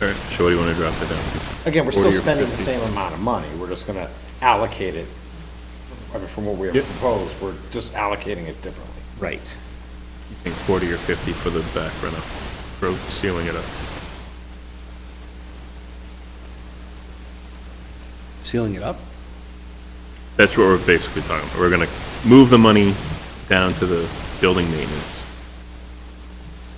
S10: all right, so what do you want to drop it down?
S3: Again, we're still
S10: 40 or
S3: spending the
S10: 50?
S3: same amount of money, we're just gonna allocate it, I mean, from what we have
S10: Yep.
S3: proposed, we're just allocating it differently.
S5: Right.
S10: You think 40 or 50 for the back reno, for sealing it up?
S1: Sealing it up?
S10: That's what we're basically talking about. We're gonna move the money down to the building maintenance.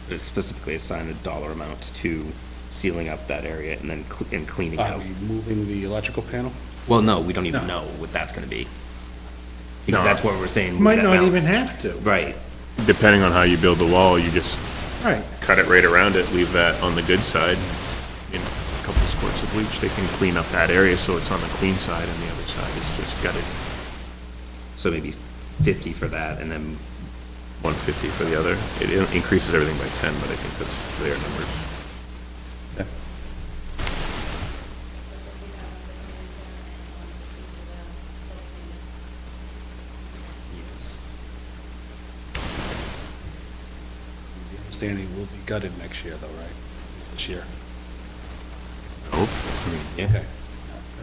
S5: It's specifically assigned a dollar amount to sealing up that area and then and cleaning
S1: Are
S5: out.
S1: we moving the electrical panel?
S5: Well, no, we don't even know what that's gonna be. Because
S10: No.
S5: that's what we're saying. move
S6: Might
S5: that
S6: not even
S5: balance.
S6: have to.
S5: Right.
S10: Depending on how you build the wall, you just
S6: Right.
S10: cut it right around it, leave that on the good side. In a couple squirts of bleach, they can clean up that area so it's on the clean side and the other side is just gutted.
S5: So maybe 50 for that, and then
S10: 150 for the other. It increases everything by 10, but I think that's their numbers.
S1: Understanding will be gutted next year, though, right? This year.
S10: Nope.
S5: yeah.
S1: Okay.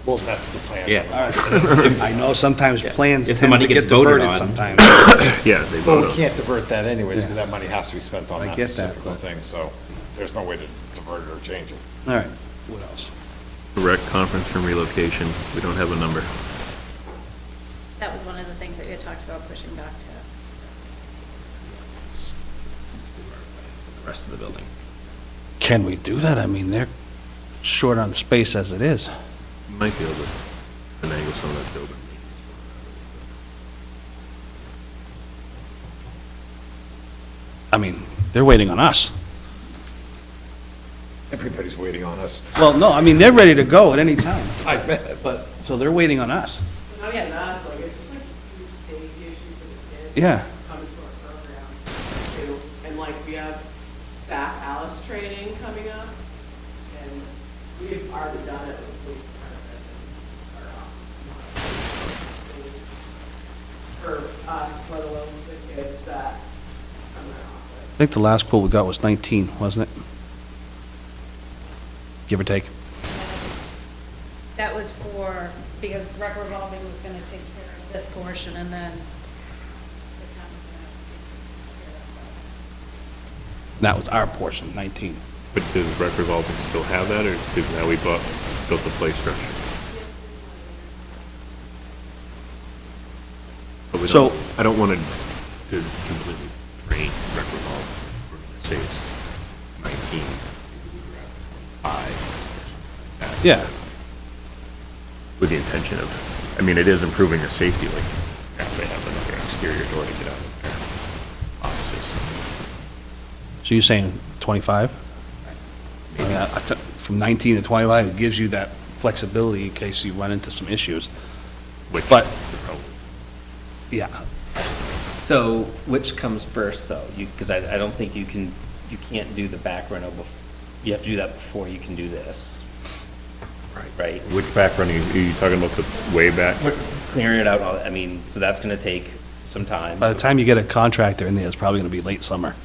S3: Well, that's the plan.
S5: Yeah.
S1: I know sometimes plans
S5: If the
S1: tend
S5: money
S1: to
S5: gets
S1: get
S5: voted
S1: diverted
S5: on.
S1: sometimes.
S10: Yeah, they
S3: Well,
S10: vote
S3: we
S10: on.
S3: can't divert that anyways, because that money has to be spent on
S1: I
S3: that
S1: get that,
S3: specific
S1: but-
S3: thing, so there's no way to divert it or change it.
S1: All right, what else?
S10: Rec conference room relocation, we don't have a number.
S4: That was one of the things that we had talked about pushing back to.
S5: The rest of the building.
S1: Can we do that? I mean, they're short on space as it is.
S10: You might be able to finagle some of that building.
S1: I mean, they're waiting on us.
S3: Everybody's waiting on us.
S1: Well, no, I mean, they're ready to go at any time,
S3: I bet.
S1: but, so they're waiting on us.
S8: Not getting us, like, it's just like a huge safety issue for the kids.
S1: Yeah.
S8: Coming to our programs too. And like, we have staff Alice training coming up, and we've already done it with the police department and our office. For us, let alone the kids that come to our office.
S1: I think the last quote we got was 19, wasn't it? Give or take.
S4: That was for, because rec revolving was gonna take care of this portion, and then the town was gonna take care of
S1: That was our portion, 19.
S10: But does rec revolving still have that, or because now we built the play structure? But we
S1: So-
S10: don't, I don't want to completely drain rec revolving. We're going to say it's 19, maybe we grab 5 or something like that.
S1: Yeah,
S10: With the intention of, I mean, it is improving the safety, like, now they have another exterior door to get out of their offices.
S1: so you're saying 25? I mean, from 19 to 25, it gives you that flexibility in case you run into some issues.
S10: Which
S1: But-
S10: would probably-
S1: Yeah,
S5: So which comes first, though? Because I don't think you can't do the back reno you have to do that before you can do this. Right?
S10: Which back run, are you talking about the way back?
S5: Clearing it out, I mean, so that's gonna take some time.
S1: by the time you get a contractor in there, it's probably gonna be late summer.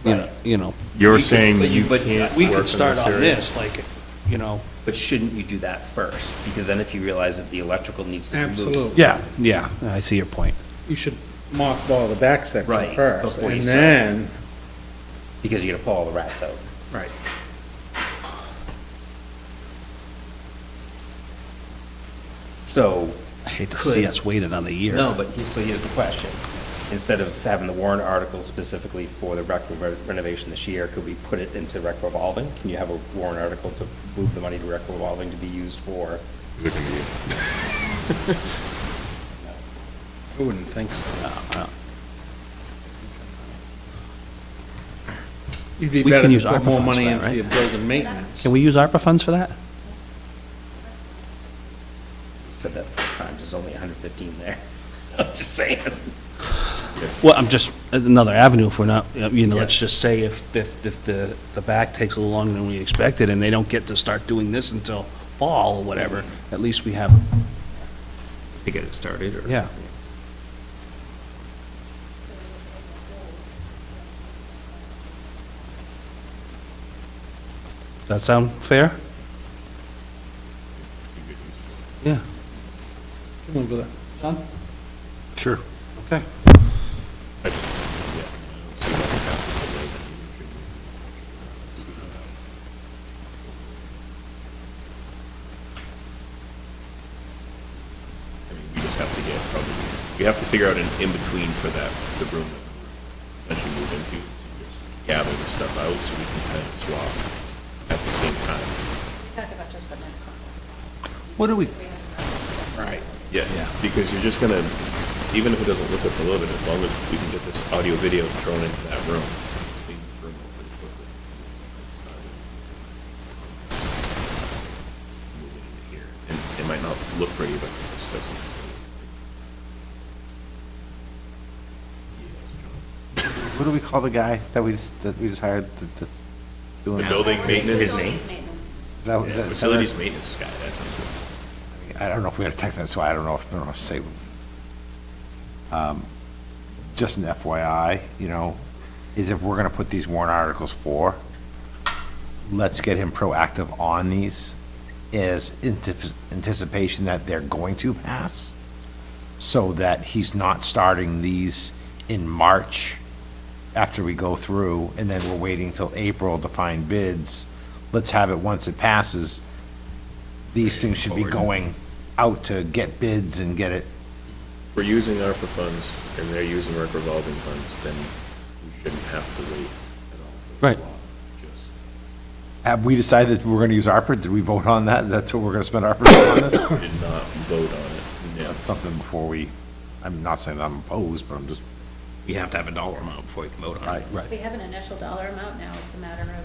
S5: Right.
S1: You know,
S10: You're saying
S5: but
S10: you
S5: but
S10: can't
S1: we
S10: work
S1: could
S10: in
S1: start on
S10: area?
S1: this, like, you know,
S5: But shouldn't you do that first? Because then if you realize that the electrical needs to be moved.
S6: Absolutely.
S1: yeah, I see your point.
S6: You should mothball the back section
S5: Right,
S6: first,
S5: before you
S6: and
S5: start.
S6: then,
S5: Because you gotta pull all the rats out.
S6: right.
S5: So.
S1: I hate to see us wait another year.
S5: No, but so here's the question. Instead of having the warrant article specifically for the rec renovation this year, could we put it into rec revolving? Can you have a warrant article to move the money to rec revolving to be used for?
S10: Is it gonna be-
S6: I wouldn't think so. You'd be
S1: We
S6: better
S1: can
S6: to
S1: use
S6: put
S1: ARPA
S6: more
S1: funds
S6: money
S1: for that,
S6: into
S1: right?
S6: your building maintenance.
S1: Can we use ARPA funds for that?
S5: Said that 4 times, there's only 115 there. I'm just saying.
S1: Well, I'm just, another avenue if we're not, you know, let's just say if the back takes a little longer than we expected and they don't get to start doing this until fall or whatever, at least we have,
S5: To get it started, or?
S1: yeah. That sound fair? Yeah. Come on, brother. John?
S10: Sure.
S1: Okay.
S10: I mean, we just have to get probably, we have to figure out an in-between for that, the room that you move into, to just gather the stuff out so we can kind of swap at the same time.
S4: We talked about just putting in a contract.
S1: What do we,
S6: Right.
S10: Yeah, because you're just gonna, even if it doesn't look good for a little bit, as long as we can get this audio video thrown into that room, clean the room
S3: What do we call the guy that we just hired that's doing?
S10: The building maintenance,
S5: His name?
S4: Maintenance.
S10: facilities maintenance guy, that sounds good.
S3: I don't know if we had a text, so I don't know if to say. Just an FYI, is if we're gonna put these warrant articles for, let's get him proactive on these as anticipation that they're going to pass, so that he's not starting these in March after we go through, and then we're waiting till April to find bids. Let's have it once it passes. These things should be going out to get bids and get it.
S10: If we're using ARPA funds and they're using rec revolving funds, then we shouldn't have to wait at all.
S3: Right.
S10: Just-
S3: Have we decided that we're gonna use ARPA? Did we vote on that? That's what we're gonna spend ARPA on this?
S10: Did not vote on it, no.
S3: That's something before I'm not saying I'm opposed, but I'm just.
S5: You have to have a dollar amount before you can vote on it.
S4: We have an initial dollar amount now, it's a matter of,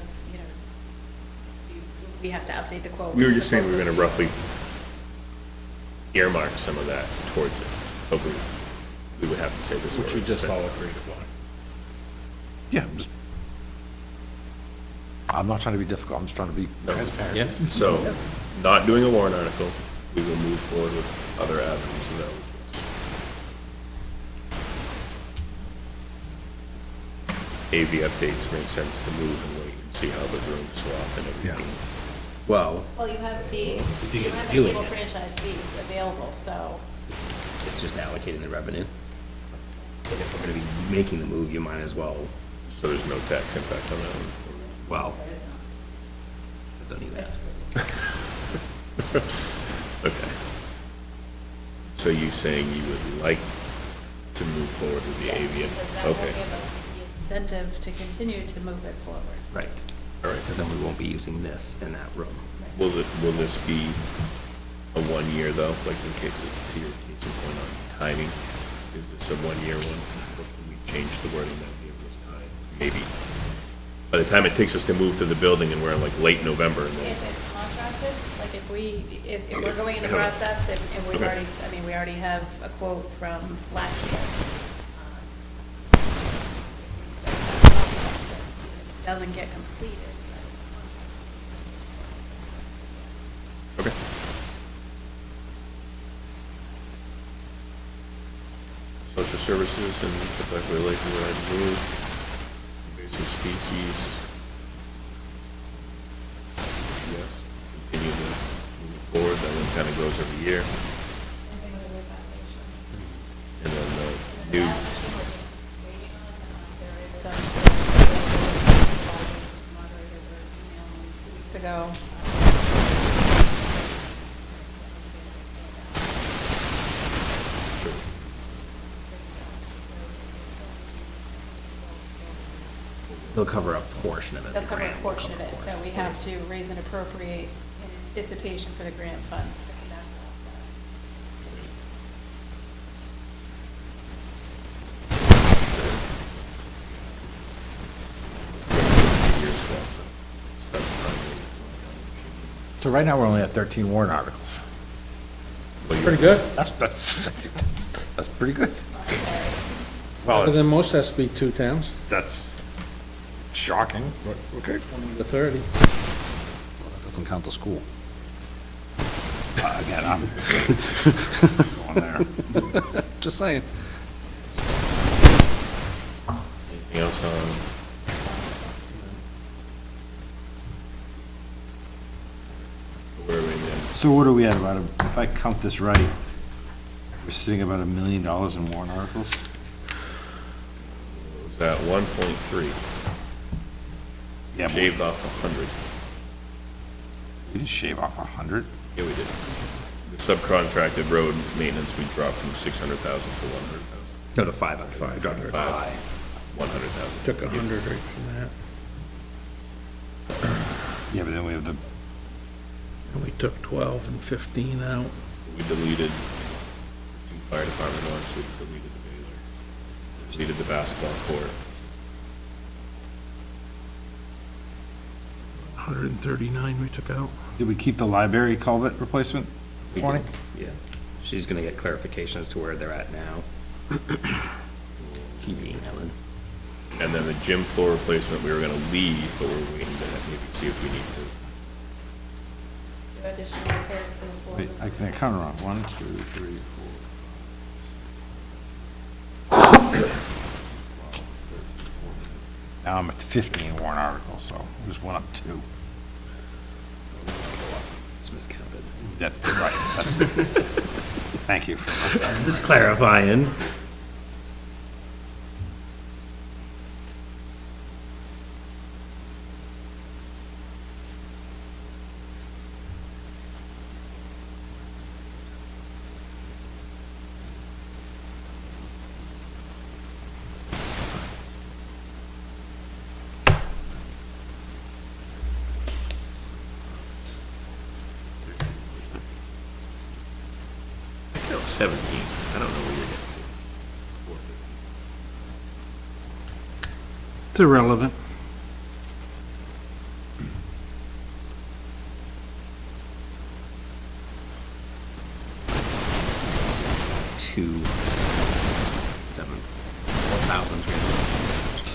S4: we have to update the quote.
S10: We were just saying we were gonna roughly earmark some of that towards it, but we would have to say this.
S3: Which we just
S10: follow.
S3: Yeah, I'm not trying to be difficult, I'm just trying to be transparent.
S5: Yeah.
S10: So, not doing a warrant article, we will move forward with other avenues available to us. AV updates make sense to move and wait and see how the rooms swap and everything.
S5: Well,
S4: Well, you have the
S5: you get to do
S4: cable
S5: it.
S4: franchise fees available, so.
S5: it's just allocating the revenue. And if we're gonna be making the move, you might as well,
S10: So there's no tax impact on that one.
S5: well, don't even ask.
S10: Okay. So you saying you would like to move forward with the AV?
S4: Because that will
S10: Okay,
S4: give us the incentive to continue to move it forward.
S5: Right.
S10: all right.
S5: Because then we won't be using this in that room.
S10: Will this be a 1 year though, like in case, to your case in point on timing? Is this a 1 year one? Or can we change the wording that give us time? Maybe. By the time it takes us to move to the building and we're in like late November and then,
S4: If it's contracted, like if we're going into process and we've
S10: Okay.
S4: already, we already have a quote from last year. If it doesn't get completed, then it's contracted.
S10: okay. Social services and particularly like where I moved, invasive species. Yes, continue to move forward, that one kind of goes every year.
S4: Anything with the evaluation.
S10: And then the new,
S4: That actually we're just waiting on, there is some, moderators were emailing 2 weeks ago.
S5: They'll cover a portion of it.
S4: They'll
S5: the
S4: cover a
S5: grant will
S4: portion of
S5: cover a
S4: it, so
S5: portion.
S4: we have to raise and appropriate in anticipation for the grant funds to come back to us.
S10: year swap. Start primary.
S3: So right now, we're only at 13 warrant articles.
S6: Pretty good,
S3: That's pretty good.
S6: better than most SB 2 towns,
S3: That's shocking, but okay.
S6: the 30.
S1: Doesn't count the school.
S3: Again, I'm going there.
S1: Just saying.
S10: Anything else on? Where are we then?
S3: So what are we at, if I count this right, we're sitting about $1 million in warrant articles?
S10: Was that 1.3?
S3: Yeah, but
S10: Shaved off 100.
S3: we did shave off 100.
S10: Yeah, we did. The subcontracted road maintenance, we dropped from 600,000 to 100,000.
S5: No, to 500.
S6: 500.
S10: 100,000.
S6: Took 100 right from that.
S3: Yeah, but then we have the,
S6: And we took 12 and 15 out.
S10: We deleted 2 fire department ones, we deleted the Baylor. Deleted the basketball court.
S6: 139 we took out.
S3: did we keep the library culvert replacement? 20?
S5: Yeah. She's gonna get clarification as to where they're at now. She being Ellen.
S10: And then the gym floor replacement, we were gonna leave, but we're waiting to maybe see if we need to.
S4: Do additional repairs to the floor.
S3: Wait, I can count around, 1, 2, 3, 4. Now I'm at 15 warrant articles, so I just went up 2.
S5: It's miscounted.
S3: That's right. Thank you.
S5: Just clarifying.
S10: No, 17. I don't know where you're getting to.
S6: It's irrelevant.
S5: Two, 7, 4,300.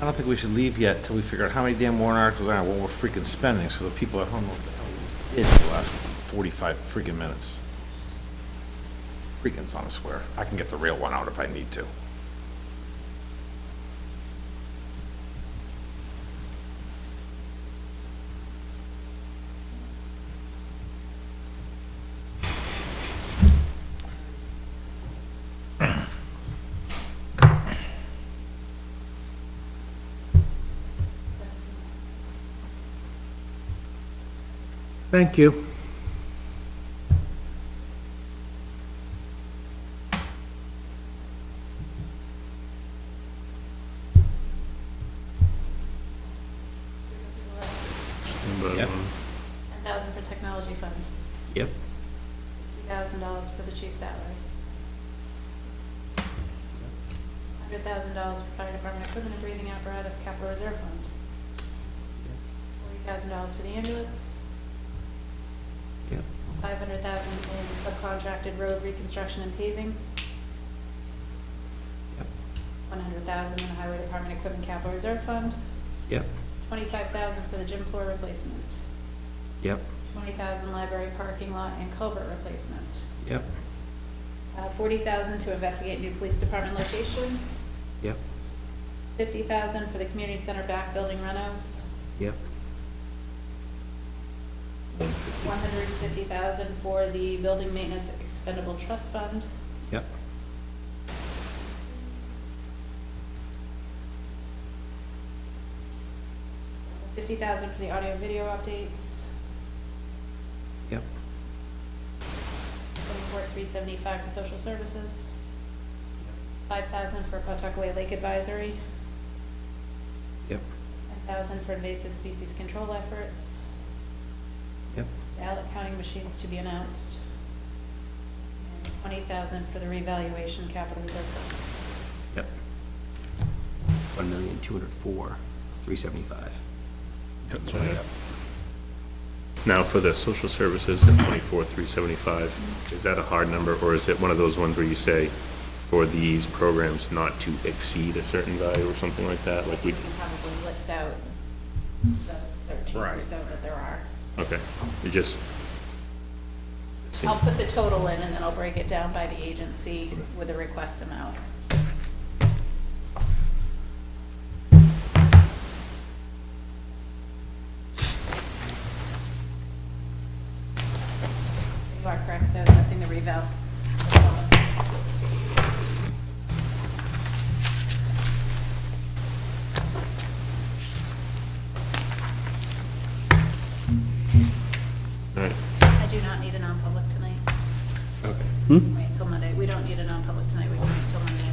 S3: I don't think we should leave yet till we figure out how many damn warrant articles are and what we're freaking spending, so the people at home know what the hell we did for the last 45 freaking minutes. Freaking's not a swear. I can get the real one out if I need to.
S6: Thank you.
S5: Yep.
S4: 10,000 for technology fund,
S5: Yep.
S4: $60,000 for the chief's salary. $100,000 for fire department equipment and breathing apparatus capital reserve fund. $40,000 for the ambulance.
S5: Yep.
S4: 500,000 in subcontracted road reconstruction and paving.
S5: Yep.
S4: 100,000 in the highway department equipment capital reserve fund.
S5: Yep.
S4: 25,000 for the gym floor replacement.
S5: Yep.
S4: 20,000 library parking lot and culvert replacement.
S5: Yep.
S4: 40,000 to investigate new police department location.
S5: Yep.
S4: 50,000 for the community center back building renos.
S5: Yep.
S4: 150,000 for the building maintenance expendable trust fund.
S5: Yep.
S4: 50,000 for the audio video updates.
S5: Yep.
S4: 24,375 for social services. 5,000 for Pawtuckaway Lake Advisory.
S5: Yep.
S4: 10,000 for invasive species control efforts.
S5: Yep.
S4: Ballot counting machines to be announced. And 20,000 for the revaluation capital reserve fund.
S5: Yep. 1,204,375.
S10: That's what I got. Now, for the social services at 24,375, is that a hard number, or is it one of those ones where you say, for these programs not to exceed a certain value or something like that, like we,
S4: We can probably list out the 13 or so that there are.
S10: okay, it just.
S4: I'll put the total in and then I'll break it down by the agency with the request amount. You are correct, because I was missing the reval.
S10: All right,
S4: I do not need a non-public tonight.
S5: Okay.
S4: Wait until Monday. We don't need a non-public tonight. We can wait until Monday.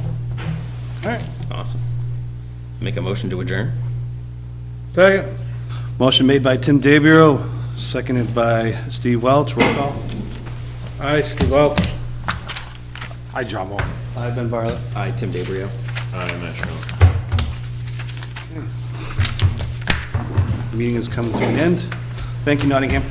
S6: All right.
S5: Awesome. Make a motion to adjourn?
S6: Second.
S1: Motion made by Tim DeBrio, seconded by Steve Welch. Roll call.
S6: Aye, Steve Welch.
S3: Hi, John Moore.
S1: Aye, Ben Bartlett.
S5: Aye, Tim DeBrio.
S10: I'm not sure.
S1: Meeting is coming to an end. Thank you, Nottingham.